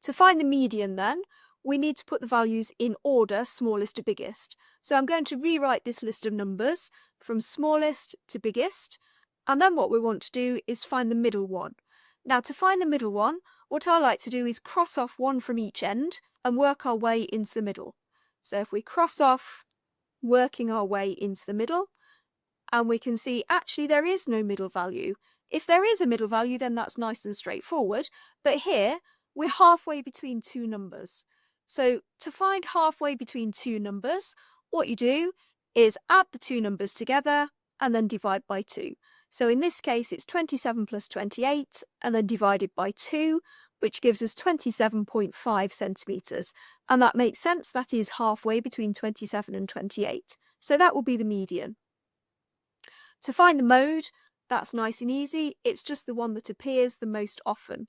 To find the median then, we need to put the values in order, smallest to biggest. So I'm going to rewrite this list of numbers from smallest to biggest, and then what we want to do is find the middle one. Now to find the middle one, what I like to do is cross off one from each end and work our way into the middle. So if we cross off, working our way into the middle, and we can see actually there is no middle value. If there is a middle value, then that's nice and straightforward, but here we're halfway between 2 numbers. So to find halfway between 2 numbers, what you do is add the 2 numbers together and then divide by 2. So in this case, it's 27 plus 28 and then divided by 2, which gives us 27.5 centimetres. And that makes sense, that is halfway between 27 and 28. So that will be the median. To find the mode, that's nice and easy. It's just the one that appears the most often.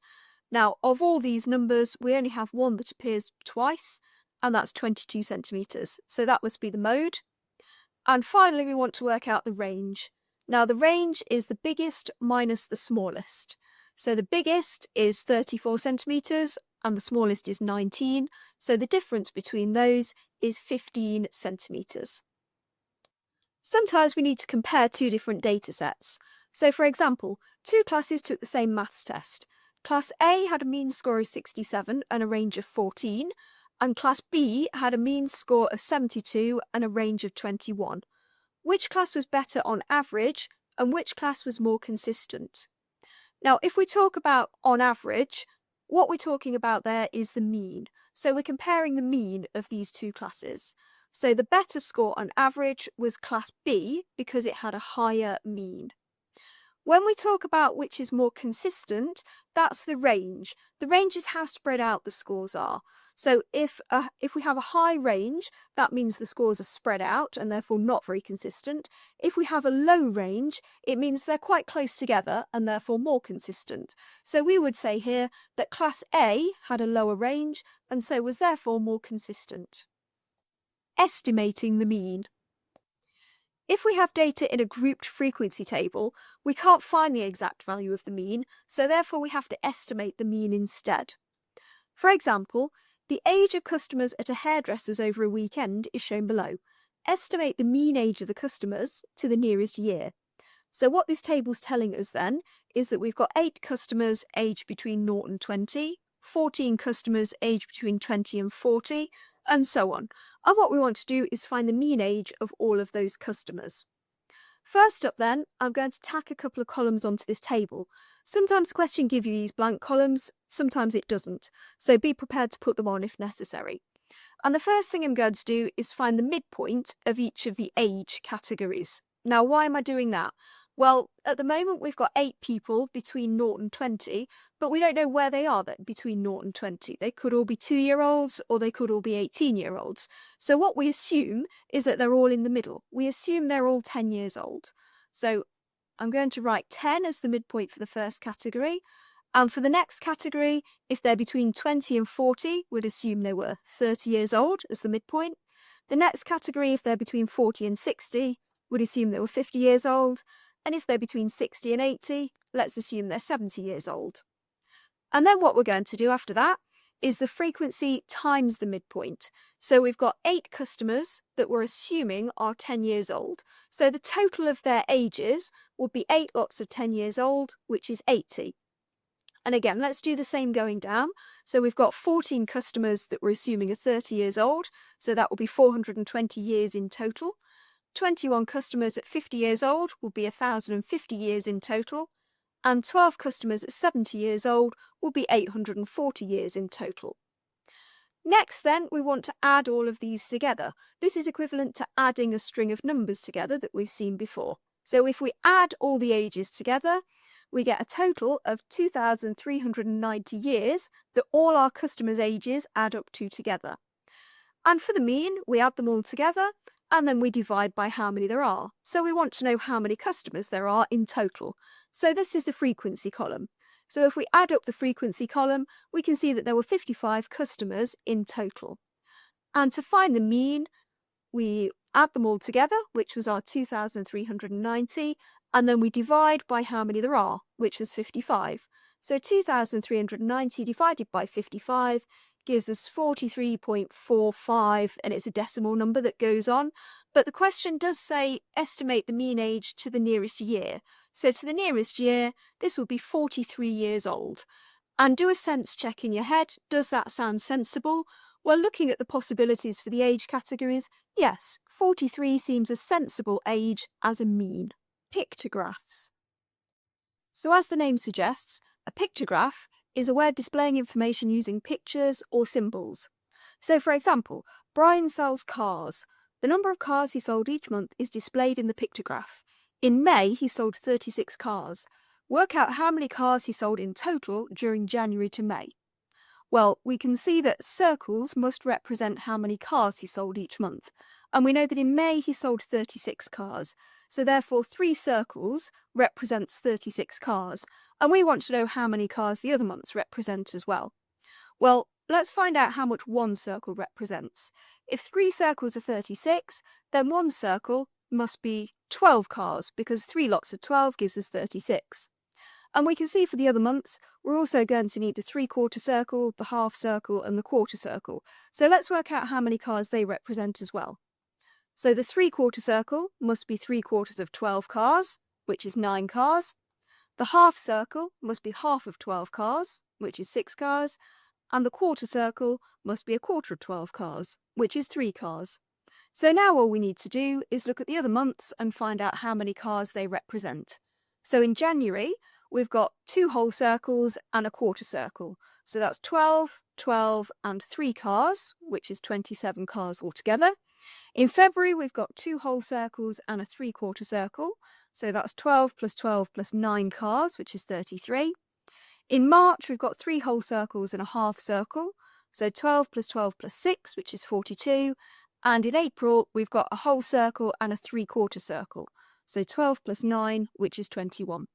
Now, of all these numbers, we only have one that appears twice, and that's 22 centimetres. So that must be the mode. And finally, we want to work out the range. Now, the range is the biggest minus the smallest. So the biggest is 34 centimetres, and the smallest is 19. So the difference between those is 15 centimetres. Sometimes we need to compare 2 different data sets. So for example, 2 classes took the same maths test. Class A had a mean score of 67 and a range of 14, and Class B had a mean score of 72 and a range of 21. Which class was better on average, and which class was more consistent? Now, if we talk about on average, what we're talking about there is the mean. So we're comparing the mean of these 2 classes. So the better score on average was Class B because it had a higher mean. When we talk about which is more consistent, that's the range. The range is how spread out the scores are. So if we have a high range, that means the scores are spread out and therefore not very consistent. If we have a low range, it means they're quite close together and therefore more consistent. So we would say here that class A had a lower range and so was therefore more consistent. Estimating the mean. If we have data in a grouped frequency table, we can't find the exact value of the mean, so therefore we have to estimate the mean instead. For example, the age of customers at a hairdresser's over a weekend is shown below. Estimate the mean age of the customers to the nearest year. So what this table's telling us then is that we've got 8 customers aged between 0 and 20, 14 customers aged between 20 and 40, and so on. And what we want to do is find the mean age of all of those customers. First up then, I'm going to tack a couple of columns onto this table. Sometimes the question gives you these blank columns, sometimes it doesn't, so be prepared to put them on if necessary. And the first thing I'm going to do is find the midpoint of each of the age categories. Now, why am I doing that? Well, at the moment we've got 8 people between 0 and 20, but we don't know where they are between 0 and 20. They could all be 2-year-olds or they could all be 18-year-olds. So what we assume is that they're all in the middle. We assume they're all 10 years old. So I'm going to write 10 as the midpoint for the first category. And for the next category, if they're between 20 and 40, we'd assume they were 30 years old as the midpoint. The next category, if they're between 40 and 60, we'd assume they were 50 years old. And if they're between 60 and 80, let's assume they're 70 years old. And then what we're going to do after that is the frequency times the midpoint. So we've got 8 customers that we're assuming are 10 years old. So the total of their ages would be 8 lots of 10 years old, which is 80. And again, let's do the same going down. So we've got 14 customers that we're assuming are 30 years old. So that will be 420 years in total. 21 customers at 50 years old will be 1,050 years in total, and 12 customers at 70 years old will be 840 years in total. Next then, we want to add all of these together. This is equivalent to adding a string of numbers together that we've seen before. So if we add all the ages together, we get a total of 2,390 years that all our customers' ages add up to together. And for the mean, we add them all together, and then we divide by how many there are. So we want to know how many customers there are in total. So this is the frequency column. So if we add up the frequency column, we can see that there were 55 customers in total. And to find the mean, we add them all together, which was our 2,390, and then we divide by how many there are, which was 55. So 2,390 divided by 55 gives us 43.45, and it's a decimal number that goes on. But the question does say estimate the mean age to the nearest year. So to the nearest year, this will be 43 years old. And do a sense check in your head. Does that sound sensible? Well, looking at the possibilities for the age categories, yes, 43 seems a sensible age as a mean. Pictographs. So as the name suggests, a pictograph is a way of displaying information using pictures or symbols. So for example, Brian sells cars. The number of cars he sold each month is displayed in the pictograph. In May, he sold 36 cars. Work out how many cars he sold in total during January to May. Well, we can see that circles must represent how many cars he sold each month. And we know that in May he sold 36 cars. So therefore 3 circles represents 36 cars. And we want to know how many cars the other months represent as well. Well, let's find out how much one circle represents. If 3 circles are 36, then one circle must be 12 cars, because 3 lots of 12 gives us 36. And we can see for the other months, we're also going to need the 3/4 circle, the half circle, and the quarter circle. So let's work out how many cars they represent as well. So the 3/4 circle must be 3/4 of 12 cars, which is 9 cars. The half circle must be half of 12 cars, which is 6 cars. And the quarter circle must be 1/4 of 12 cars, which is 3 cars. So now all we need to do is look at the other months and find out how many cars they represent. So in January, we've got 2 whole circles and a quarter circle. So that's 12, 12 and 3 cars, which is 27 cars altogether. In February, we've got 2 whole circles and a 3/4 circle. So that's 12 plus 12 plus 9 cars, which is 33. In March, we've got 3 whole circles and a half circle. So 12 plus 12 plus 6, which is 42. And in April, we've got a whole circle and a 3/4 circle. So 12 plus 9, which is 21.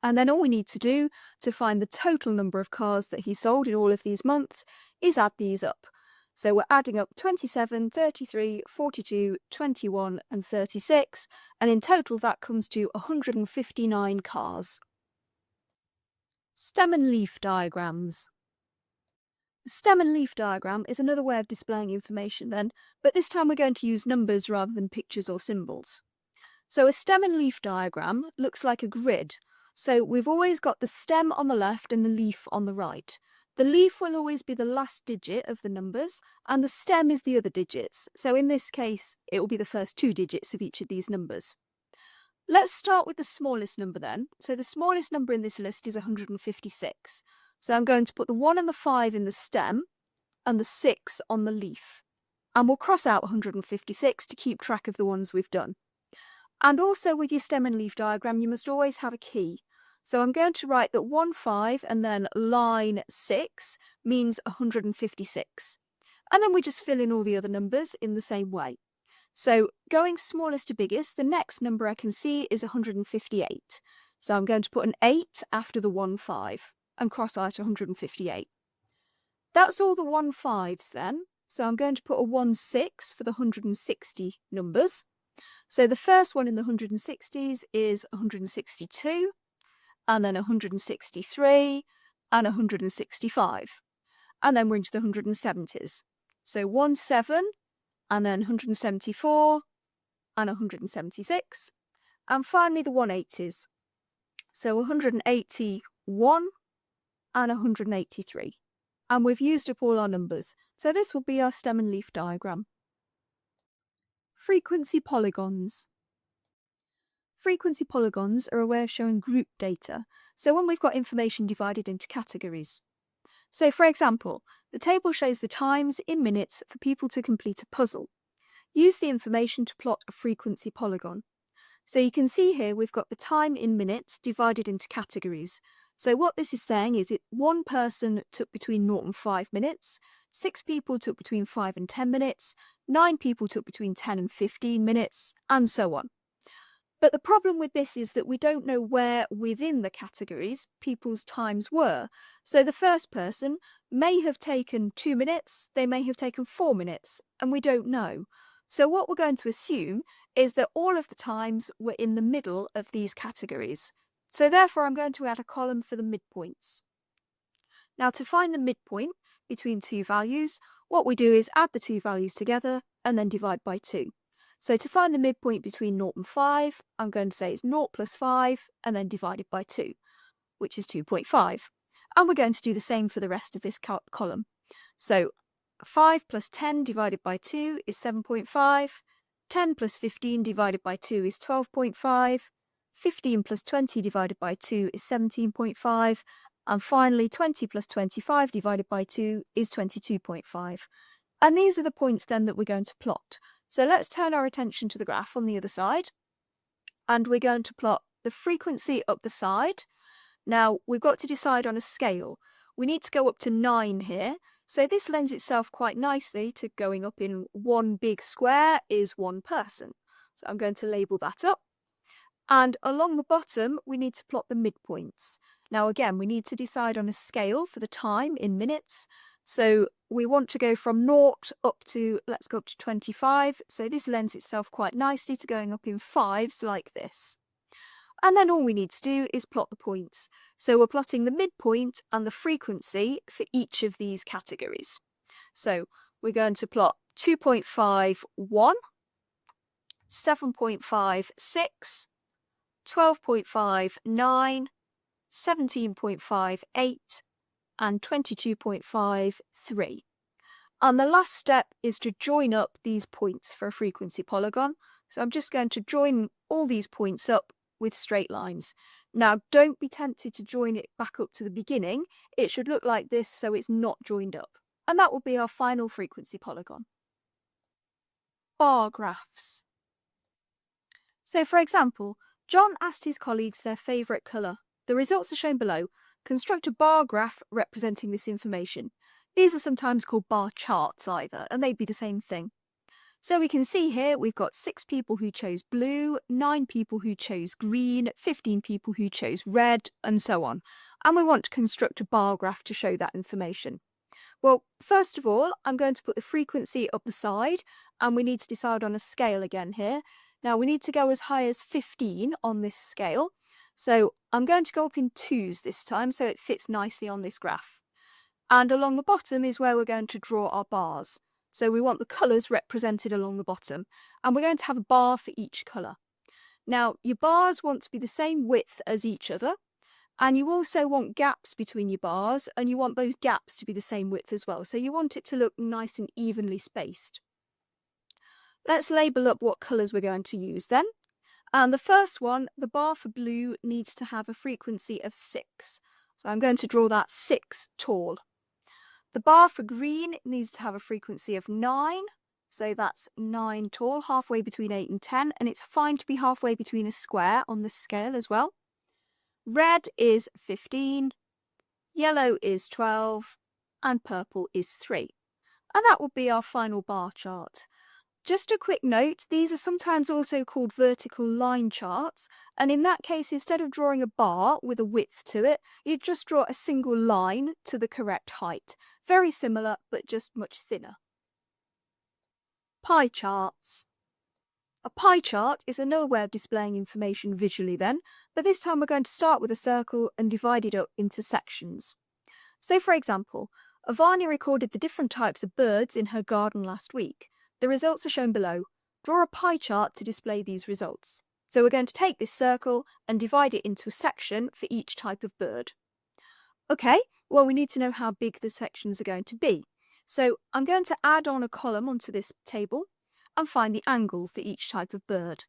And then all we need to do to find the total number of cars that he sold in all of these months is add these up. So we're adding up 27, 33, 42, 21 and 36, and in total that comes to 159 cars. Stem and leaf diagrams. The stem and leaf diagram is another way of displaying information then, but this time we're going to use numbers rather than pictures or symbols. So a stem and leaf diagram looks like a grid. So we've always got the stem on the left and the leaf on the right. The leaf will always be the last digit of the numbers, and the stem is the other digits. So in this case, it will be the first 2 digits of each of these numbers. Let's start with the smallest number then. So the smallest number in this list is 156. So I'm going to put the 1 and the 5 in the stem and the 6 on the leaf. And we'll cross out 156 to keep track of the ones we've done. And also with your stem and leaf diagram, you must always have a key. So I'm going to write that 1, 5 and then line 6 means 156. And then we just fill in all the other numbers in the same way. So going smallest to biggest, the next number I can see is 158. So I'm going to put an 8 after the 1, 5 and cross out 158. That's all the 1, 5s then. So I'm going to put a 1, 6 for the 160 numbers. So the first one in the 160s is 162, and then 163, and 165. And then we're into the 170s. So 1, 7, and then 174, and 176. And finally the 180s. So 181 and 183. And we've used up all our numbers. So this will be our stem and leaf diagram. Frequency polygons. Frequency polygons are a way of showing group data, so when we've got information divided into categories. So for example, the table shows the times in minutes for people to complete a puzzle. Use the information to plot a frequency polygon. So you can see here we've got the time in minutes divided into categories. So what this is saying is one person took between 0 and 5 minutes, 6 people took between 5 and 10 minutes, 9 people took between 10 and 15 minutes, and so on. But the problem with this is that we don't know where within the categories people's times were. So the first person may have taken 2 minutes, they may have taken 4 minutes, and we don't know. So what we're going to assume is that all of the times were in the middle of these categories. So therefore I'm going to add a column for the midpoints. Now to find the midpoint between 2 values, what we do is add the 2 values together and then divide by 2. So to find the midpoint between 0 and 5, I'm going to say it's 0 plus 5 and then divided by 2, which is 2.5. And we're going to do the same for the rest of this column. So 5 plus 10 divided by 2 is 7.5, 10 plus 15 divided by 2 is 12.5, 15 plus 20 divided by 2 is 17.5, and finally 20 plus 25 divided by 2 is 22.5. And these are the points then that we're going to plot. So let's turn our attention to the graph on the other side, and we're going to plot the frequency up the side. Now we've got to decide on a scale. We need to go up to 9 here, so this lends itself quite nicely to going up in one big square is one person. So I'm going to label that up. And along the bottom, we need to plot the midpoints. Now again, we need to decide on a scale for the time in minutes. So we want to go from 0 up to, let's go up to 25. So this lends itself quite nicely to going up in 5s like this. And then all we need to do is plot the points. So we're plotting the midpoint and the frequency for each of these categories. So we're going to plot 2.51, 7.56, 12.59, 17.58, and 22.53. And the last step is to join up these points for a frequency polygon. So I'm just going to join all these points up with straight lines. Now don't be tempted to join it back up to the beginning. It should look like this so it's not joined up. And that will be our final frequency polygon. Bar graphs. So for example, John asked his colleagues their favourite colour. The results are shown below. Construct a bar graph representing this information. These are sometimes called bar charts either, and they'd be the same thing. So we can see here we've got 6 people who chose blue, 9 people who chose green, 15 people who chose red, and so on. And we want to construct a bar graph to show that information. Well, first of all, I'm going to put the frequency up the side, and we need to decide on a scale again here. Now, we need to go as high as 15 on this scale. So I'm going to go up in 2s this time, so it fits nicely on this graph. And along the bottom is where we're going to draw our bars. So we want the colours represented along the bottom, and we're going to have a bar for each colour. Now, your bars want to be the same width as each other, and you also want gaps between your bars, and you want those gaps to be the same width as well. So you want it to look nice and evenly spaced. Let's label up what colours we're going to use then. And the first one, the bar for blue, needs to have a frequency of 6. So I'm going to draw that 6 tall. The bar for green needs to have a frequency of 9. So that's 9 tall, halfway between 8 and 10. And it's fine to be halfway between a square on this scale as well. Red is 15, yellow is 12, and purple is 3. And that will be our final bar chart. Just a quick note, these are sometimes also called vertical line charts, and in that case, instead of drawing a bar with a width to it, you just draw a single line to the correct height. Very similar, but just much thinner. Pie charts. A pie chart is another way of displaying information visually then, but this time we're going to start with a circle and divide it up into sections. So for example, Ivania recorded the different types of birds in her garden last week. The results are shown below. Draw a pie chart to display these results. So we're going to take this circle and divide it into a section for each type of bird. Okay, well we need to know how big the sections are going to be. So I'm going to add on a column onto this table and find the angle for each type of bird.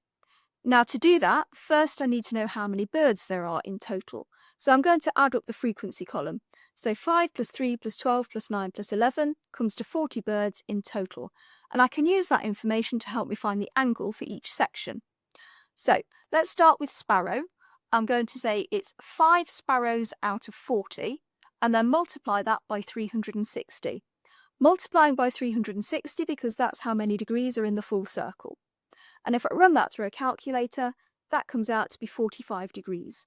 Now to do that, first I need to know how many birds there are in total. So I'm going to add up the frequency column. So 5 plus 3 plus 12 plus 9 plus 11 comes to 40 birds in total. And I can use that information to help me find the angle for each section. So let's start with sparrow. I'm going to say it's 5 sparrows out of 40, and then multiply that by 360. Multiplying by 360 because that's how many degrees are in the full circle. And if I run that through a calculator, that comes out to be 45 degrees.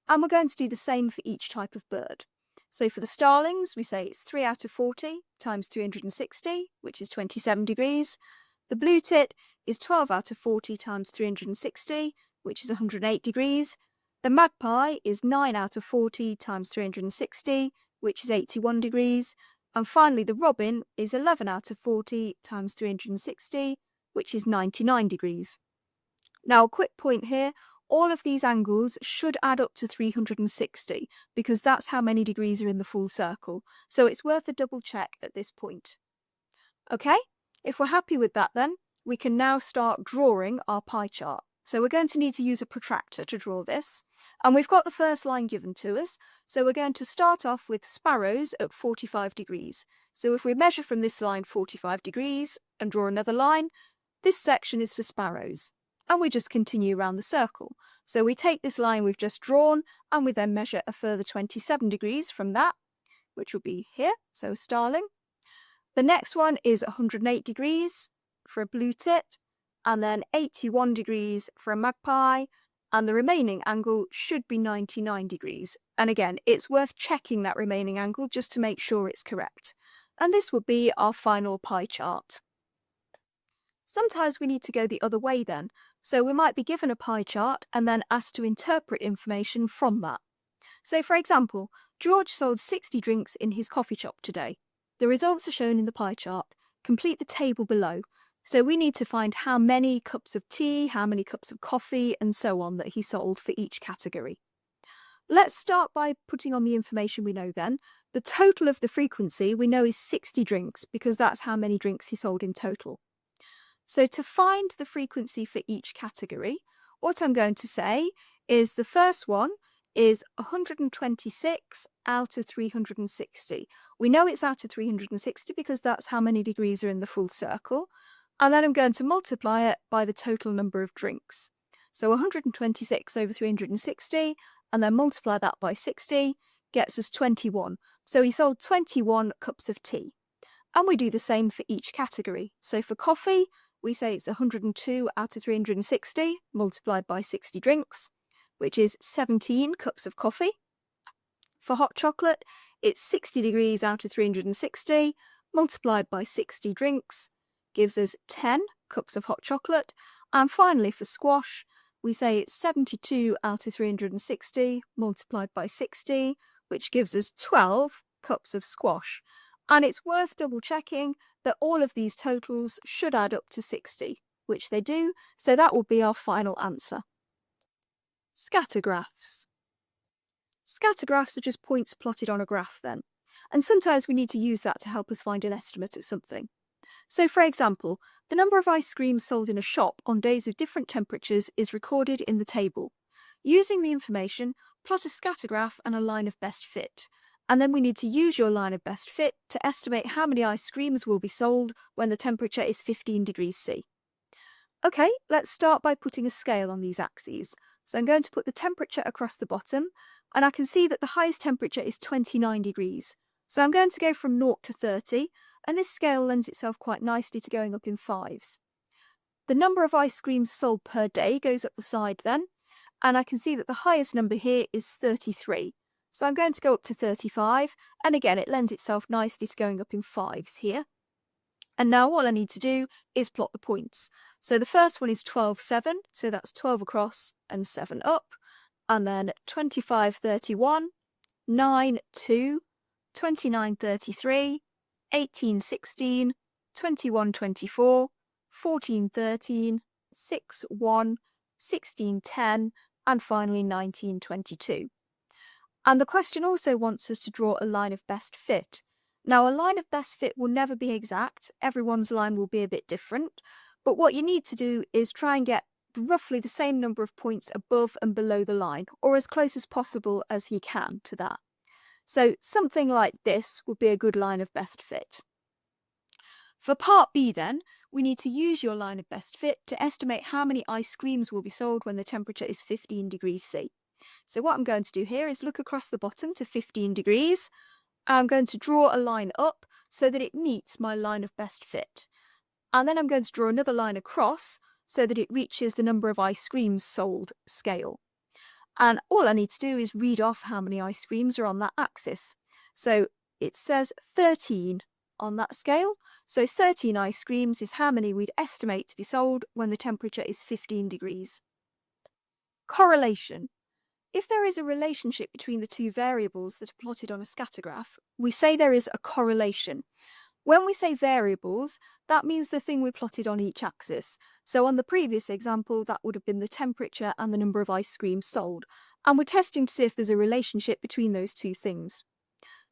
And we're going to do the same for each type of bird. So for the starlings, we say it's 3 out of 40 times 360, which is 27 degrees. The blue tit is 12 out of 40 times 360, which is 108 degrees. The magpie is 9 out of 40 times 360, which is 81 degrees. And finally, the robin is 11 out of 40 times 360, which is 99 degrees. Now, a quick point here. All of these angles should add up to 360 because that's how many degrees are in the full circle. So it's worth a double check at this point. Okay, if we're happy with that then, we can now start drawing our pie chart. So we're going to need to use a protractor to draw this. And we've got the first line given to us. So we're going to start off with sparrows at 45 degrees. So if we measure from this line 45 degrees and draw another line, this section is for sparrows. And we just continue around the circle. So we take this line we've just drawn and we then measure a further 27 degrees from that, which will be here, so a starling. The next one is 108 degrees for a blue tit, and then 81 degrees for a magpie, and the remaining angle should be 99 degrees. And again, it's worth checking that remaining angle just to make sure it's correct. And this will be our final pie chart. Sometimes we need to go the other way then, so we might be given a pie chart and then asked to interpret information from that. So for example, George sold 60 drinks in his coffee shop today. The results are shown in the pie chart. Complete the table below. So we need to find how many cups of tea, how many cups of coffee, and so on that he sold for each category. Let's start by putting on the information we know then. The total of the frequency we know is 60 drinks because that's how many drinks he sold in total. So to find the frequency for each category, what I'm going to say is the first one is 126 out of 360. We know it's out of 360 because that's how many degrees are in the full circle. And then I'm going to multiply it by the total number of drinks. So 126 over 360, and then multiply that by 60, gets us 21. So he sold 21 cups of tea. And we do the same for each category. So for coffee, we say it's 102 out of 360 multiplied by 60 drinks, which is 17 cups of coffee. For hot chocolate, it's 60 degrees out of 360 multiplied by 60 drinks, gives us 10 cups of hot chocolate. And finally, for squash, we say it's 72 out of 360 multiplied by 60, which gives us 12 cups of squash. And it's worth double checking that all of these totals should add up to 60, which they do, so that will be our final answer. Scatter graphs. Scatter graphs are just points plotted on a graph then, and sometimes we need to use that to help us find an estimate of something. So for example, the number of ice creams sold in a shop on days with different temperatures is recorded in the table. Using the information, plot a scatter graph and a line of best fit. And then we need to use your line of best fit to estimate how many ice creams will be sold when the temperature is 15 degrees C. Okay, let's start by putting a scale on these axes. So I'm going to put the temperature across the bottom, and I can see that the highest temperature is 29 degrees. So I'm going to go from 0 to 30, and this scale lends itself quite nicely to going up in fives. The number of ice creams sold per day goes up the side then, and I can see that the highest number here is 33. So I'm going to go up to 35, and again it lends itself nicely to going up in fives here. And now all I need to do is plot the points. So the first one is 12, 7, so that's 12 across and 7 up. And then 25, 31, 9, 2, 29, 33, 18, 16, 21, 24, 14, 13, 6, 1, 16, 10, and finally 19, 22. And the question also wants us to draw a line of best fit. Now, a line of best fit will never be exact. Everyone's line will be a bit different. But what you need to do is try and get roughly the same number of points above and below the line, or as close as possible as you can to that. So something like this would be a good line of best fit. For part B then, we need to use your line of best fit to estimate how many ice creams will be sold when the temperature is 15 degrees C. So what I'm going to do here is look across the bottom to 15 degrees. I'm going to draw a line up so that it meets my line of best fit. And then I'm going to draw another line across so that it reaches the number of ice creams sold scale. And all I need to do is read off how many ice creams are on that axis. So it says 13 on that scale. So 13 ice creams is how many we'd estimate to be sold when the temperature is 15 degrees. Correlation. If there is a relationship between the two variables that are plotted on a scatter graph, we say there is a correlation. When we say variables, that means the thing we plotted on each axis. So on the previous example, that would have been the temperature and the number of ice creams sold. And we're testing to see if there's a relationship between those two things.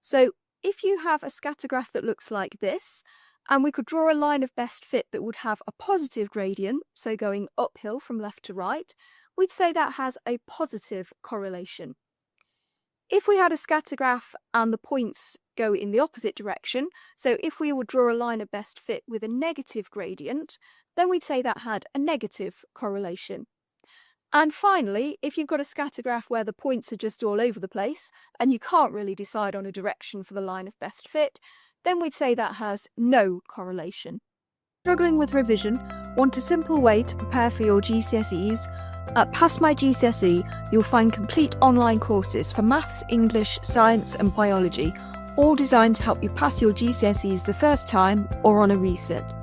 So if you have a scatter graph that looks like this, and we could draw a line of best fit that would have a positive gradient, so going uphill from left to right, we'd say that has a positive correlation. If we had a scatter graph and the points go in the opposite direction, so if we would draw a line of best fit with a negative gradient, then we'd say that had a negative correlation. And finally, if you've got a scatter graph where the points are just all over the place and you can't really decide on a direction for the line of best fit, then we'd say that has no correlation. Struggling with revision? Want a simple way to prepare for your GCSEs? At Pass GCSE, you'll find complete online courses for maths, English, science and biology, all designed to help you pass your GCSEs the first time or on a resit.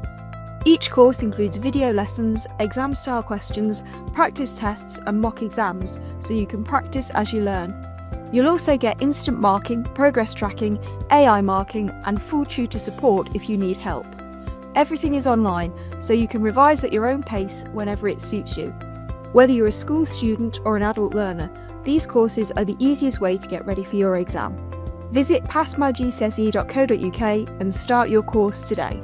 Each course includes video lessons, exam-style questions, practice tests and mock exams, so you can practice as you learn. You'll also get instant marking, progress tracking, AI marking and full tutor support if you need help. Everything is online, so you can revise at your own pace whenever it suits you. Whether you're a school student or an adult learner, these courses are the easiest way to get ready for your exam. Visit passmygcse.co.uk and start your course today.